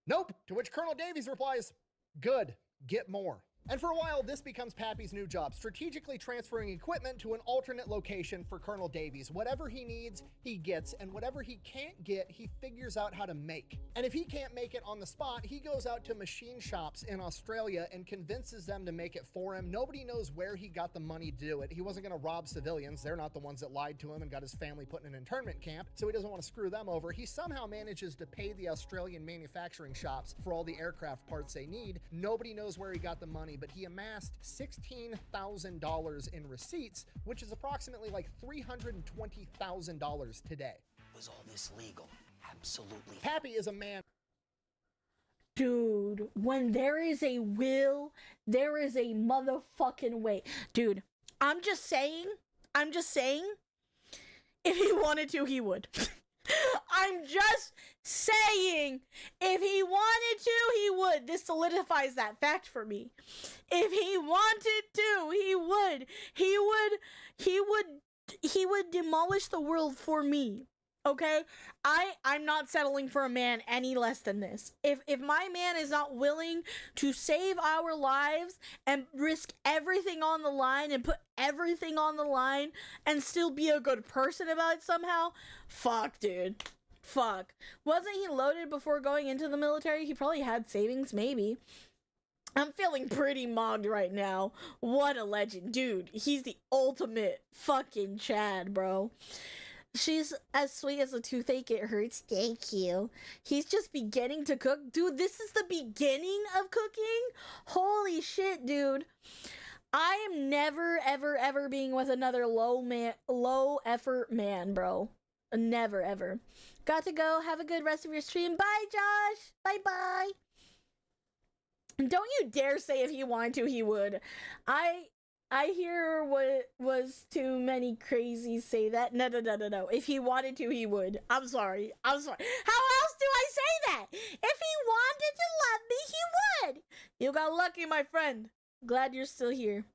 nope. To which Colonel Davies replies, good, get more. And for a while, this becomes Pappy's new job, strategically transferring equipment to an alternate location for Colonel Davies. Whatever he needs, he gets, and whatever he can't get, he figures out how to make. And if he can't make it on the spot, he goes out to machine shops in Australia and convinces them to make it for him. Nobody knows where he got the money to do it. He wasn't gonna rob civilians. They're not the ones that lied to him and got his family put in an internment camp, so he doesn't want to screw them over. He somehow manages to pay the Australian manufacturing shops for all the aircraft parts they need. Nobody knows where he got the money, but he amassed $16,000 in receipts, which is approximately like $320,000 today. Was all this legal? Absolutely. Pappy is a man. Dude, when there is a will, there is a motherfucking way. Dude, I'm just saying, if he wanted to, he would. I'm just saying, if he wanted to, he would. This solidifies that fact for me. If he wanted to, he would. He would demolish the world for me. Okay? I'm not settling for a man any less than this. If my man is not willing to save our lives and risk everything on the line and put everything on the line and still be a good person about it somehow, fuck, dude. Fuck. Wasn't he loaded before going into the military? He probably had savings, maybe. I'm feeling pretty mogged right now. What a legend. Dude, he's the ultimate fucking Chad, bro. She's as sweet as a toothache, it hurts. Thank you. He's just beginning to cook. Dude, this is the beginning of cooking? Holy shit, dude. I am never, ever, ever being with another low effort man, bro. Never, ever. Got to go. Have a good rest of your stream. Bye, Josh. Bye-bye. Don't you dare say if he wanted to, he would. I hear what was too many crazies say that. No. If he wanted to, he would. I'm sorry. How else do I say that? If he wanted to love me, he would. You got lucky, my friend. Glad you're still here.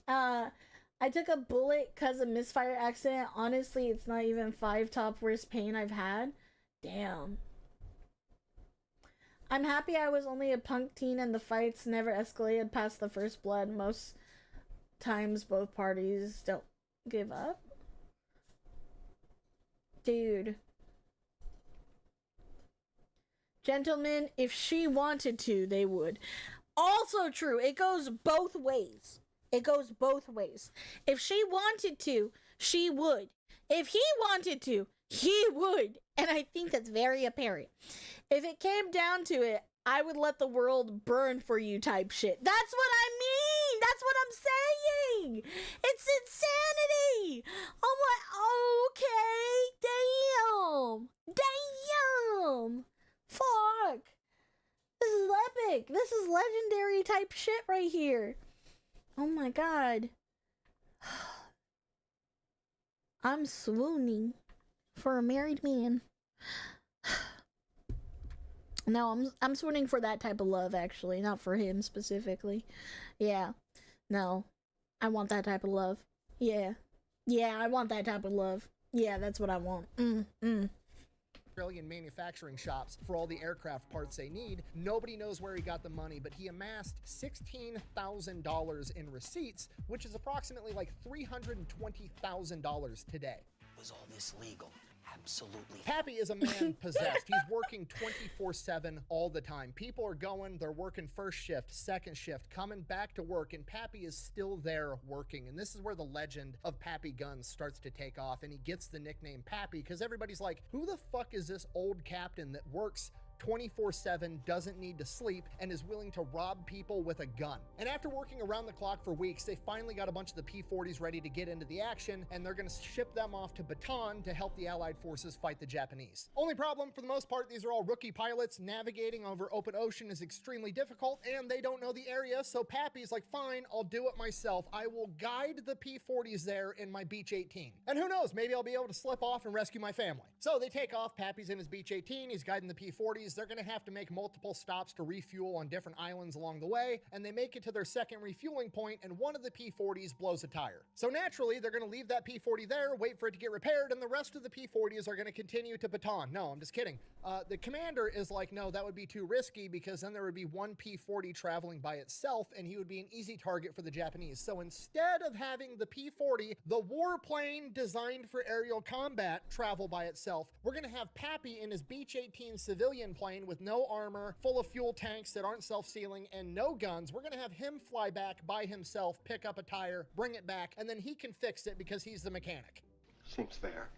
I took a bullet because of misfire accident. Honestly, it's not even 5 top worst pain I've had. Damn. I'm happy I was only a punk teen and the fights never escalated past the first blood. Most times both parties don't give up. Dude. Gentlemen, if she wanted to, they would. Also true, it goes both ways. It goes both ways. If she wanted to, she would. If he wanted to, he would. And I think that's very apparent. If it came down to it, I would let the world burn for you type shit. That's what I mean. That's what I'm saying. It's insanity. I'm like, okay, damn. Fuck. This is epic. This is legendary type shit right here. Oh my god. I'm swooning for a married man. No, I'm swooning for that type of love, actually, not for him specifically. Yeah. No. I want that type of love. Yeah. Yeah, I want that type of love. Yeah, that's what I want. Australian manufacturing shops for all the aircraft parts they need. Nobody knows where he got the money, but he amassed $16,000 in receipts, which is approximately like $320,000 today. Was all this legal? Absolutely. Pappy is a man possessed. He's working 24/7 all the time. People are going, they're working first shift, second shift, coming back to work, and Pappy is still there working. And this is where the legend of Pappy Gunn starts to take off, and he gets the nickname Pappy because everybody's like, who the fuck is this old captain that works 24/7, doesn't need to sleep, and is willing to rob people with a gun? And after working around the clock for weeks, they finally got a bunch of the P-40s ready to get into the action, and they're going to ship them off to Bataan to help the Allied forces fight the Japanese. Only problem, for the most part, these are all rookie pilots. Navigating over open ocean is extremely difficult, and they don't know the area, so Pappy's like, fine, I'll do it myself. I will guide the P-40s there in my Beach 18. And who knows, maybe I'll be able to slip off and rescue my family. So they take off. Pappy's in his Beach 18. He's guiding the P-40s. They're going to have to make multiple stops to refuel on different islands along the way, and they make it to their second refueling point, and one of the P-40s blows a tire. So naturally, they're going to leave that P-40 there, wait for it to get repaired, and the rest of the P-40s are going to continue to Bataan. No, I'm just kidding. The commander is like, no, that would be too risky because then there would be one P-40 traveling by itself, and he would be an easy target for the Japanese. So instead of having the P-40, the warplane designed for aerial combat, travel by itself, we're going to have Pappy in his Beach 18 civilian plane with no armor, full of fuel tanks that aren't self-sealing, and no guns. We're going to have him fly back by himself, pick up a tire, bring it back, and then he can fix it because he's the mechanic. Seems fair.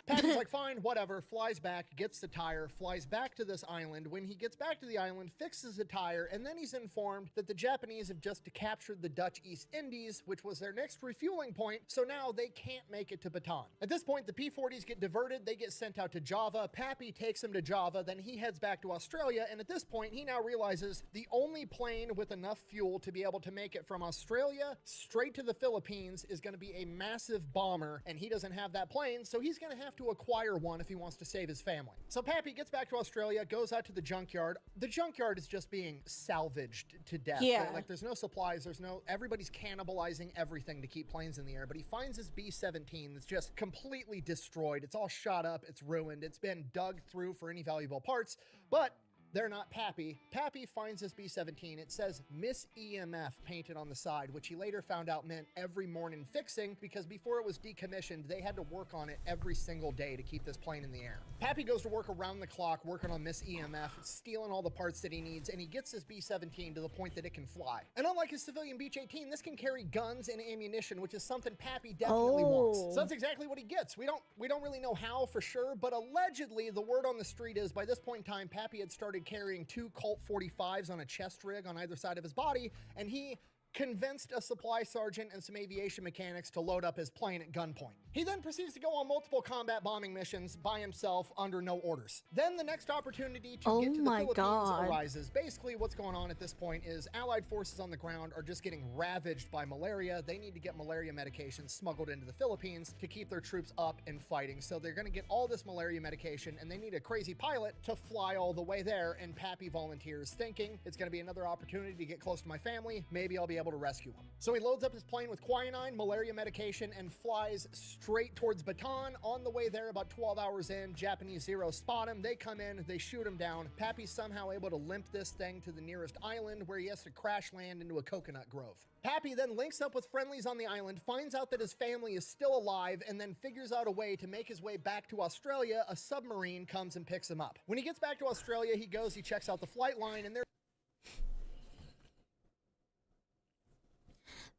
Pappy's like, fine, whatever, flies back, gets the tire, flies back to this island. When he gets back to the island, fixes the tire, and then he's informed that the Japanese have just captured the Dutch East Indies, which was their next refueling point, so now they can't make it to Bataan. At this point, the P-40s get diverted, they get sent out to Java. Pappy takes them to Java, then he heads back to Australia, and at this point, he now realizes the only plane with enough fuel to be able to make it from Australia straight to the Philippines is going to be a massive bomber, and he doesn't have that plane, so he's going to have to acquire one if he wants to save his family. So Pappy gets back to Australia, goes out to the junkyard. The junkyard is just being salvaged to death. Yeah. Like, there's no supplies, everybody's cannibalizing everything to keep planes in the air, but he finds his B-17 that's just completely destroyed. It's all shot up, it's ruined, it's been dug through for any valuable parts, but they're not Pappy. Pappy finds this B-17. It says Miss EMF painted on the side, which he later found out meant every morning fixing, because before it was decommissioned, they had to work on it every single day to keep this plane in the air. Pappy goes to work around the clock, working on Miss EMF, stealing all the parts that he needs, and he gets his B-17 to the point that it can fly. And unlike his civilian Beach-18, this can carry guns and ammunition, which is something Pappy definitely wants. So that's exactly what he gets. We don't really know how for sure, but allegedly the word on the street is by this point in time, Pappy had started carrying 2 Colt 45s on a chest rig on either side of his body, and he convinced a supply sergeant and some aviation mechanics to load up his plane at gunpoint. He then proceeds to go on multiple combat bombing missions by himself under no orders. Then the next opportunity to get to the Philippines arises. Basically, what's going on at this point is Allied forces on the ground are just getting ravaged by malaria. They need to get malaria medication smuggled into the Philippines to keep their troops up and fighting. So they're going to get all this malaria medication, and they need a crazy pilot to fly all the way there, and Pappy volunteers, thinking it's going to be another opportunity to get close to my family. Maybe I'll be able to rescue him. So he loads up his plane with quinine, malaria medication, and flies straight towards Bataan. On the way there, about 12 hours in, Japanese Zeros spot him. They come in, they shoot him down. Pappy's somehow able to limp this thing to the nearest island, where he has to crash land into a coconut grove. Pappy then links up with friendlies on the island, finds out that his family is still alive, and then figures out a way to make his way back to Australia. A submarine comes and picks him up. When he gets back to Australia, he checks out the flight line, and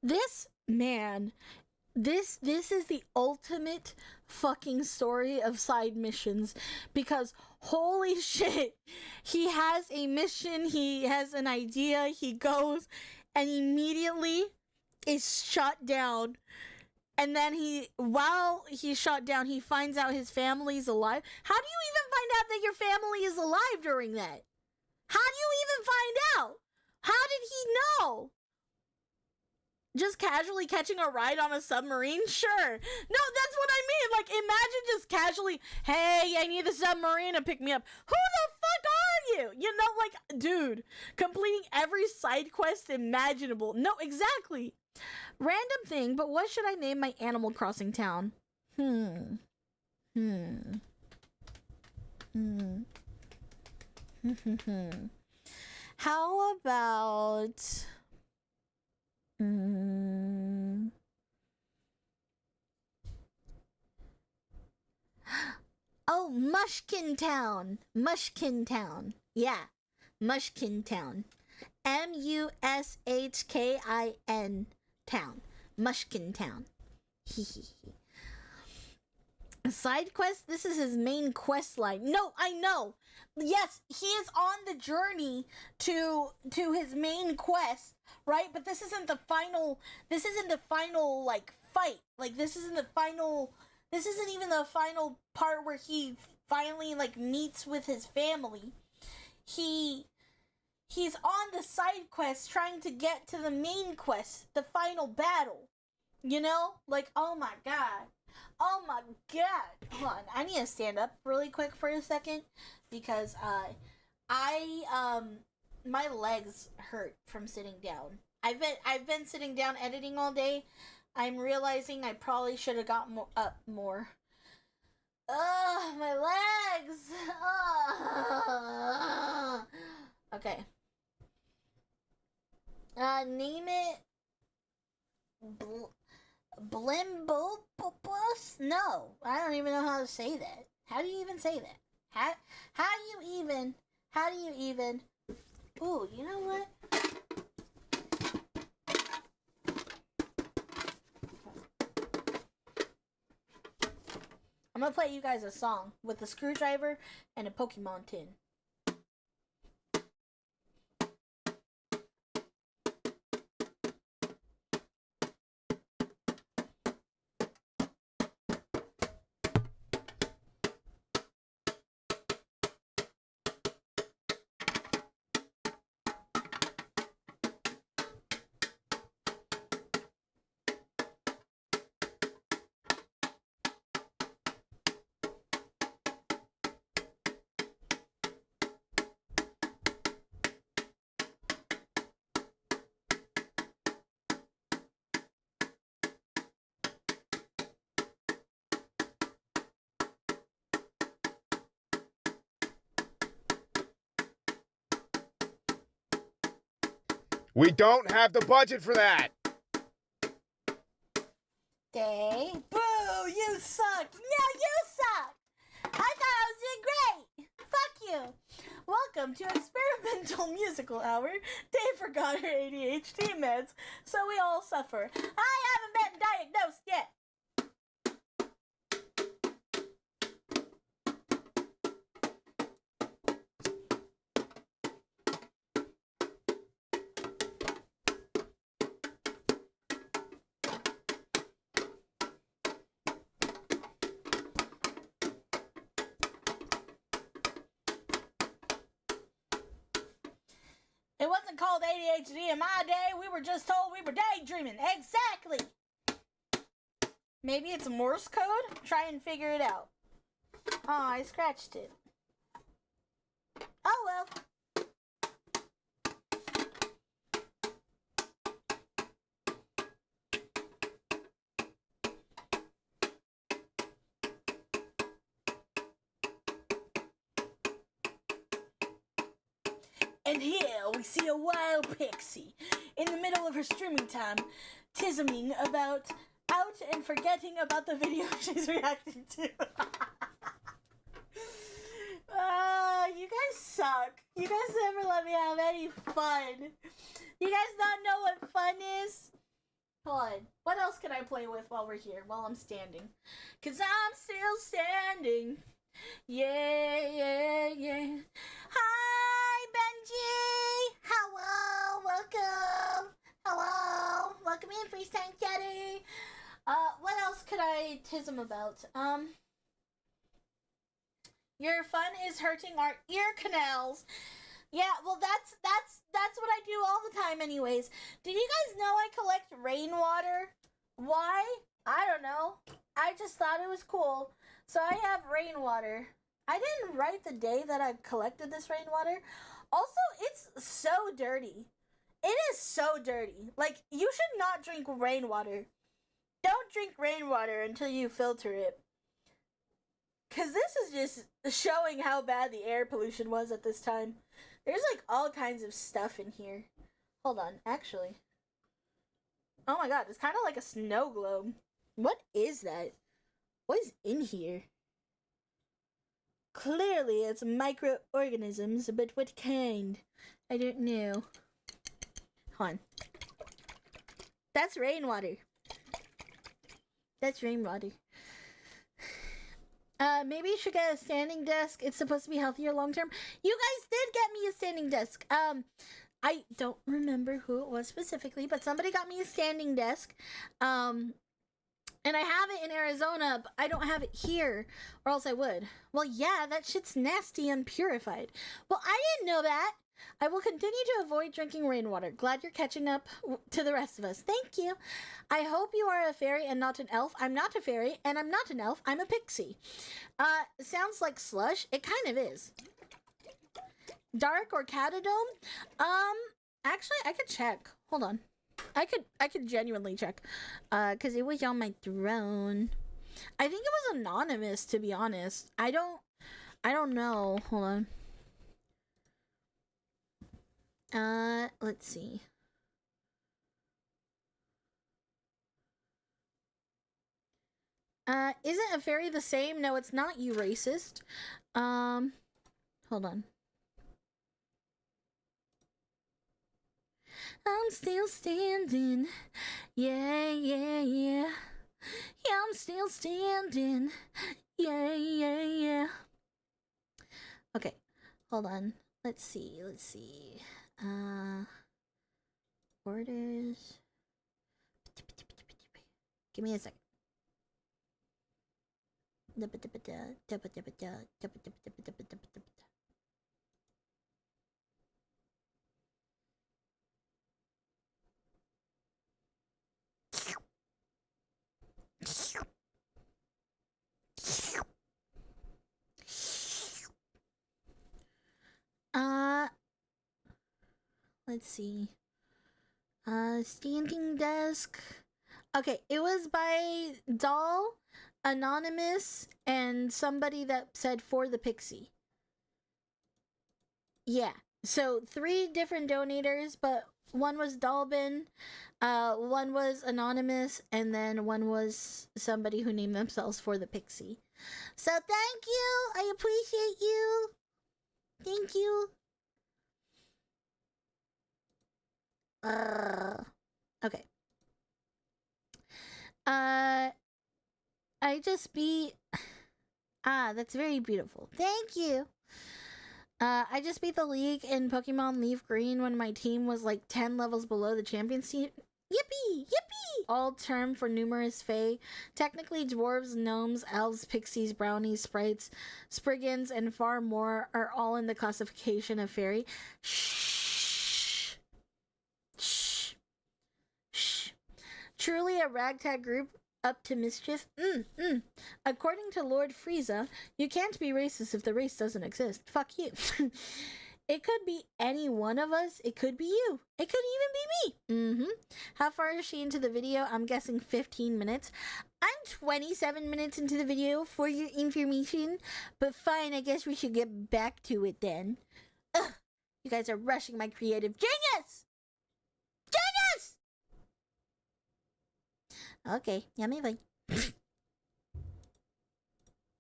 This man, this is the ultimate fucking story of side missions, because holy shit, he has a mission, he has an idea, he goes and immediately is shot down. And then while he's shot down, he finds out his family's alive. How do you even find out that your family is alive during that? How do you even find out? How did he know? Just casually catching a ride on a submarine? Sure. No, that's what I mean. Like, imagine just casually, hey, I need the submarine to pick me up. Who the fuck are you? You know, like, dude, completing every side quest imaginable. No, exactly. Random thing, but what should I name my Animal Crossing town? How about... Mushkin Town. Mushkin Town. Yeah. Mushkin Town. Mushkin Town. Mushkin Town. Side quest? This is his main quest line. No, I know. Yes, he is on the journey to his main quest, right? But this isn't the final like fight. Like this isn't even the final part where he finally like meets with his family. He's on the side quest trying to get to the main quest, the final battle. You know? Like, oh my god. Oh my god. Hold on, I need to stand up really quick for a second because my legs hurt from sitting down. I've been sitting down editing all day. I'm realizing I probably should have got up more. Ugh, my legs. Ugh. Okay. Name it Blimbopopus? No, I don't even know how to say that. How do you even say that? How do you even? Ooh, you know what? I'm gonna play you guys a song with a screwdriver and a Pokemon tin. We don't have the budget for that. Day. Boo! You suck! No, you suck! I thought I was doing great! Fuck you! Welcome to Experimental Musical Hour. Dave forgot her ADHD meds, so we all suffer. I haven't been diagnosed yet! It wasn't called ADHD in my day. We were just told we were daydreaming. Exactly. Maybe it's Morse code? Try and figure it out. Oh, I scratched it. Oh well. And here we see a wild pixie in the middle of her streaming time, tisming about out and forgetting about the video she's reacting to. You guys suck. You guys never let me have any fun. You guys not know what fun is? Hold on. What else can I play with while we're here, while I'm standing? 'Cause I'm still standing. Yeah, yeah, yeah. Hi, Benji! Hello, welcome! Hello! Welcome in, Freestyle Chatter! What else could I tism about? Your fun is hurting our ear canals. Yeah, well that's what I do all the time anyways. Did you guys know I collect rainwater? Why? I don't know. I just thought it was cool. So I have rainwater. I didn't write the day that I collected this rainwater. Also, it's so dirty. It is so dirty. Like, you should not drink rainwater. Don't drink rainwater until you filter it. 'Cause this is just showing how bad the air pollution was at this time. There's like all kinds of stuff in here. Hold on, actually. Oh my god, it's kind of like a snow globe. What is that? What is in here? clearly it's microorganisms, but what kind? I don't know. Hold on. That's rainwater. That's rainwater. Maybe you should get a standing desk. It's supposed to be healthier long term. You guys did get me a standing desk. I don't remember who it was specifically, but somebody got me a standing desk. And I have it in Arizona, but I don't have it here, or else I would. Well, yeah, that shit's nasty and purified. Well, I didn't know that. I will continue to avoid drinking rainwater. Glad you're catching up to the rest of us. Thank you. I hope you are a fairy and not an elf. I'm not a fairy, and I'm not an elf. I'm a pixie. Sounds like slush. It kind of is. Dark or catadome? Actually, I could check. Hold on. I could genuinely check. Because it was on my throne. I think it was anonymous, to be honest. I don't know. Hold on. Let's see. Isn't a fairy the same? No, it's not, you racist. Hold on. I'm still standing. Yeah, yeah, yeah. Yeah, I'm still standing. Yeah, yeah, yeah. Okay, hold on. Let's see. Orders. Give me a second. Let's see. Standing desk. Okay, it was by Doll, Anonymous, and somebody that said for the pixie. Yeah. So 3 different donators, but one was Dalbin, one was Anonymous, and then one was somebody who named themselves for the pixie. So thank you. I appreciate you. Thank you. Okay. I just beat... that's very beautiful. Thank you. I just beat the league in Pokemon Leaf Green when my team was like 10 levels below the champions team. Yippee! Yippee! All term for numerous fae. Technically, dwarves, gnomes, elves, pixies, brownies, sprites, spriggans, and far more are all in the classification of fairy. Shh. Shh. Shh. Truly a ragtag group up to mischief? According to Lord Frieza, you can't be racist if the race doesn't exist. Fuck you. It could be any one of us. It could be you. It could even be me. How far is she into the video? I'm guessing 15 minutes. I'm 27 minutes into the video for your information. But fine, I guess we should get back to it then. Ugh, you guys are rushing my creative genius! Genius! Okay, yummy bye.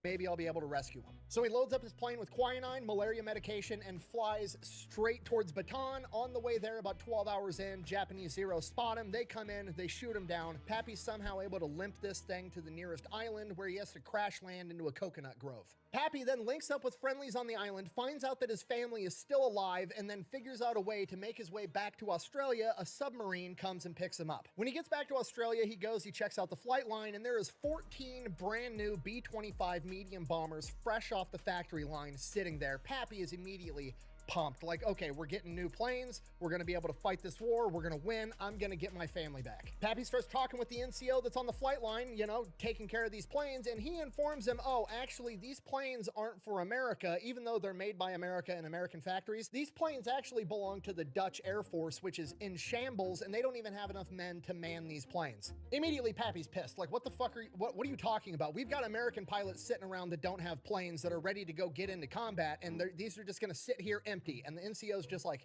Maybe I'll be able to rescue him. So he loads up his plane with quinine, malaria medication, and flies straight towards Baton. On the way there, about 12 hours in, Japanese Zeros spot him. They come in, they shoot him down. Pappy's somehow able to limp this thing to the nearest island where he has to crash land into a coconut grove. Pappy then links up with friendlies on the island, finds out that his family is still alive, and then figures out a way to make his way back to Australia. A submarine comes and picks him up. When he gets back to Australia, he checks out the flight line, and there is 14 brand new B-25 medium bombers fresh off the factory line sitting there. Pappy is immediately pumped, like, okay, we're getting new planes, we're gonna be able to fight this war, we're gonna win, I'm gonna get my family back. Pappy starts talking with the NCO that's on the flight line, you know, taking care of these planes, and he informs him, oh, actually, these planes aren't for America, even though they're made by America in American factories. These planes actually belong to the Dutch Air Force, which is in shambles, and they don't even have enough men to man these planes. Immediately, Pappy's pissed, like, what the fuck are you, what are you talking about? We've got American pilots sitting around that don't have planes that are ready to go get into combat, and these are just gonna sit here empty. And the NCO's just like,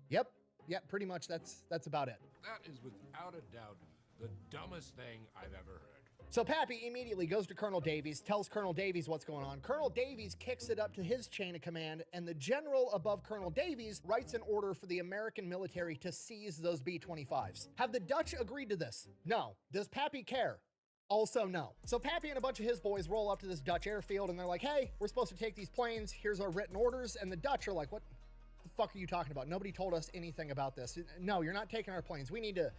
yep, pretty much that's about it. That is without a doubt the dumbest thing I've ever heard. So Pappy immediately goes to Colonel Davies, tells Colonel Davies what's going on. Colonel Davies kicks it up to his chain of command, and the general above Colonel Davies writes an order for the American military to seize those B-25s. Have the Dutch agreed to this? No. Does Pappy care? Also no. So Pappy and a bunch of his boys roll up to this Dutch airfield, and they're like, hey, we're supposed to take these planes. Here's our written orders. And the Dutch are like, what the fuck are you talking about? Nobody told us anything about this. No, you're not taking our planes. We need to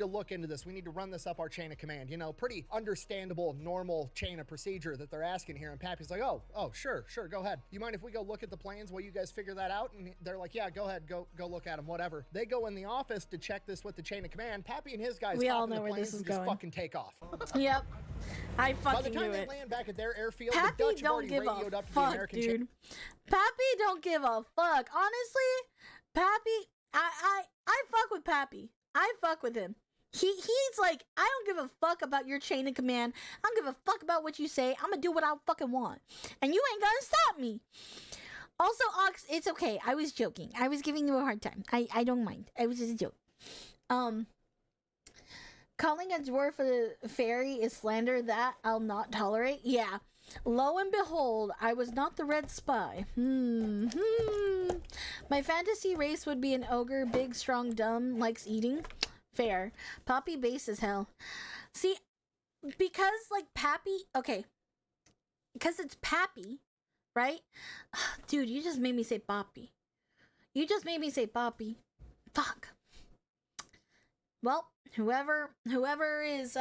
look into this. We need to run this up our chain of command. You know, pretty understandable, normal chain of procedure that they're asking here. And Pappy's like, oh, sure, go ahead. You mind if we go look at the planes while you guys figure that out? And they're like, yeah, go ahead, go look at them, whatever. They go in the office to check this with the chain of command. Pappy and his guys hop in the planes and just fucking take off. Yep. I fucking knew it. By the time they land back at their airfield, Pappy the Dutch have don't already give radioed a up to the fuck, American dude. Pappy don't give a fuck. Honestly, Pappy, I fuck with Pappy. I fuck with him. He's like, I don't give a fuck about your chain of command. I don't give a fuck about what you say. I'm gonna do what I fucking want. And you ain't gonna stop me. Also, Ox, it's okay. I was joking. I was giving you a hard time. I don't mind. I was just a joke. Calling a dwarf a fairy is slander that I'll not tolerate. Yeah. Lo and behold, I was not the red spy. My fantasy race would be an ogre, big, strong, dumb, likes eating. Fair. Pappy base as hell. See, because like Pappy, okay. Because it's Pappy, right? Dude, you just made me say Pappy. You just made me say Pappy. Fuck. Well, whoever is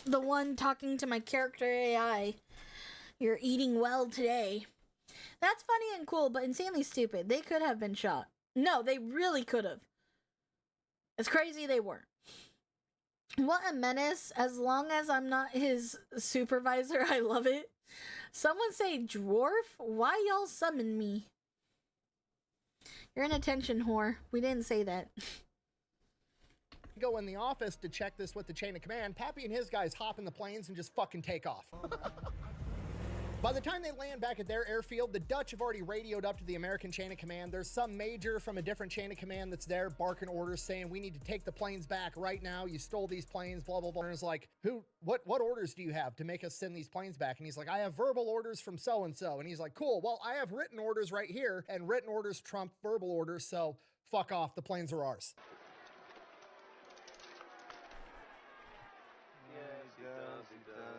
the one talking to my character AI, you're eating well today. That's funny and cool, but insanely stupid. They could have been shot. No, they really could have. It's crazy they weren't. What a menace. As long as I'm not his supervisor, I love it. Someone say dwarf? Why y'all summon me? You're an attention whore. We didn't say that. Go in the office to check this with the chain of command. Pappy and his guys hop in the planes and just fucking take off. By the time they land back at their airfield, the Dutch have already radioed up to the American chain of command. There's some major from a different chain of command that's there barking orders saying, we need to take the planes back right now. You stole these planes, blah, blah, blah. And it's like, what orders do you have to make us send these planes back? And he's like, I have verbal orders from so-and-so. And he's like, cool, well, I have written orders right here, and written orders trump verbal orders, so fuck off, the planes are ours.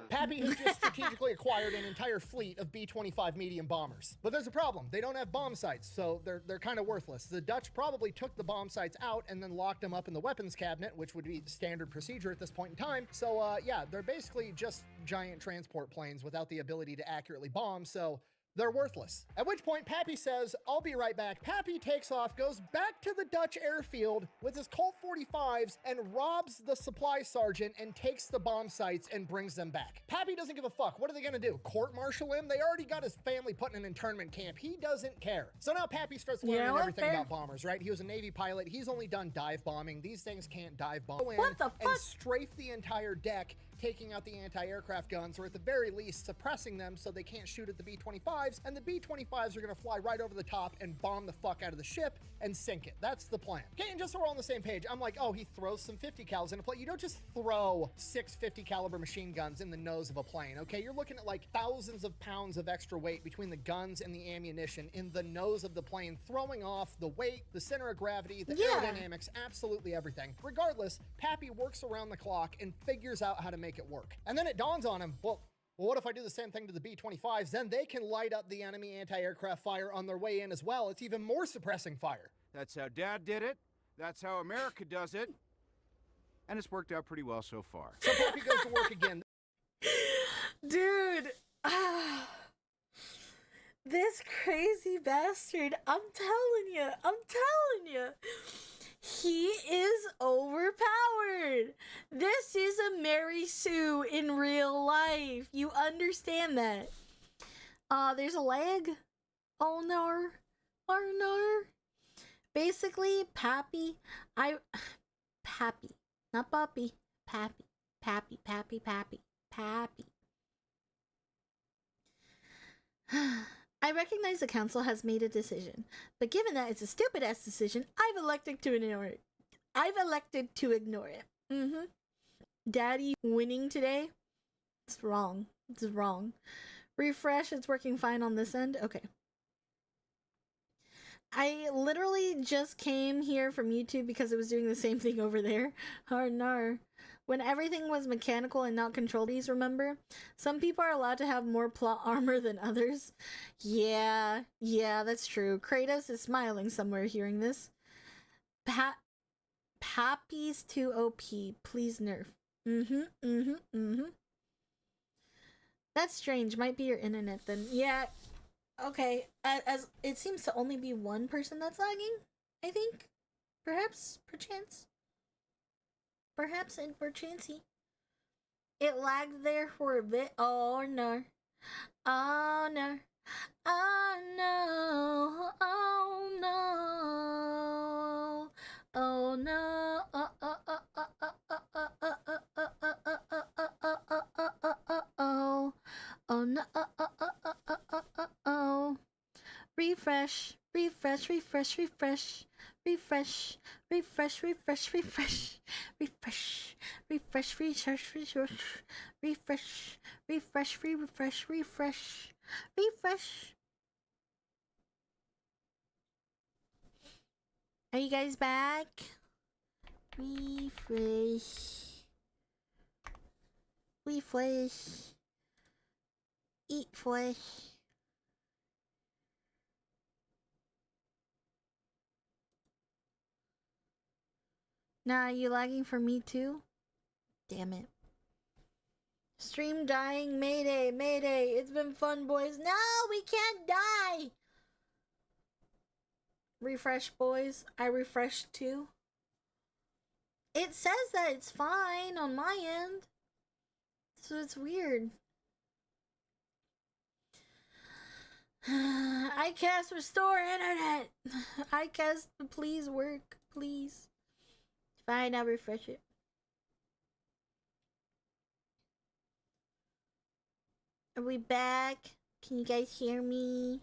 Pappy has just strategically acquired an entire fleet of B-25 medium bombers. But there's a problem. They don't have bomb sights, so they're kind of worthless. The Dutch probably took the bomb sights out and then locked them up in the weapons cabinet, which would be standard procedure at this point in time. So, yeah, they're basically just giant transport planes without the ability to accurately bomb, so they're worthless. At which point, Pappy says, I'll be right back. Pappy takes off, goes back to the Dutch airfield with his Colt 45s and robs the supply sergeant and takes the bomb sites and brings them back. Pappy doesn't give a fuck. What are they gonna do? Court-martial him? They already got his family put in an internment camp. He doesn't care. So now Pappy starts learning everything about bombers, right? He was a Navy pilot. He's only done dive bombing. These things can't dive bomb. What the fuck? And strafe the entire deck, taking out the anti-aircraft guns, or at the very least suppressing them so they can't shoot at the B-25s, and the B-25s are gonna fly right over the top and bomb the fuck out of the ship and sink it. That's the plan. Okay, and just so we're all on the same page, I'm like, oh, he throws some 50 cals in a plane. You don't just throw 6 50 caliber machine guns in the nose of a plane, okay? You're looking at like thousands of pounds of extra weight between the guns and the ammunition in the nose of the plane, throwing off the weight, the center of gravity, the aerodynamics, absolutely everything. Regardless, Pappy works around the clock and figures out how to make it work. And then it dawns on him, well, what if I do the same thing to the B-25s? Then they can light up the enemy anti-aircraft fire on their way in as well. It's even more suppressing fire. That's how Dad did it. That's how America does it. And it's worked out pretty well so far. So Pappy goes to work again. Dude. This crazy bastard. I'm telling you. He is overpowered. This is a Mary Sue in real life. You understand that. There's a lag. Oh no. Basically, Pappy. Not Pappy. Pappy. I recognize the council has made a decision, but given that it's a stupid-ass decision, I've elected to ignore it. Daddy winning today? It's wrong. It's wrong. Refresh, it's working fine on this end. Okay. I literally just came here from YouTube because it was doing the same thing over there. Nar. When everything was mechanical and not controlled, remember? Some people are allowed to have more plot armor than others. Yeah, that's true. Kratos is smiling somewhere hearing this. Pappy's too OP. Please nerf. That's strange. Might be your internet then. Yeah. Okay. As it seems to only be one person that's lagging, I think. Perhaps. Perchance. Perhaps and perchancey. It lagged there for a bit. Oh no. Oh no. Oh no. Oh no. Oh no. Oh no. Refresh. Refresh. Refresh. Refresh. Refresh. Refresh. Refresh. Refresh. Refresh. Refresh. Refresh. Refresh. Refresh. Refresh. Refresh. Refresh. Are you guys back? Refresh. Refresh. Eat flesh. Nah, you lagging for me too? Damn it. Stream dying. Mayday, mayday. It's been fun, boys. No, we can't die. Refresh, boys. I refreshed too. It says that it's fine on my end. So it's weird. I cast restore internet. I cast please work. Please. Fine, I'll refresh it. Are we back? Can you guys hear me?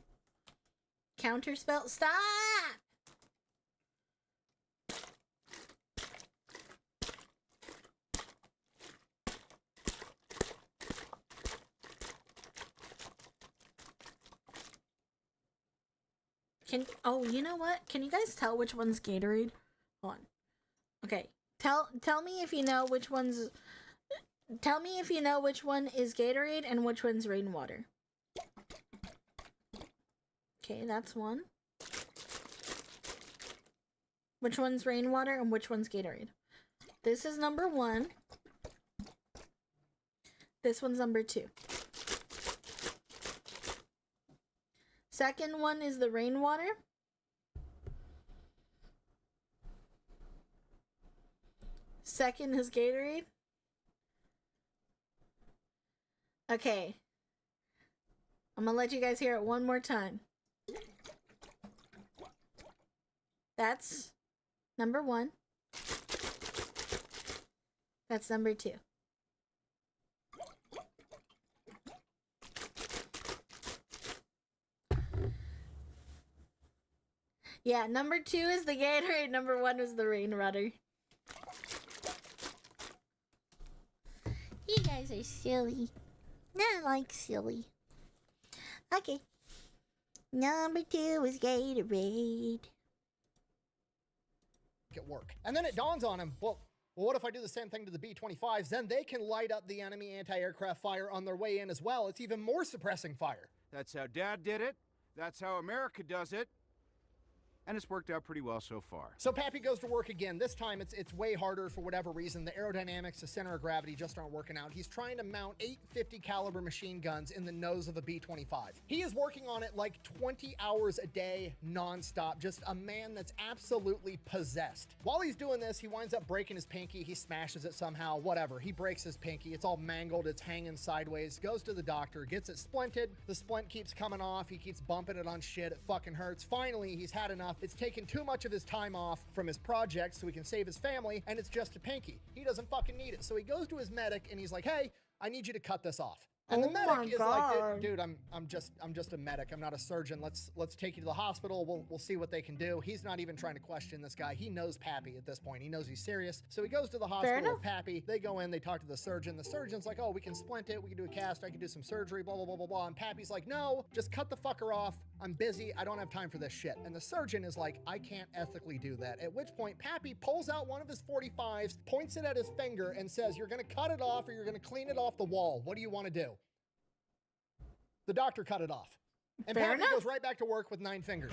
Counterspell. Stop! Oh, you know what? Can you guys tell which one's Gatorade? Hold on. Okay. Tell me if you know which one's... Tell me if you know which one is Gatorade and which one's rainwater. Okay, that's one. Which one's rainwater and which one's Gatorade? This is number 1. This one's number 2. Second one is the rainwater. Second is Gatorade. Okay. I'm gonna let you guys hear it one more time. That's number 1. That's number 2. Yeah, number 2 is the Gatorade, number 1 was the rainwater. You guys are silly. Not like silly. Okay. Number 2 is Gatorade. At work. And then it dawns on him, well, what if I do the same thing to the B-25s? Then they can light up the enemy anti-aircraft fire on their way in as well. It's even more suppressing fire. That's how Dad did it. That's how America does it. And it's worked out pretty well so far. So Pappy goes to work again. This time it's way harder for whatever reason. The aerodynamics, the center of gravity just aren't working out. He's trying to mount 850 caliber machine guns in the nose of a B-25. He is working on it like 20 hours a day, nonstop. Just a man that's absolutely possessed. While he's doing this, he winds up breaking his pinky. He smashes it somehow, whatever. He breaks his pinky. It's all mangled. It's hanging sideways. Goes to the doctor, gets it splinted. The splint keeps coming off. He keeps bumping it on shit. It fucking hurts. Finally, he's had enough. It's taken too much of his time off from his project so he can save his family, and it's just a pinky. He doesn't fucking need it. So he goes to his medic and he's like, hey, I need you to cut this off. And the Oh medic my is God. like, dude, I'm just a medic. I'm not a surgeon. Let's take you to the hospital. We'll see what they can do. He's not even trying to question this guy. He knows Pappy at this point. He knows he's serious. So he goes to the hospital with Pappy. They go in, they talk to the surgeon. The surgeon's like, oh, we can splint it. We can do a cast. I can do some surgery, blah, blah, blah, blah, blah. And Pappy's like, no, just cut the fucker off. I'm busy. I don't have time for this shit. And the surgeon is like, I can't ethically do that. At which point Pappy pulls out one of his 45s, points it at his finger and says, you're going to cut it off or you're going to clean it off the wall. What do you want to do? The doctor cut it off. And Fair Pappy enough. goes right back to work with 9 fingers.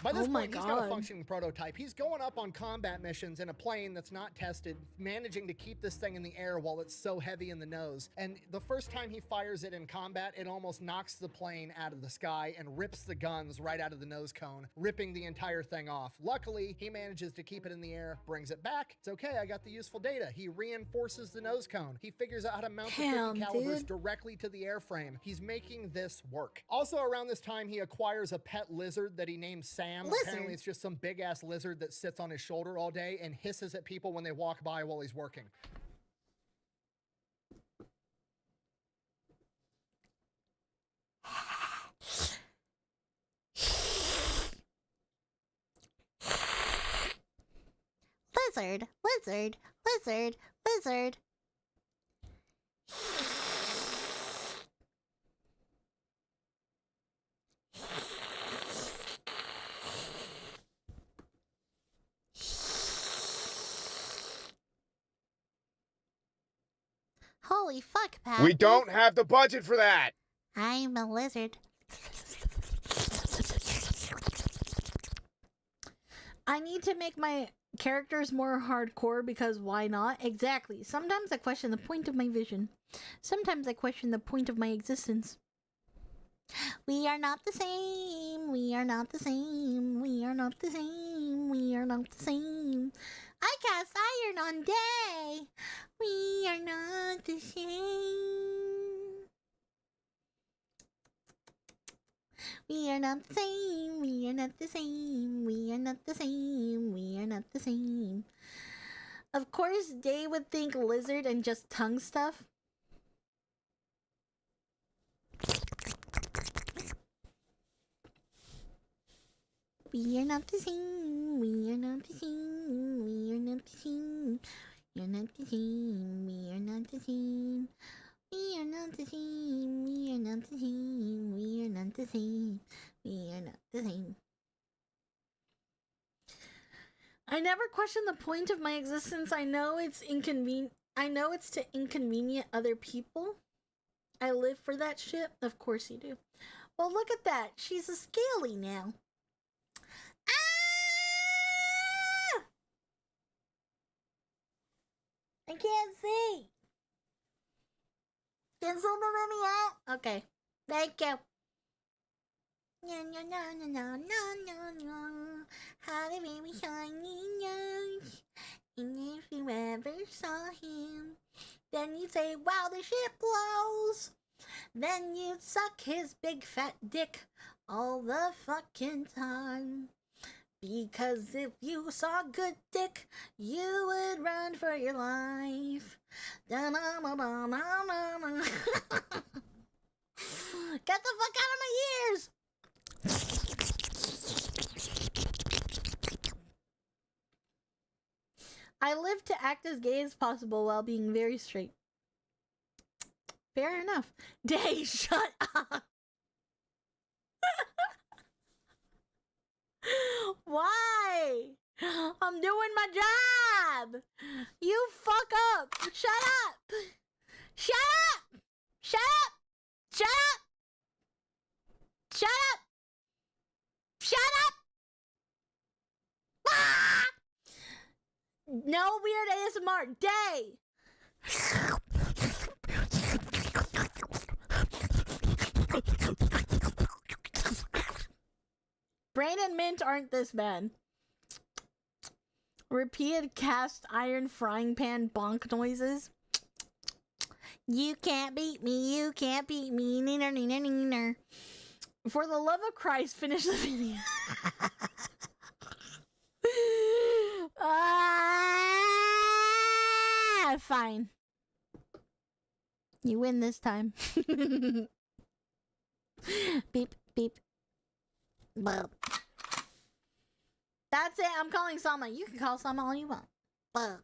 By this Oh my point, he's got a God. functioning prototype. He's going up on combat missions in a plane that's not tested, managing to keep this thing in the air while it's so heavy in the nose. And the first time he fires it in combat, it almost knocks the plane out of the sky and rips the guns right out of the nose cone, ripping the entire thing off. Luckily, he manages to keep it in the air, brings it back. It's okay, I got the useful data. He reinforces the nose cone. He figures out how to mount the 50 Damn, calibers dude. directly to the airframe. He's making this work. Also around this time, he acquires a pet lizard that he names Sam. Apparently it's just some big ass lizard that sits on his shoulder all day and hisses at people when they walk by while he's working. Lizard, lizard, lizard, lizard. Holy fuck, Pappy. We don't have the budget for that. I'm a lizard. I need to make my characters more hardcore because why not? Exactly. Sometimes I question the point of my vision. Sometimes I question the point of my existence. We are not the same. We are not the same. We are not the same. We are not the same. I cast iron on day. We are not the same. We are not the same. We are not the same. We are not the same. We are not the same. Of course, Day would think lizard and just tongue stuff. We are not the same. We are not the same. We are not the same. We are not the same. We are not the same. We are not the same. We are not the same. We are not the same. We are not the same. I never question the point of my existence. I know it's inconvenient. I know it's to inconvenient other people. I live for that shit. Of course you do. Well, look at that. She's a scaly now. Ah! I can't see. Can someone let me out? Okay. Thank you. No, no, no, no, no, no, no, no. How the baby shiny nose. And if you ever saw him, then you'd say, wow, the shit blows. Then you'd suck his big fat dick all the fucking time. Because if you saw good dick, you would run for your life. Da-na-na-na-na-na-na. Get the fuck out of my ears! I live to act as gay as possible while being very straight. Fair enough. Day, shut up! Why? I'm doing my job! You fuck up! Shut up! Shut up! Shut up! Shut up! Shut up! Shut up! Ah! No weird ASMR. Day! Brain and Mint aren't this bad. Repeated cast iron frying pan bonk noises. You can't beat me, you can't beat me, neener, neener, neener. For the love of Christ, finish the video. Ah! Yeah, fine. You win this time. Beep, beep. Burp. That's it. I'm calling Sama. You can call Sama all you want. Burp.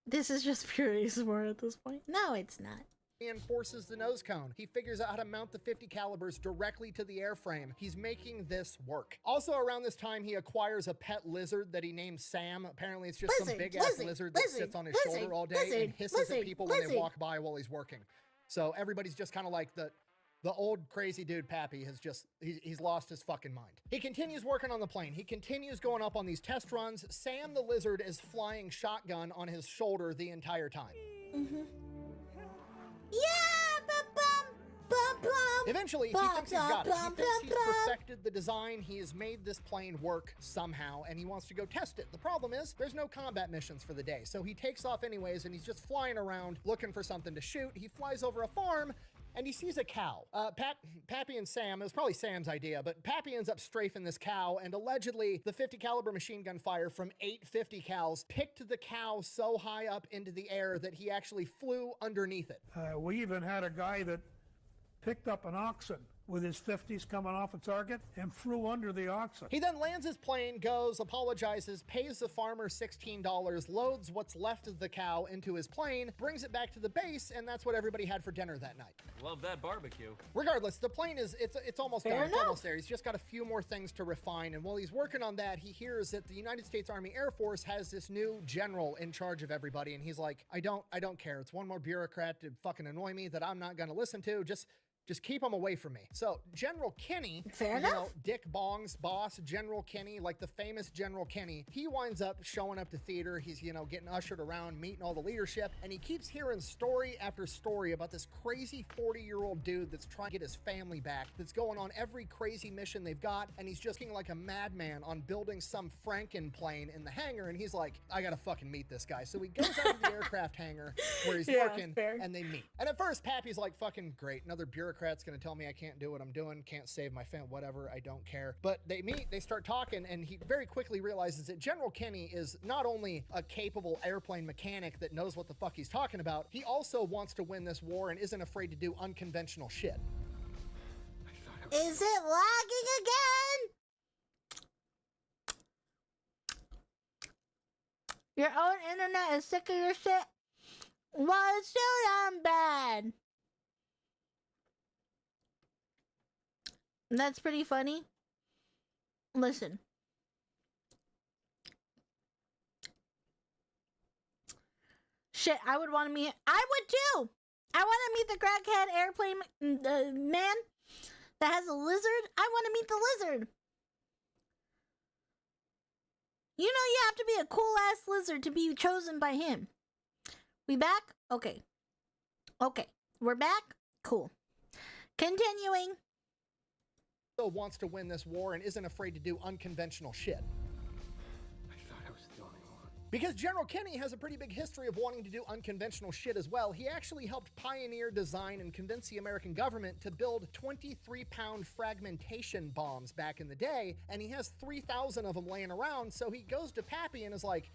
This is just pure ASMR at this point. No, it's not. Reinforces the nose cone. He figures out how to mount the 50 calibers directly to the airframe. He's making this work. Also around this time, he acquires a pet lizard that he names Sam. Apparently it's just some big ass lizard that sits on his shoulder all day and hisses at people when they walk by while he's working. So everybody's just kind of like the old crazy dude Pappy has just, he's lost his fucking mind. He continues working on the plane. He continues going up on these test runs. Sam the lizard is flying shotgun on his shoulder the entire time. Mm-hmm. Yeah, bum. Eventually, he thinks he's got it. He thinks he's perfected the design. He has made this plane work somehow, and he wants to go test it. The problem is, there's no combat missions for the day, so he takes off anyways, and he's just flying around looking for something to shoot. He flies over a farm, and he sees a cow. Pappy and Sam, it was probably Sam's idea, but Pappy ends up strafing this cow, and allegedly the 50 caliber machine gun fire from 850 cals picked the cow so high up into the air that he actually flew underneath it. We even had a guy that picked up an oxen with his 50s coming off a target and flew under the oxen. He then lands his plane, goes, apologizes, pays the farmer $16, loads what's left of the cow into his plane, brings it back to the base, and that's what everybody had for dinner that night. Love that barbecue. Regardless, the plane is, it's almost Fair done. It's enough. almost there. He's just got a few more things to refine, and while he's working on that, he hears that the United States Army Air Force has this new general in charge of everybody, and he's like, I don't care. It's one more bureaucrat to fucking annoy me that I'm not gonna listen to. Just keep them away from me. So General Kenny, Fair enough. Dick Bong's boss, General Kenny, like the famous General Kenny, he winds up showing up to theater. He's, getting ushered around, meeting all the leadership, and he keeps hearing story after story about this crazy 40-year-old dude that's trying to get his family back, that's going on every crazy mission they've got, and he's just looking like a madman on building some Franken plane in the hangar, and he's like, I gotta fucking meet this guy. So he goes out to the aircraft hangar where he's working, fair. and they meet. And at first, Pappy's like, fucking great, another bureaucrat's gonna tell me I can't do what I'm doing, can't save my family, whatever, I don't care. But they meet, they start talking, and he very quickly realizes that General Kenny is not only a capable airplane mechanic that knows what the fuck he's talking about, he also wants to win this war and isn't afraid to do unconventional shit. Is it lagging again? Your own internet is sick of your shit? Well, it's still damn bad. That's pretty funny. Listen. Shit, I would want to meet... I would too! I want to meet the crackhead airplane man that has a lizard. I want to meet the lizard. You know you have to be a cool-ass lizard to be chosen by him. We back? Okay. Okay. We're back? Cool. Continuing. Wants to win this war and isn't afraid to do unconventional shit. I thought I was the only one. Because General Kenny has a pretty big history of wanting to do unconventional shit as well. He actually helped pioneer, design, and convince the American government to build 23-pound fragmentation bombs back in the day, and he has 3,000 of them laying around, so he goes to Pappy and is like,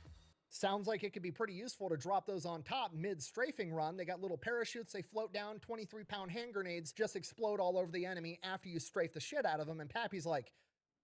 sounds like it could be pretty useful to drop those on top mid-strafing run. They got little parachutes, they float down, 23-pound hand grenades just explode all over the enemy after you strafe the shit out of them, and Pappy's like,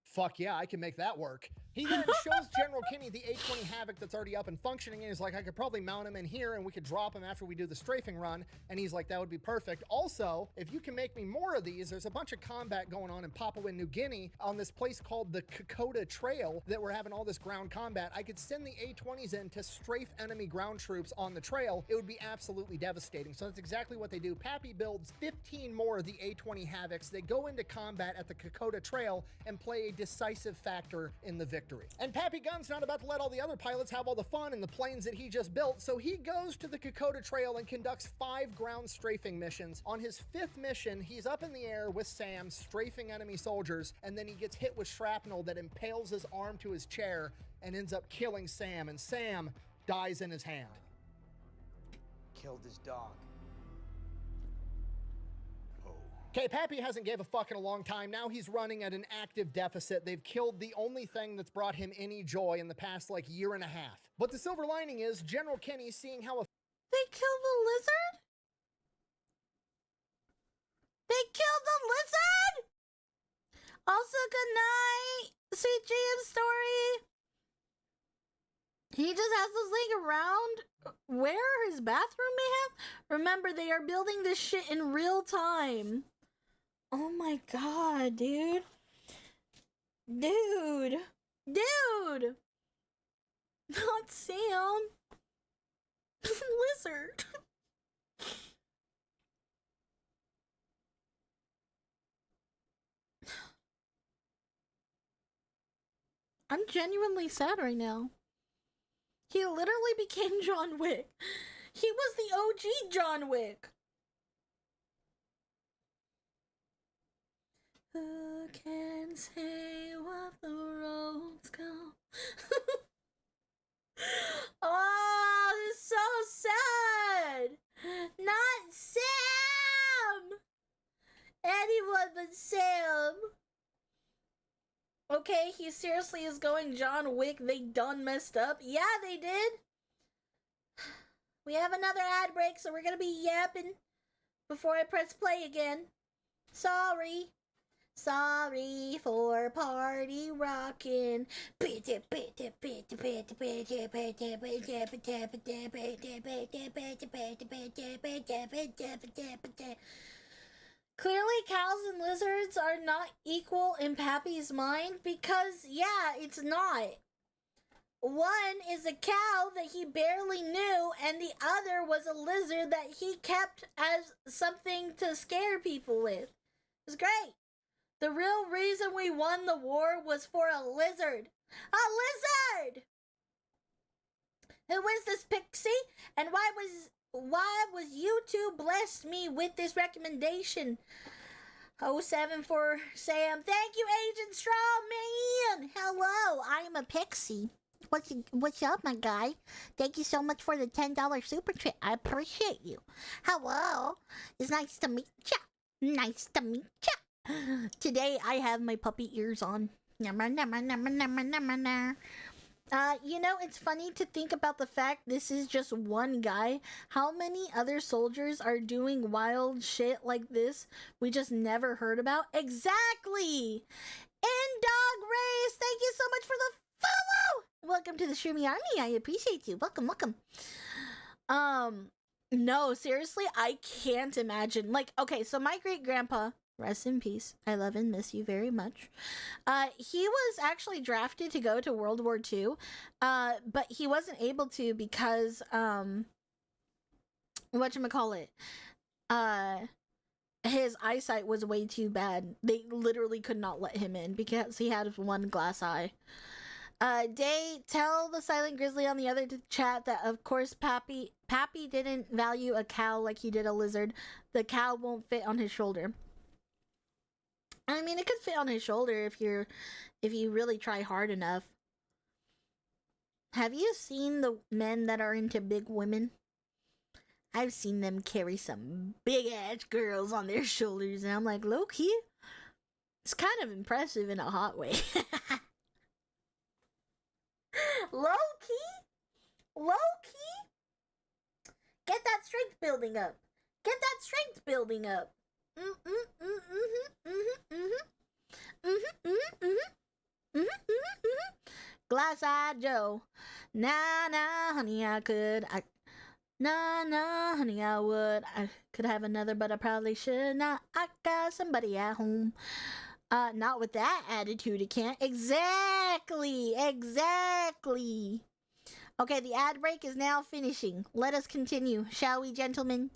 fuck yeah, I can make that work. He then shows General Kenny the A-20 Havoc that's already up and functioning, and he's like, I could probably mount him in here and we could drop him after we do the strafing run. And he's like, that would be perfect. Also, if you can make me more of these, there's a bunch of combat going on in Papua New Guinea on this place called the Kokoda Trail that we're having all this ground combat. I could send the A-20s in to strafe enemy ground troops on the trail. It would be absolutely devastating. So that's exactly what they do. Pappy builds 15 more of the A-20 Havocs. They go into combat at the Kokoda Trail and play a decisive factor in the victory. And Pappy Gunn's not about to let all the other pilots have all the fun in the planes that he just built, so he goes to the Kokoda Trail and conducts 5 ground strafing missions. On his 5th mission, he's up in the air with Sam, strafing enemy soldiers, and then he gets hit with shrapnel that impales his arm to his chair and ends up killing Sam, and Sam dies in his hand. Killed his dog. Oh, Okay, Pappy hasn't gave a fuck in a long time. Now he's running at an active deficit. They've killed the only thing that's brought him any joy in the past, like, year and a half. But the silver lining is General Kenny, seeing how They killed the lizard? They killed the lizard? Also, good night, sweet dream story. He just has this thing around where his bathroom may have. Remember, they are building this shit in real time. Oh my god, dude. Dude. Dude. Not Sam. Lizard. I'm genuinely sad right now. He literally became John Wick. He was the OG John Wick. Who can say what the roads go? Oh, this is so sad. Not Sam. Anyone but Sam. Okay, he seriously is going John Wick. They done messed up. Yeah, they did. We have another ad break, so we're gonna be yapping before I press play again. Sorry. Sorry for party rockin'. Clearly, cows and lizards are not equal in Pappy's mind because, yeah, it's not. One is a cow that he barely knew, and the other was a lizard that he kept as something to scare people with. It was great. The real reason we won the war was for a lizard. A lizard! Who is this pixie? And why was YouTube blessed me with this recommendation? 07 for Sam. Thank you, Agent Strawman. Hello, I'm a pixie. What's up, my guy? Thank you so much for the $10 super chat. I appreciate you. Hello. It's nice to meet ya. Nice to meet ya. Today I have my puppy ears on. You know, it's funny to think about the fact this is just one guy. How many other soldiers are doing wild shit like this we just never heard about? Exactly! In-Dog Race, thank you so much for the follow! Welcome to the Shroomy Army. I appreciate you. Welcome, welcome. No, seriously, I can't imagine. Like, okay, so my great-grandpa, rest in peace, I love and miss you very much. He was actually drafted to go to World War II, but he wasn't able to because, whatchamacallit, his eyesight was way too bad. They literally could not let him in because he had one glass eye. Day, tell the Silent Grizzly on the other chat that, of course, Pappy didn't value a cow like he did a lizard. The cow won't fit on his shoulder. I mean, it could fit on his shoulder if you really try hard enough. Have you seen the men that are into big women? I've seen them carry some big-ass girls on their shoulders, and I'm like, low-key, it's kind of impressive in a hot way. Low-key? Low-key? Get that strength building up. Get that strength building up. Glass-eyed Joe. Nah, honey, I could. Nah, honey, I would. I could have another, but I probably should not. I got somebody at home. Not with that attitude, it can't. Exactly. Okay, the ad break is now finishing. Let us continue, shall we, gentlemen?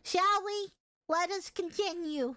Shall we? Let us continue.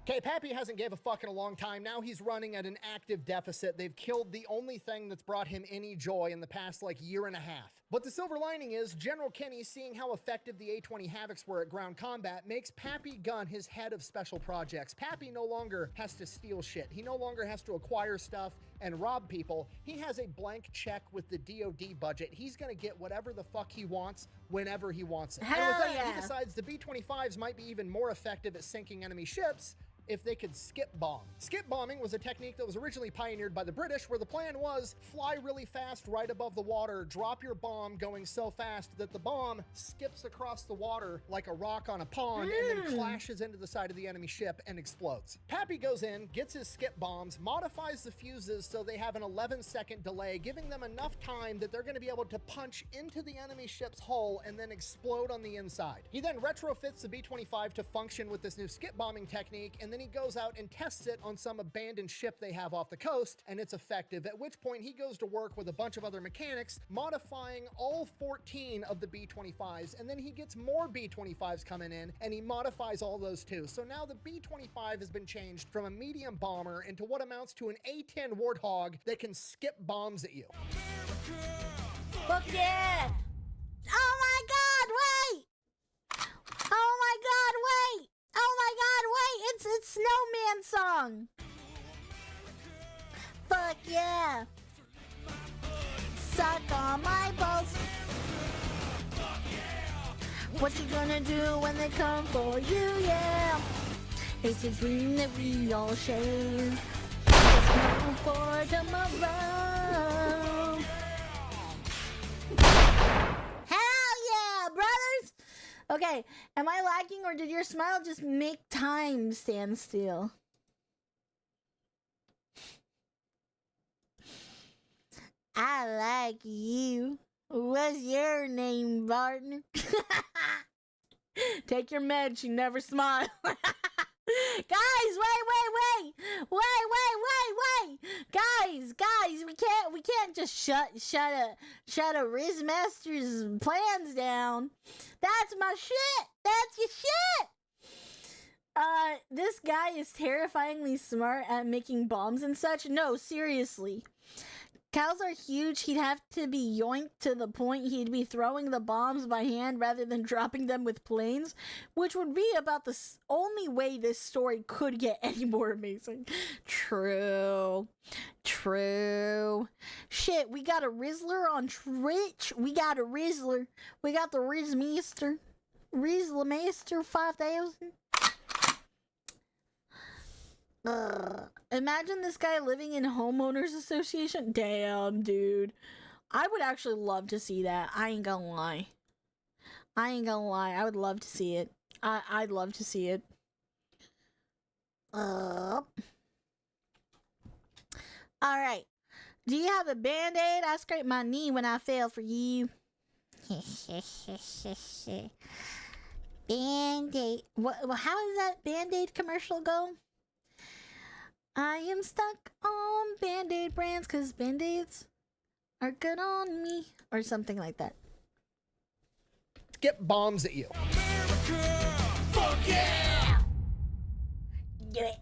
Okay, Pappy hasn't gave a fuck in a long time. Now he's running at an active deficit. They've killed the only thing that's brought him any joy in the past, like, year and a half. But the silver lining is General Kenny, seeing how effective the A-20 Havocs were at ground combat, makes Pappy Gunn his head of special projects. Pappy no longer has to steal shit. He no longer has to acquire stuff. and rob people, he has a blank check with the DoD budget. He's gonna get whatever the fuck he wants whenever he wants it. And with that, he decides the B-25s might be even more effective at sinking enemy ships if they could skip bomb. Skip bombing was a technique that was originally pioneered by the British, where the plan was fly really fast right above the water, drop your bomb going so fast that the bomb skips across the water like a rock on a pond and then clashes into the side of the enemy ship and explodes. Pappy goes in, gets his skip bombs, modifies the fuses so they have an 11-second delay, giving them enough time that they're going to be able to punch into the enemy ship's hull and then explode on the inside. He then retrofits the B-25 to function with this new skip bombing technique, and then he goes out and tests it on some abandoned ship they have off the coast, and it's effective, at which point he goes to work with a bunch of other mechanics, modifying all 14 of the B-25s, and then he gets more B-25s coming in, and he modifies all those too. So now the B-25 has been changed from a medium bomber into what amounts to an A-10 Warthog that can skip bombs at you. Fuck yeah! Oh my god, wait! Oh my god, wait! Oh my god, wait! It's Snowman song! Fuck yeah! Suck on my balls! What you gonna do when they come for you, yeah? It's a dream that we all share. It's nothing for tomorrow. Hell yeah, brothers! Okay, am I lagging or did your smile just make time stand still? I like you. What's your name, partner? Take your meds, you never smile. Guys, wait. Guys, we can't just shut a Rizmaster's plans down. That's my shit. That's your shit. This guy is terrifyingly smart at making bombs and such. No, seriously. Cows are huge. He'd have to be yoinked to the point he'd be throwing the bombs by hand rather than dropping them with planes, which would be about the only way this story could get any more amazing. True. Shit, we got a Rizzler on Twitch. We got a Rizzler. We got the Rizmaster. Rizlamaster 5000. Imagine this guy living in homeowners association. Damn, dude. I would actually love to see that. I ain't gonna lie. I would love to see it. I'd love to see it. Alright. Do you have a band-aid? I scraped my knee when I fell for you. Band-aid. How does that Band-Aid commercial go? I am stuck on Band-Aid brands because Band-Aids are good on me. Or something like that. Skip bombs at you. Fuck yeah! Do it.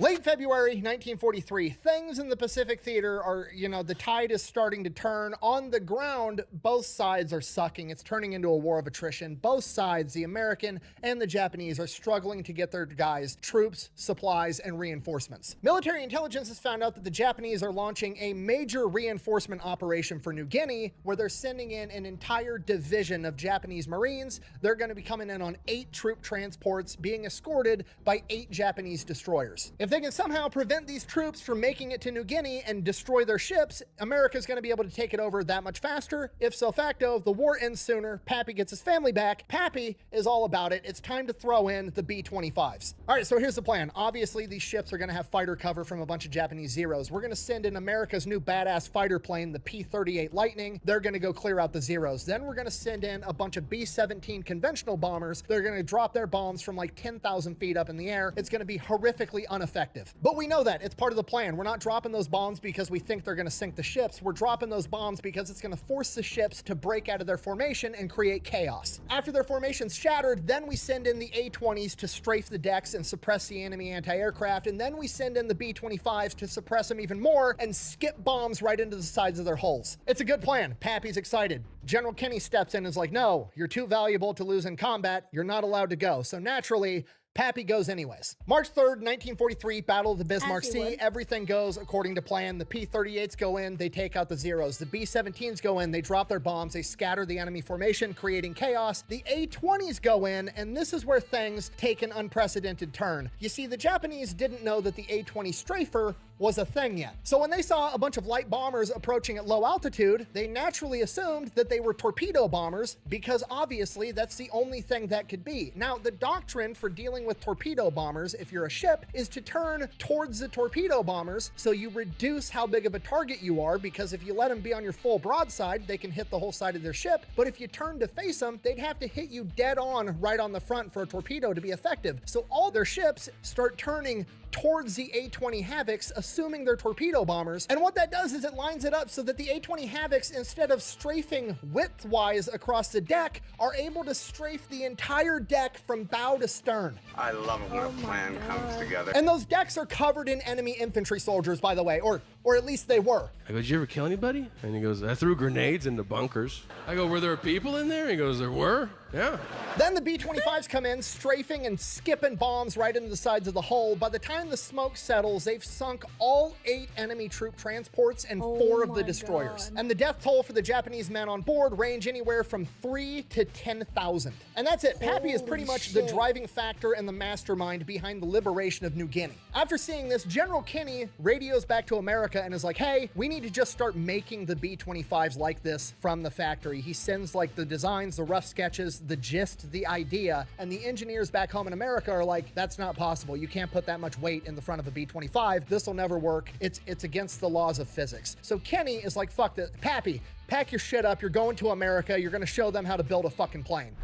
Late February 1943, things in the Pacific Theater are, the tide is starting to turn. On the ground, both sides are sucking. It's turning into a war of attrition. Both sides, the American and the Japanese, are struggling to get their guys troops, supplies, and reinforcements. Military intelligence has found out that the Japanese are launching a major reinforcement operation for New Guinea, where they're sending in an entire division of Japanese Marines. They're going to be coming in on 8 troop transports, being escorted by 8 Japanese destroyers. If they can somehow prevent these troops from making it to New Guinea and destroy their ships, America's going to be able to take it over that much faster. If so facto, the war ends sooner. Pappy gets his family back. Pappy is all about it. It's time to throw in the B-25s. All right, so here's the plan. Obviously, these ships are going to have fighter cover from a bunch of Japanese Zeros. We're going to send in America's new badass fighter plane, the P-38 Lightning. They're going to go clear out the Zeros. Then we're going to send in a bunch of B-17 conventional bombers. They're going to drop their bombs from like 10,000 feet up in the air. It's going to be horrifically ineffective. But we know that. It's part of the plan. We're not dropping those bombs because we think they're going to sink the ships. We're dropping those bombs because it's going to force the ships to break out of their formation and create chaos. After their formation's shattered, then we send in the A-20s to strafe the decks and suppress the enemy anti-aircraft, and then we send in the B-25s to suppress them even more and skip bombs right into the sides of their hulls. It's a good plan. Pappy's excited. General Kenny steps in and is like, no, you're too valuable to lose in combat. You're not allowed to go. So naturally, Pappy goes anyways. March 3rd, 1943, Battle of the Bismarck As you Sea. would. Everything goes according to plan. The P-38s go in, they take out the Zeros. The B-17s go in, they drop their bombs, they scatter the enemy formation, creating chaos. The A-20s go in, and this is where things take an unprecedented turn. You see, the Japanese didn't know that the A-20 strafer was a thing yet. So when they saw a bunch of light bombers approaching at low altitude, they naturally assumed that they were torpedo bombers because obviously that's the only thing that could be. Now, the doctrine for dealing with torpedo bombers, if you're a ship, is to turn towards the torpedo bombers so you reduce how big of a target you are, because if you let them be on your full broadside, they can hit the whole side of their ship. But if you turn to face them, they'd have to hit you dead on right on the front for a torpedo to be effective. So all their ships start turning towards the A-20 Havocs, assuming they're torpedo bombers. And what that does is it lines it up so that the A-20 Havocs, instead of strafing width-wise across the deck, are able to strafe the entire deck from bow to stern. I love it when a plan comes together. And those decks are covered in enemy infantry soldiers, by the way, or at least they were. I go, did you ever kill anybody? And he goes, I threw grenades into bunkers. I go, were there people in there? He goes, there were, yeah. Then the B-25s come in, strafing and skipping bombs right into the sides of the hull. By the time the smoke settles, they've sunk all 8 enemy troop transports and 4 of the destroyers. And the death toll for the Japanese men on board range anywhere from 3 to 10,000. And that's it. Pappy is pretty much the driving factor and the mastermind behind the liberation of New Guinea. After seeing this, General Kinney radios back to America and is like, hey, we need to just start making the B-25s like this from the factory. He sends like the designs, the rough sketches, the gist, the idea, and the engineers back home in America are like, that's not possible. You can't put that much weight in the front of a B-25. This will never work. It's against the laws of physics. So Kenny is like, fuck this. Pappy, pack your shit up. You're going to America. You're going to show them how to build a fucking plane.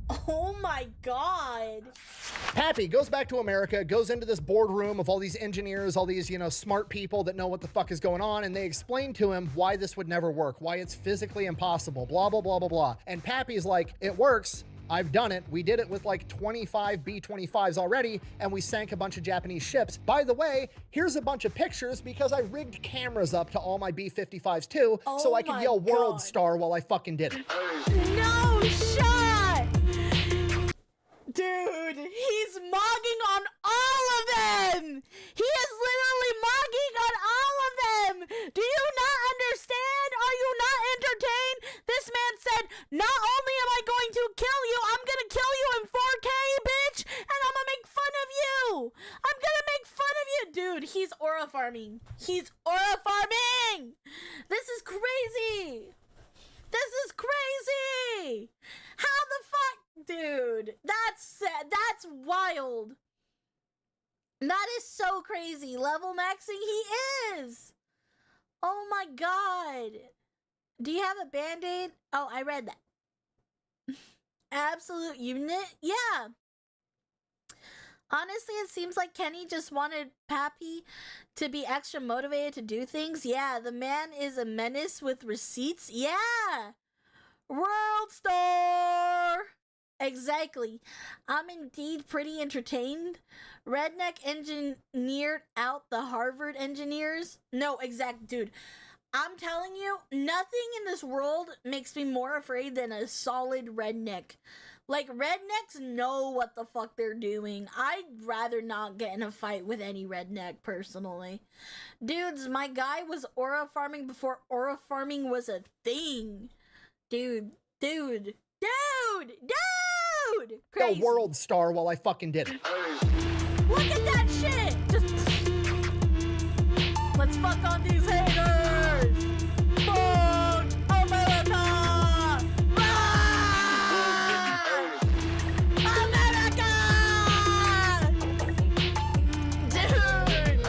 Oh my God. Pappy goes back to America, goes into this boardroom of all these engineers, all these, smart people that know what the fuck is going on, and they explain to him why this would never work, why it's physically impossible, blah, blah, blah, blah, blah. And Pappy's like, it works. I've done it. We did it with like 25 B-25s already, and we sank a bunch of Japanese ships. By the way, here's a bunch of pictures because I rigged cameras up to all my B-55s too, so I could yell World Star while I fucking did it. No shot! Dude, he's mogging on all of them! He is literally mogging on all of them! Do you not understand? Are you not entertained? This man said, not only am I going to kill you, I'm gonna kill you in 4K, bitch! And I'm gonna make fun of you! I'm gonna make fun of you! Dude, he's aura farming. He's aura farming! This is crazy! This is crazy! How the fuck? Dude, that's wild. That is so crazy. Level maxing he is. Oh my God. Do you have a band-aid? Oh, I read that. Absolute unit? Yeah. Honestly, it seems like Kenny just wanted Pappy to be extra motivated to do things. Yeah, the man is a menace with receipts. Yeah. World Star. Exactly. I'm indeed pretty entertained. Redneck engineered out the Harvard engineers. No, dude. I'm telling you, nothing in this world makes me more afraid than a solid redneck. Like, rednecks know what the fuck they're doing. I'd rather not get in a fight with any redneck, personally. Dudes, my guy was aura farming before aura farming was a thing. Dude. Crazy. Yo, World Star while I fucking did it. Look at that shit! Let's fuck on these haters! Fuck America! America! Dude!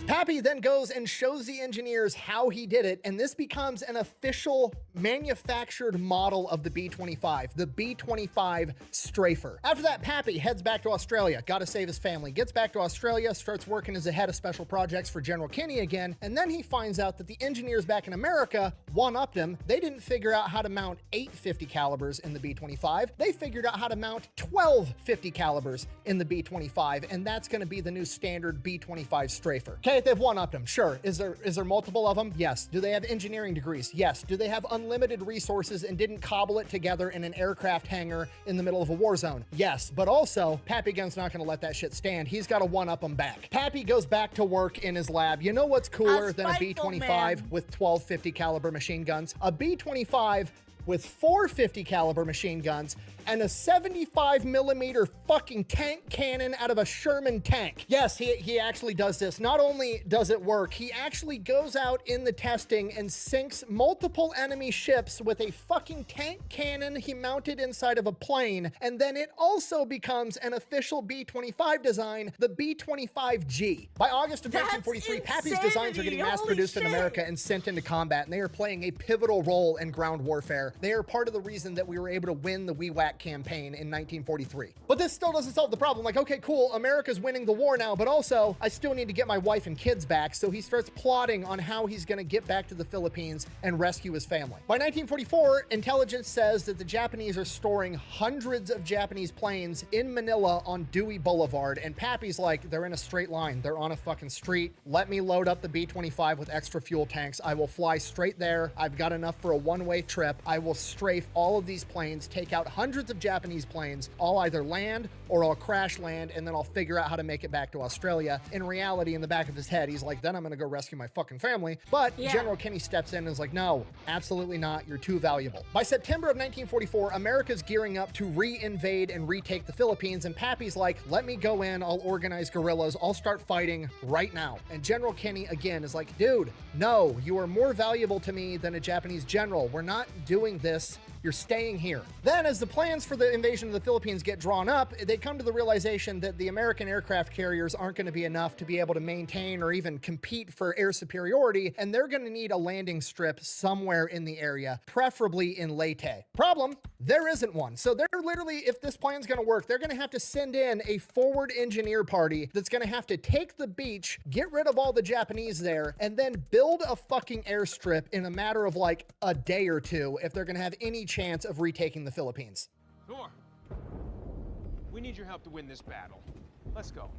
Pappy then goes and shows the engineers how he did it, and this becomes an official manufactured model of the B-25, the B-25 Strafer. After that, Pappy heads back to Australia, gotta save his family, gets back to Australia, starts working as a head of special projects for General Kinney again, and then he finds out that the engineers back in America one-upped him. They didn't figure out how to mount 8 50 calibers in the B-25. They figured out how to mount 12 50 calibers in the B-25, and that's going to be the new standard B-25 strafer. Okay, they've one-upped him. Sure. Is there multiple of them? Yes. Do they have engineering degrees? Yes. Do they have unlimited resources and didn't cobble it together in an aircraft hangar in the middle of a war zone? Yes. But also, Pappy Gunn's not going to let that shit stand. He's got to one-up him back. Pappy goes back to work in his lab. You know what's cooler than a B-25 with 12 50 caliber machine guns? A B-25 with 4 50 caliber machine guns and a 75 millimeter fucking tank cannon out of a Sherman tank. Yes, he actually does this. Not only does it work, he actually goes out in the testing and sinks multiple enemy ships with a fucking tank cannon he mounted inside of a plane, and then it also becomes an official B-25 design, the B-25G. By August of 1943, Pappy's designs are getting mass-produced in America and sent into combat, and they are playing a pivotal role in ground warfare. They are part of the reason that we were able to win the WWAC campaign in 1943. But this still doesn't solve the problem. Like, okay, cool, America's winning the war now, but also I still need to get my wife and kids back. So he starts plotting on how he's going to get back to the Philippines and rescue his family. By 1944, intelligence says that the Japanese are storing hundreds of Japanese planes in Manila on Dewey Boulevard, and Pappy's like, they're in a straight line. They're on a fucking street. Let me load up the B-25 with extra fuel tanks. I will fly straight there. I've got enough for a one-way trip. I will strafe all of these planes, take out hundreds of Japanese planes. I'll either land or I'll crash land, and then I'll figure out how to make it back to Australia. In reality, in the back of his head, he's like, then I'm gonna go rescue my fucking family. But General Kenny steps in and is like, no, absolutely not. You're too valuable. By September of 1944, America's gearing up to re-invade and retake the Philippines, and Pappy's like, let me go in, I'll organize guerrillas, I'll start fighting right now. And General Kenny, again, is like, dude, no, you are more valuable to me than a Japanese general. We're not doing this. You're staying here. Then, as the plans for the invasion of the Philippines get drawn up, they come to the realization that the American aircraft carriers aren't going to be enough to be able to maintain or even compete for air superiority, and they're going to need a landing strip somewhere in the area, preferably in Leyte. Problem, there isn't one. So they're literally, if this plan's going to work, they're going to have to send in a forward engineer party that's going to have to take the beach, get rid of all the Japanese there, and then build a fucking airstrip in a matter of like a day or two if they're going to have any chance of retaking the Philippines. Thor, we need your help to win this battle. Let's go.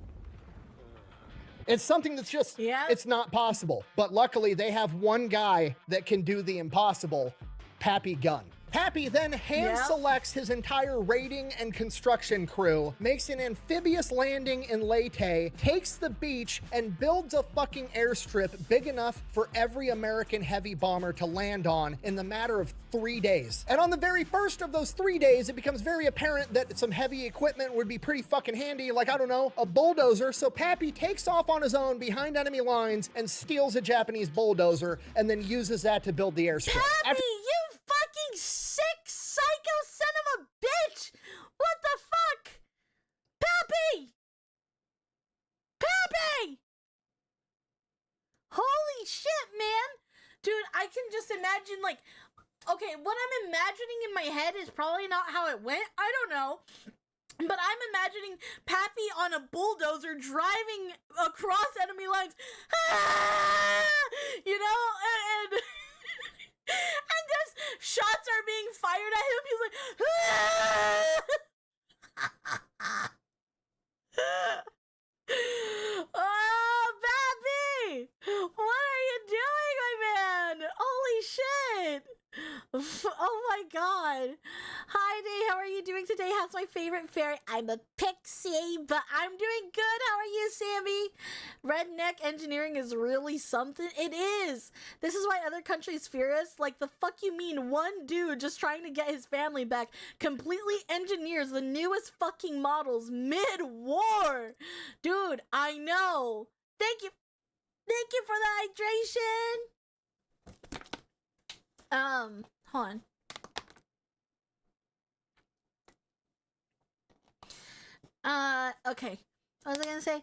It's something that's just, it's not possible. But luckily, they have one guy that can do the impossible, Pappy Gunn. Pappy then hand-selects his entire raiding and construction crew, makes an amphibious landing in Leyte, takes the beach, and builds a fucking airstrip big enough for every American heavy bomber to land on in the matter of 3 days. And on the very first of those 3 days, it becomes very apparent that some heavy equipment would be pretty fucking handy, like, I don't know, a bulldozer. So Pappy takes off on his own behind enemy lines and steals a Japanese bulldozer and then uses that to build the airstrip. Pappy, you fucking sick psycho son of a bitch! What the fuck? Pappy! Pappy! Holy shit, man! Dude, I can just imagine, like, okay, what I'm imagining in my head is probably not how it went. I don't know. But I'm imagining Pappy on a bulldozer driving across enemy lines. Ah! You know? And and just shots are being fired at him. He's like, ah! Oh, Pappy! What are you doing, my man? Holy shit! Oh my god. Hi, Day. How are you doing today? How's my favorite fairy? I'm a pixie, but I'm doing good. How are you, Sammy? Redneck engineering is really something. It is. This is why other countries fear us. Like, the fuck you mean one dude just trying to get his family back completely engineers the newest fucking models mid-war? Dude, I know. Thank you. Thank you for the hydration. Hold on. Okay. What was I gonna say?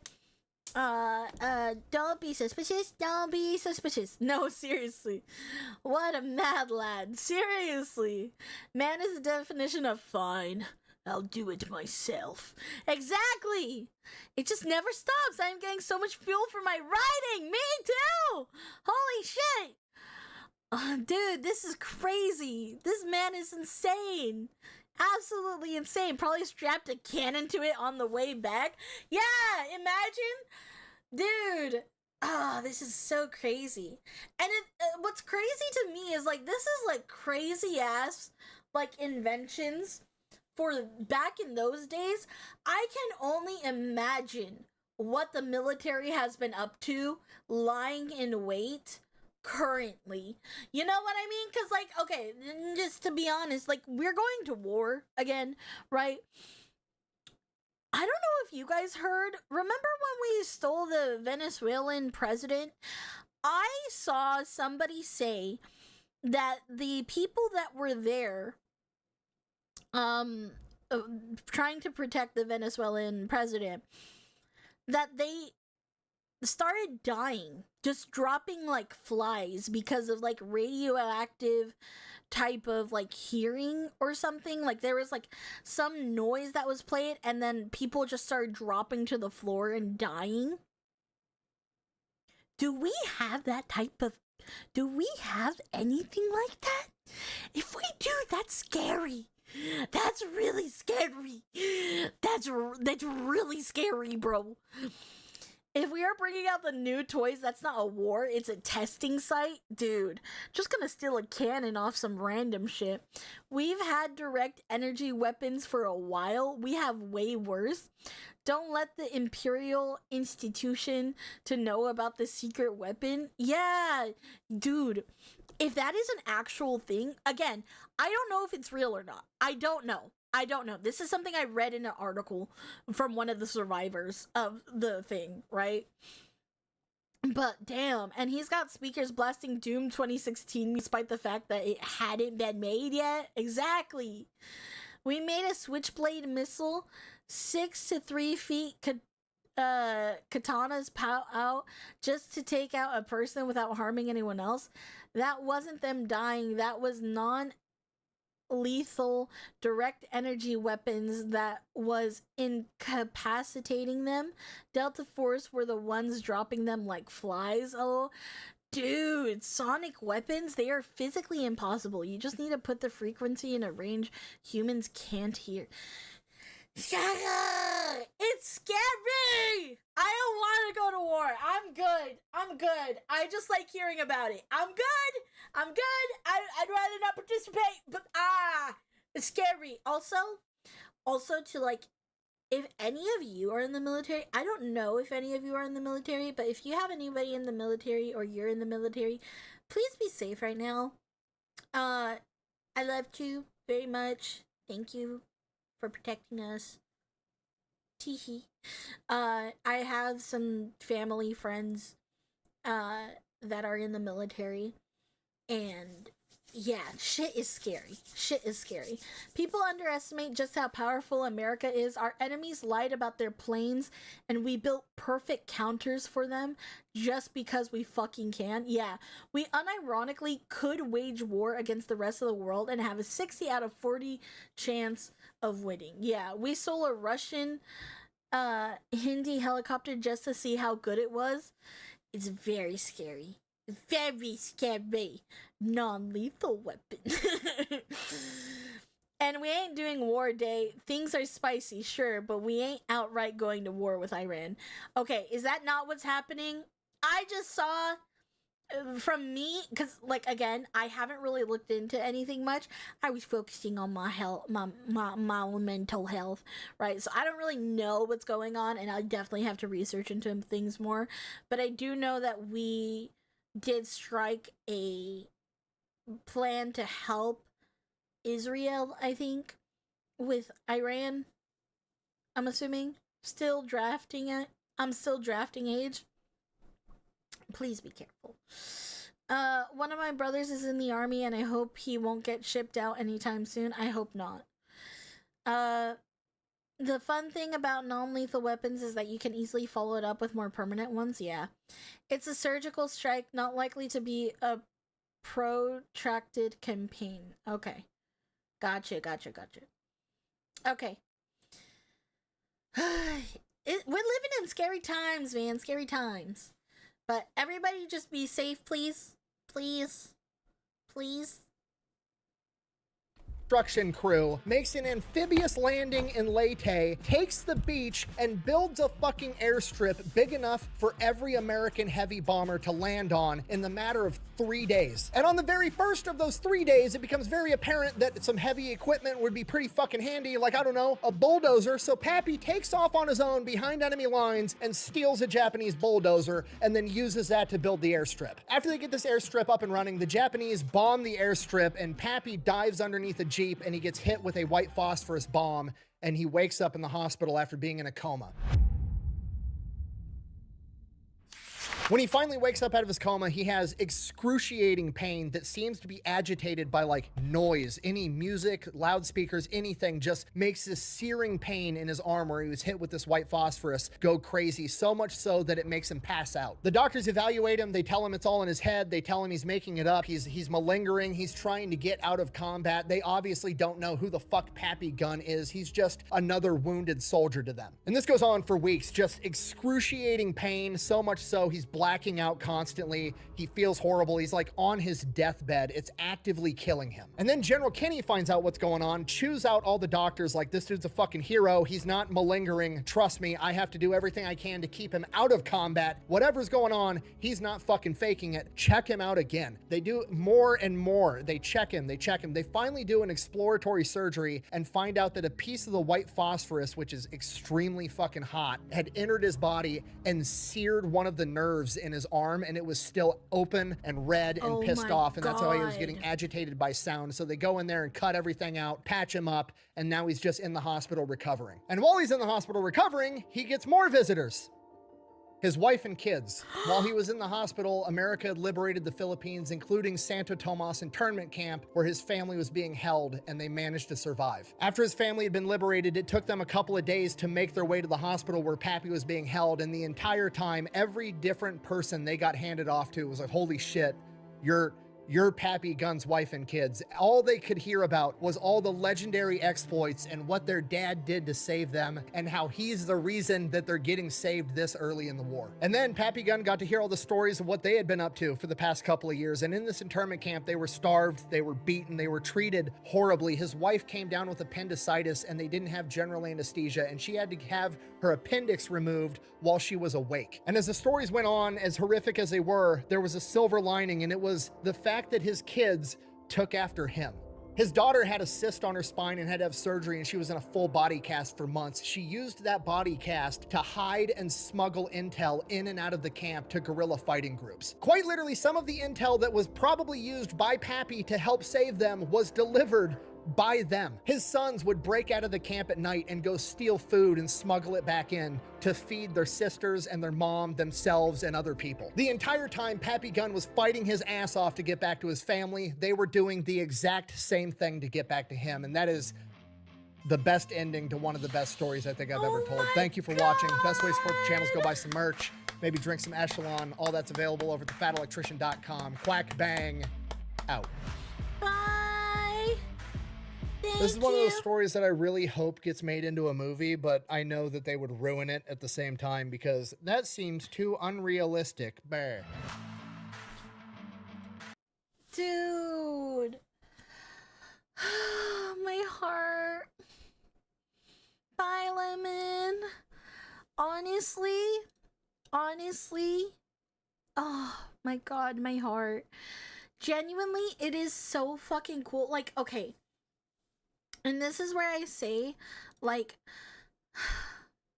Don't be suspicious. Don't be suspicious. No, seriously. What a mad lad. Seriously. Man is the definition of fine. I'll do it myself. Exactly! It just never stops. I'm getting so much fuel for my riding. Me too! Holy shit! Dude, this is crazy. This man is insane. Absolutely insane. Probably strapped a cannon to it on the way back. Yeah, imagine. Dude. This is so crazy. And what's crazy to me is like, this is like crazy ass like inventions for back in those days. I can only imagine what the military has been up to lying in wait currently. You know what I mean? Because like, okay, just to be honest, like, we're going to war again, right? I don't know if you guys heard, remember when we stole the Venezuelan president? I saw somebody say that the people that were there trying to protect the Venezuelan president, that they started dying, just dropping like flies because of like radioactive type of like hearing or something. Like there was like some noise that was played and then people just started dropping to the floor and dying. Do we have anything like that? If we do, that's scary. That's really scary. That's really scary, bro. If we are bringing out the new toys, that's not a war, it's a testing site. Dude, just gonna steal a cannon off some random shit. We've had direct energy weapons for a while. We have way worse. Don't let the Imperial institution to know about the secret weapon. Yeah, dude. If that is an actual thing, again, I don't know if it's real or not. I don't know. This is something I read in an article from one of the survivors of the thing, right? But damn, and he's got speakers blasting Doom 2016 despite the fact that it hadn't been made yet. Exactly. We made a switchblade missile, 6 to 3 feet katanas pow out just to take out a person without harming anyone else. That wasn't them dying, that was non-lethal direct energy weapons that was incapacitating them. Delta Force were the ones dropping them like flies. Oh, dude, sonic weapons, they are physically impossible. You just need to put the frequency in a range humans can't hear. It's scary! I don't want to go to war. I'm good. I just like hearing about it. I'm good. I'd rather not participate, but it's scary. Also to like, if any of you are in the military, I don't know if any of you are in the military, but if you have anybody in the military or you're in the military, please be safe right now. I love you very much. Thank you for protecting us. Teehee. I have some family friends that are in the military, and yeah, shit is scary. People underestimate just how powerful America is. Our enemies lied about their planes, and we built perfect counters for them just because we fucking can. Yeah, we unironically could wage war against the rest of the world and have a 60 out of 40 chance of winning. Yeah, we stole a Russian Hindi helicopter just to see how good it was. It's very scary. Very scary. Non-lethal weapon. And we ain't doing war day. Things are spicy, sure, but we ain't outright going to war with Iran. Okay, is that not what's happening? I just saw from me, because like, again, I haven't really looked into anything much. I was focusing on my health, my mental health, right? So I don't really know what's going on, and I definitely have to research into things more. But I do know that we did strike a plan to help Israel, I think, with Iran. I'm assuming. Still drafting it. I'm still drafting age. Please be careful. One of my brothers is in the army, and I hope he won't get shipped out anytime soon. I hope not. The fun thing about non-lethal weapons is that you can easily follow it up with more permanent ones. Yeah. It's a surgical strike, not likely to be a protracted campaign. Okay. Gotcha. Okay. We're living in scary times, man. Scary times. But everybody just be safe, please. Please. please. Construction crew makes an amphibious landing in Leyte, takes the beach, and builds a fucking airstrip big enough for every American heavy bomber to land on in the matter of 3 days. And on the very first of those 3 days, it becomes very apparent that some heavy equipment would be pretty fucking handy, like, I don't know, a bulldozer. So Pappy takes off on his own behind enemy lines and steals a Japanese bulldozer and then uses that to build the airstrip. After they get this airstrip up and running, the Japanese bomb the airstrip and Pappy dives underneath a Jeep and he gets hit with a white phosphorus bomb and he wakes up in the hospital after being in a coma. When he finally wakes up out of his coma, he has excruciating pain that seems to be agitated by like noise. Any music, loudspeakers, anything just makes this searing pain in his arm where he was hit with this white phosphorus go crazy, so much so that it makes him pass out. The doctors evaluate him. They tell him it's all in his head. They tell him he's making it up. He's malingering. He's trying to get out of combat. They obviously don't know who the fuck Pappy Gunn is. He's just another wounded soldier to them. And this goes on for weeks, just excruciating pain, so much so he's blacking out constantly. He feels horrible. He's like on his deathbed. It's actively killing him. And then General Kenny finds out what's going on, chews out all the doctors like, this dude's a fucking hero. He's not malingering. Trust me, I have to do everything I can to keep him out of combat. Whatever's going on, he's not fucking faking it. Check him out again. They do more and more. They check him. They check him. They finally do an exploratory surgery and find out that a piece of the white phosphorus, which is extremely fucking hot, had entered his body and seared one of the nerves in his arm, and it was still open and red and pissed off, and that's how he was getting agitated by sound. So they go in there and cut everything out, patch him up, and now he's just in the hospital recovering. And while he's in the hospital recovering, he gets more visitors. His wife and kids. While he was in the hospital, America had liberated the Philippines, including Santo Tomas internment camp, where his family was being held, and they managed to survive. After his family had been liberated, it took them a couple of days to make their way to the hospital where Pappy was being held, and the entire time, every different person they got handed off to was like, holy shit, you're Pappy Gunn's wife and kids. All they could hear about was all the legendary exploits and what their dad did to save them and how he's the reason that they're getting saved this early in the war. And then Pappy Gunn got to hear all the stories of what they had been up to for the past couple of years. And in this internment camp, they were starved, they were beaten, they were treated horribly. His wife came down with appendicitis and they didn't have general anesthesia, and she had to have her appendix removed while she was awake. And as the stories went on, as horrific as they were, there was a silver lining, and it was the fact that his kids took after him. His daughter had a cyst on her spine and had to have surgery, and she was in a full body cast for months. She used that body cast to hide and smuggle intel in and out of the camp to guerrilla fighting groups. Quite literally, some of the intel that was probably used by Pappy to help save them was delivered by them. His sons would break out of the camp at night and go steal food and smuggle it back in to feed their sisters and their mom, themselves, and other people. The entire time, Pappy Gunn was fighting his ass off to get back to his family. They were doing the exact same thing to get back to him, and that is the best ending to one of the best stories I think I've ever told. Thank you for watching. Best way to support the channel is go buy some merch, maybe drink some Echelon. All that's available over at thefatelectrician.com. Quack bang, out. Bye. This is one of those stories that I really hope gets made into a movie, but I know that they would ruin it at the same time because that seems too unrealistic. Bah. Dude. My heart. Bye, Lemon. Honestly. Oh my god, my heart. Genuinely, it is so fucking cool. Like, okay. And this is where I say, like,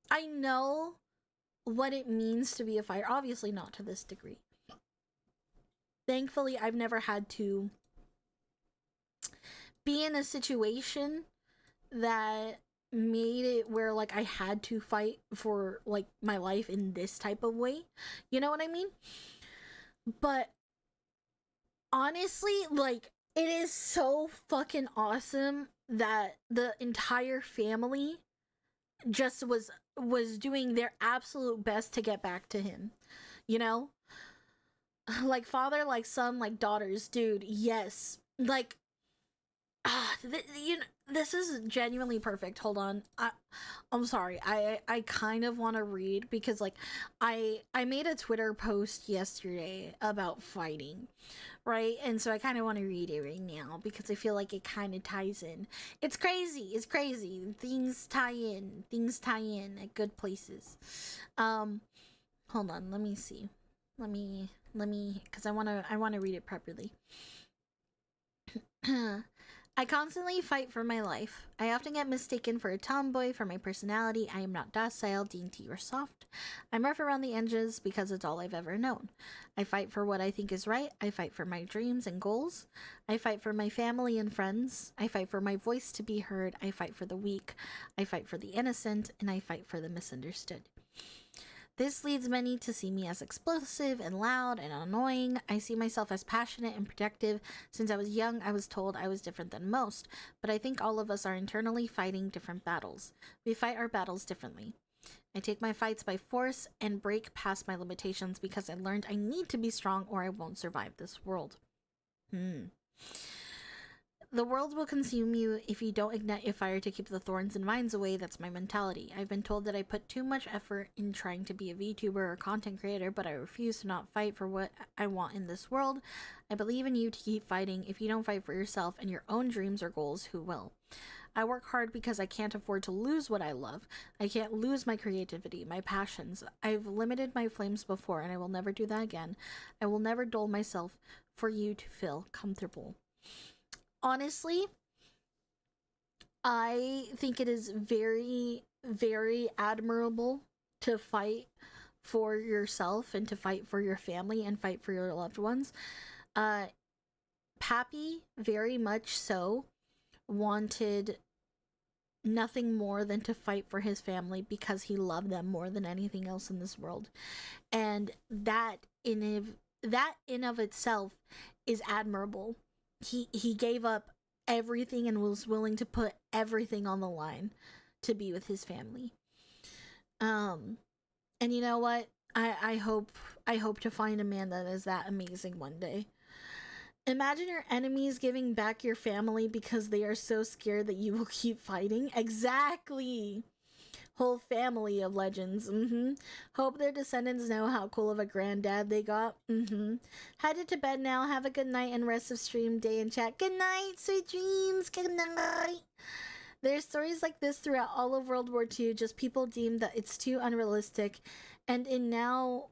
I know what it means to be a fighter. Obviously not to this degree. Thankfully, I've never had to be in a situation that made it where, like, I had to fight for, like, my life in this type of way. You know what I mean? But honestly, like, it is so fucking awesome that the entire family just was doing their absolute best to get back to him, you know? Like father, like son, like daughters, dude, yes. Like, This is genuinely perfect. Hold on. I'm sorry. I kind of want to read because like I made a Twitter post yesterday about fighting, right? And so I kind of want to read it right now because I feel like it kind of ties in. It's crazy. It's crazy. Things tie in. Things tie in at good places. Hold on. Let me see. Let me because I want to read it properly. I constantly fight for my life. I often get mistaken for a tomboy for my personality. I am not docile, dainty, or soft. I'm rough around the edges because it's all I've ever known. I fight for what I think is right. I fight for my dreams and goals. I fight for my family and friends. I fight for my voice to be heard. I fight for the weak. I fight for the innocent. And I fight for the misunderstood. This leads many to see me as explosive and loud and annoying. I see myself as passionate and protective. Since I was young, I was told I was different than most, but I think all of us are internally fighting different battles. We fight our battles differently. I take my fights by force and break past my limitations because I learned I need to be strong or I won't survive this world. The world will consume you if you don't ignite your fire to keep the thorns and vines away. That's my mentality. I've been told that I put too much effort in trying to be a VTuber or content creator, but I refuse to not fight for what I want in this world. I believe in you to keep fighting. If you don't fight for yourself and your own dreams or goals, who will? I work hard because I can't afford to lose what I love. I can't lose my creativity, my passions. I've limited my flames before, and I will never do that again. I will never dull myself for you to feel comfortable. Honestly, I think it is very, very admirable to fight for yourself and to fight for your family and fight for your loved ones. Pappy, very much so, wanted nothing more than to fight for his family because he loved them more than anything else in this world. And that in of itself is admirable. He gave up everything and was willing to put everything on the line to be with his family. And you know what? I hope to find a man that is that amazing one day. Imagine your enemies giving back your family because they are so scared that you will keep fighting. Exactly. Whole family of legends. Hope their descendants know how cool of a granddad they got. Headed to bed now. Have a good night and rest of stream, day, and chat. Good night, sweet dreams. Good night. There's stories like this throughout all of World War II. Just people deemed that it's too unrealistic, and in no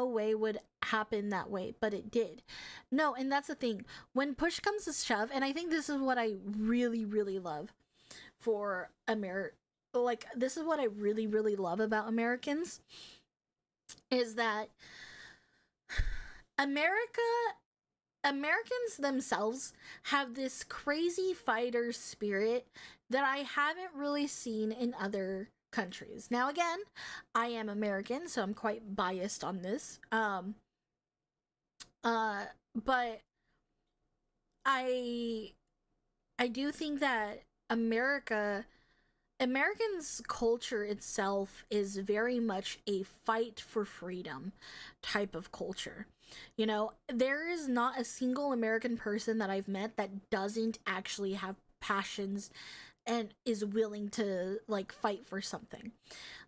way would happen that way, but it did. No, and that's the thing. When push comes to shove, and I think this is what I really, really love for America. Like, this is what I really, really love about Americans, is that Americans themselves have this crazy fighter spirit that I haven't really seen in other countries. Now, again, I am American, so I'm quite biased on this. But I do think that Americans' culture itself is very much a fight for freedom type of culture. You know, there is not a single American person that I've met that doesn't actually have passions and is willing to like fight for something.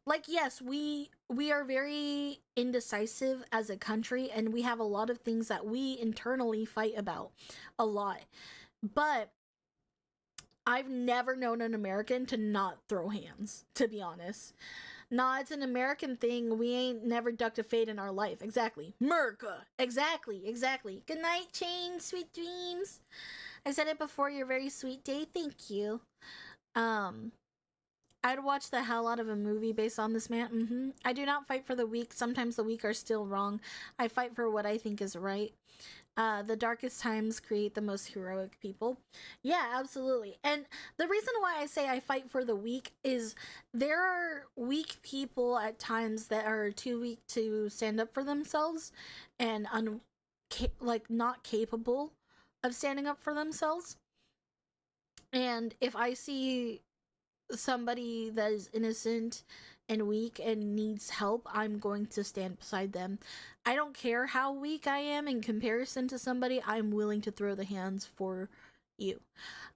Like, yes, we are very indecisive as a country, and we have a lot of things that we internally fight about a lot. But I've never known an American to not throw hands, to be honest. Nah, it's an American thing. We ain't never ducked a fade in our life. Exactly. America. Exactly. Good night, Chain. Sweet dreams. I said it before. You're very sweet day. Thank you. I'd watch the hell out of a movie based on this man. I do not fight for the weak. Sometimes the weak are still wrong. I fight for what I think is right. The darkest times create the most heroic people. Yeah, absolutely. And the reason why I say I fight for the weak is there are weak people at times that are too weak to stand up for themselves and not capable of standing up for themselves. And if I see somebody that is innocent and weak and needs help, I'm going to stand beside them. I don't care how weak I am in comparison to somebody. I'm willing to throw the hands for you.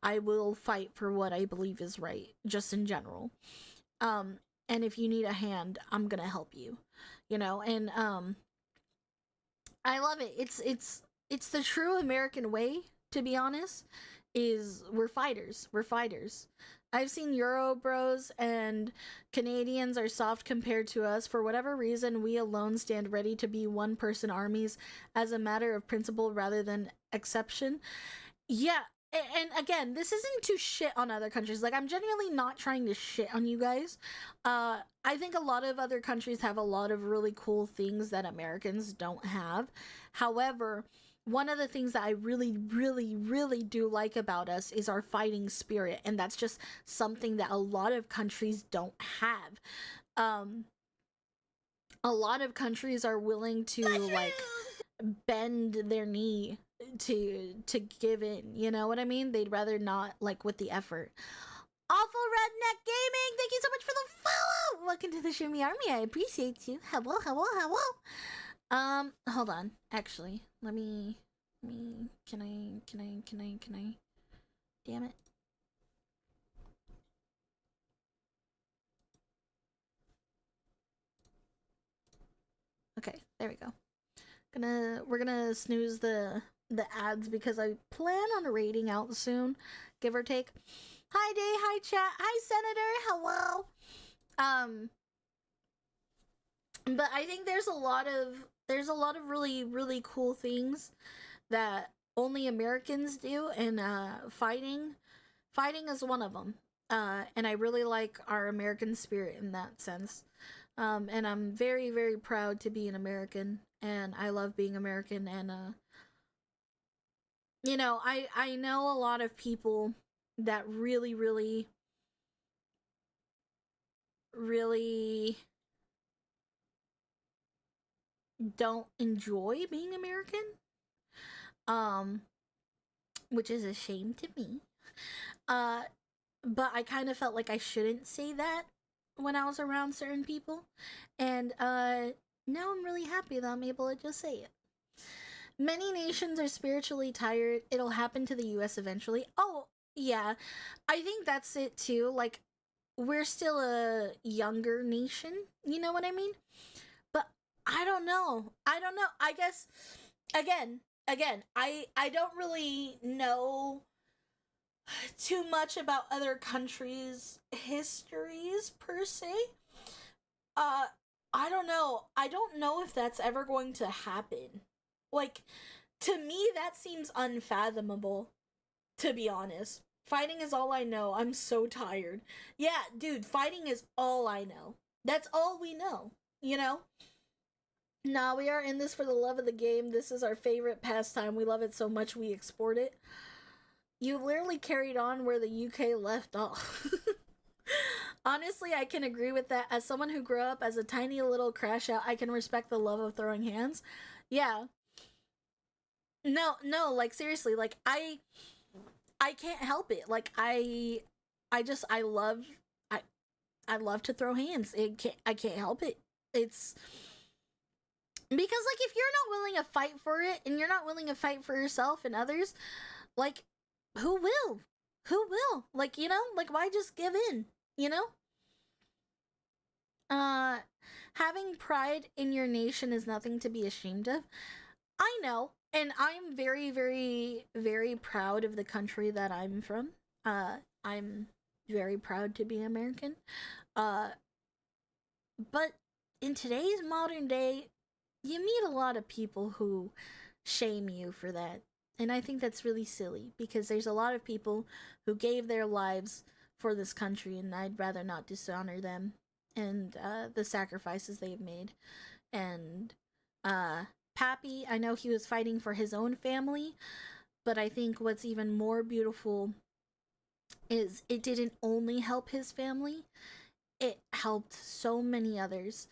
I will fight for what I believe is right, just in general. And if you need a hand, I'm gonna help you. You know, and I love it. It's the true American way, to be honest, is we're fighters. We're fighters. I've seen Euro bros and Canadians are soft compared to us. For whatever reason, we alone stand ready to be one-person armies as a matter of principle rather than exception. Yeah, and again, this isn't to shit on other countries. Like, I'm genuinely not trying to shit on you guys. I think a lot of other countries have a lot of really cool things that Americans don't have. However, one of the things that I really, really, really do like about us is our fighting spirit, and that's just something that a lot of countries don't have. A lot of countries are willing to like bend their knee to give in, you know what I mean? They'd rather not, like, with the effort. Awful Redneck Gaming, thank you so much for the follow. Welcome to the Shimmy Army. I appreciate you. Hello. Hold on. Actually, let me can I damn it. Okay, there we go. We're gonna snooze the ads because I plan on raiding out soon, give or take. Hi Day, hi chat, hi Senator, hello. But I think there's a lot of really, really cool things that only Americans do, and fighting is one of them. And I really like our American spirit in that sense. And I'm very, very proud to be an American, and I love being American. And you know, I know a lot of people that really, really, really don't enjoy being American, which is a shame to me. But I kind of felt like I shouldn't say that when I was around certain people, and now I'm really happy that I'm able to just say it. Many nations are spiritually tired. It'll happen to the US eventually. Oh, yeah. I think that's it too. Like, we're still a younger nation, you know what I mean? But I don't know. I guess again, I don't really know too much about other countries' histories per se. I don't know. I don't know if that's ever going to happen. Like, to me, that seems unfathomable, to be honest. Fighting is all I know. I'm so tired. Yeah, dude, fighting is all I know. That's all we know, you know? Nah, we are in this for the love of the game. This is our favorite pastime. We love it so much we export it. You literally carried on where the UK left off. Honestly, I can agree with that. As someone who grew up as a tiny little crash out, I can respect the love of throwing hands. Yeah. No, like, seriously, like, I can't help it. Like, I love to throw hands. I can't help it. It's because, like, if you're not willing to fight for it, and you're not willing to fight for yourself and others, like, who will? Like, you know, like, why just give in, you know? Having pride in your nation is nothing to be ashamed of. I know, and I'm very, very, very proud of the country that I'm from. I'm very proud to be American. But in today's modern day, you meet a lot of people who shame you for that. And I think that's really silly, because there's a lot of people who gave their lives for this country, and I'd rather not dishonor them and the sacrifices they've made. And Pappy, I know he was fighting for his own family, but I think what's even more beautiful is it didn't only help his family, it helped so many others.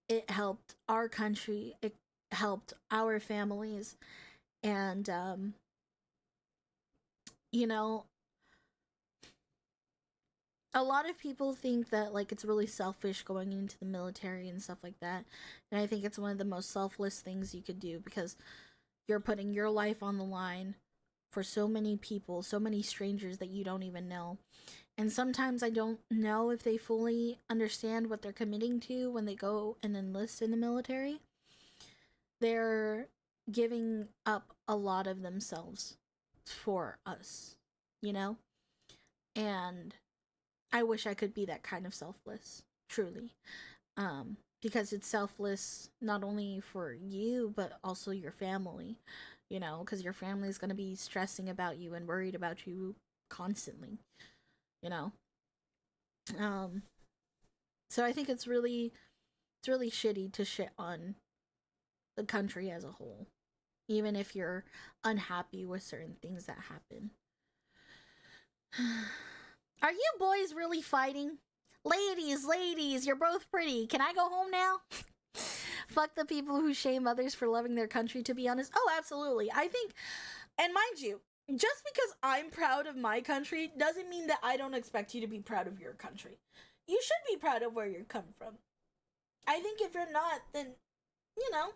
It helped our country, it helped our families, and you know, a lot of people think that, like, it's really selfish going into the military and stuff like that, and I think it's one of the most selfless things you could do, because you're putting your life on the line for so many people, so many strangers that you don't even know. And sometimes I don't know if they fully understand what they're committing to when they go and enlist in the military. They're giving up a lot of themselves for us, you know? And I wish I could be that kind of selfless, truly. Because it's selfless not only for you, but also your family, you know, because your family is going to be stressing about you and worried about you constantly, you know. So I think it's really shitty to shit on the country as a whole, even if you're unhappy with certain things that happen. Are you boys really fighting? Ladies, you're both pretty. Can I go home now? Fuck the people who shame others for loving their country, to be honest. Oh, absolutely. I think, and mind you, just because I'm proud of my country doesn't mean that I don't expect you to be proud of your country. You should be proud of where you come from. I think if you're not, then, you know,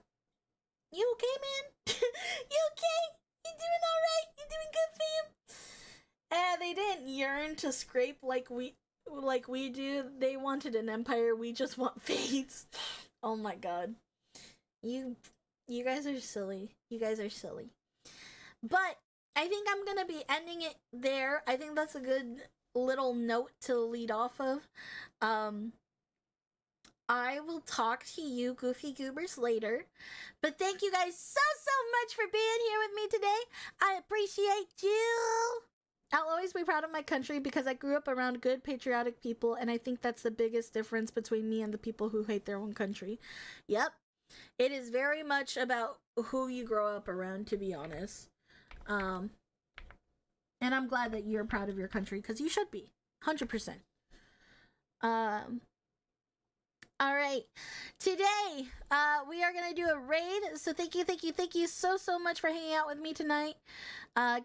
you okay, man? You okay? You doing alright? You doing good, fam? They didn't yearn to scrape like we do. They wanted an empire. We just want fades. Oh my god. You guys are silly. You guys are silly. But I think I'm gonna be ending it there. I think that's a good little note to lead off of. I will talk to you goofy goobers later. But thank you guys so much for being here with me today. I appreciate you. I'll always be proud of my country because I grew up around good patriotic people, and I think that's the biggest difference between me and the people who hate their own country. Yep. It is very much about who you grow up around, to be honest. And I'm glad that you're proud of your country, because you should be. 100%. Alright, today, we are gonna do a raid, so thank you so much for hanging out with me tonight.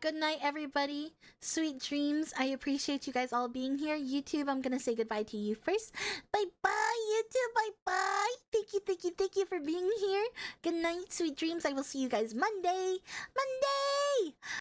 Good night, everybody. Sweet dreams. I appreciate you guys all being here. YouTube, I'm gonna say goodbye to you first. Bye-bye, YouTube, bye-bye. Thank you for being here. Good night, sweet dreams. I will see you guys Monday.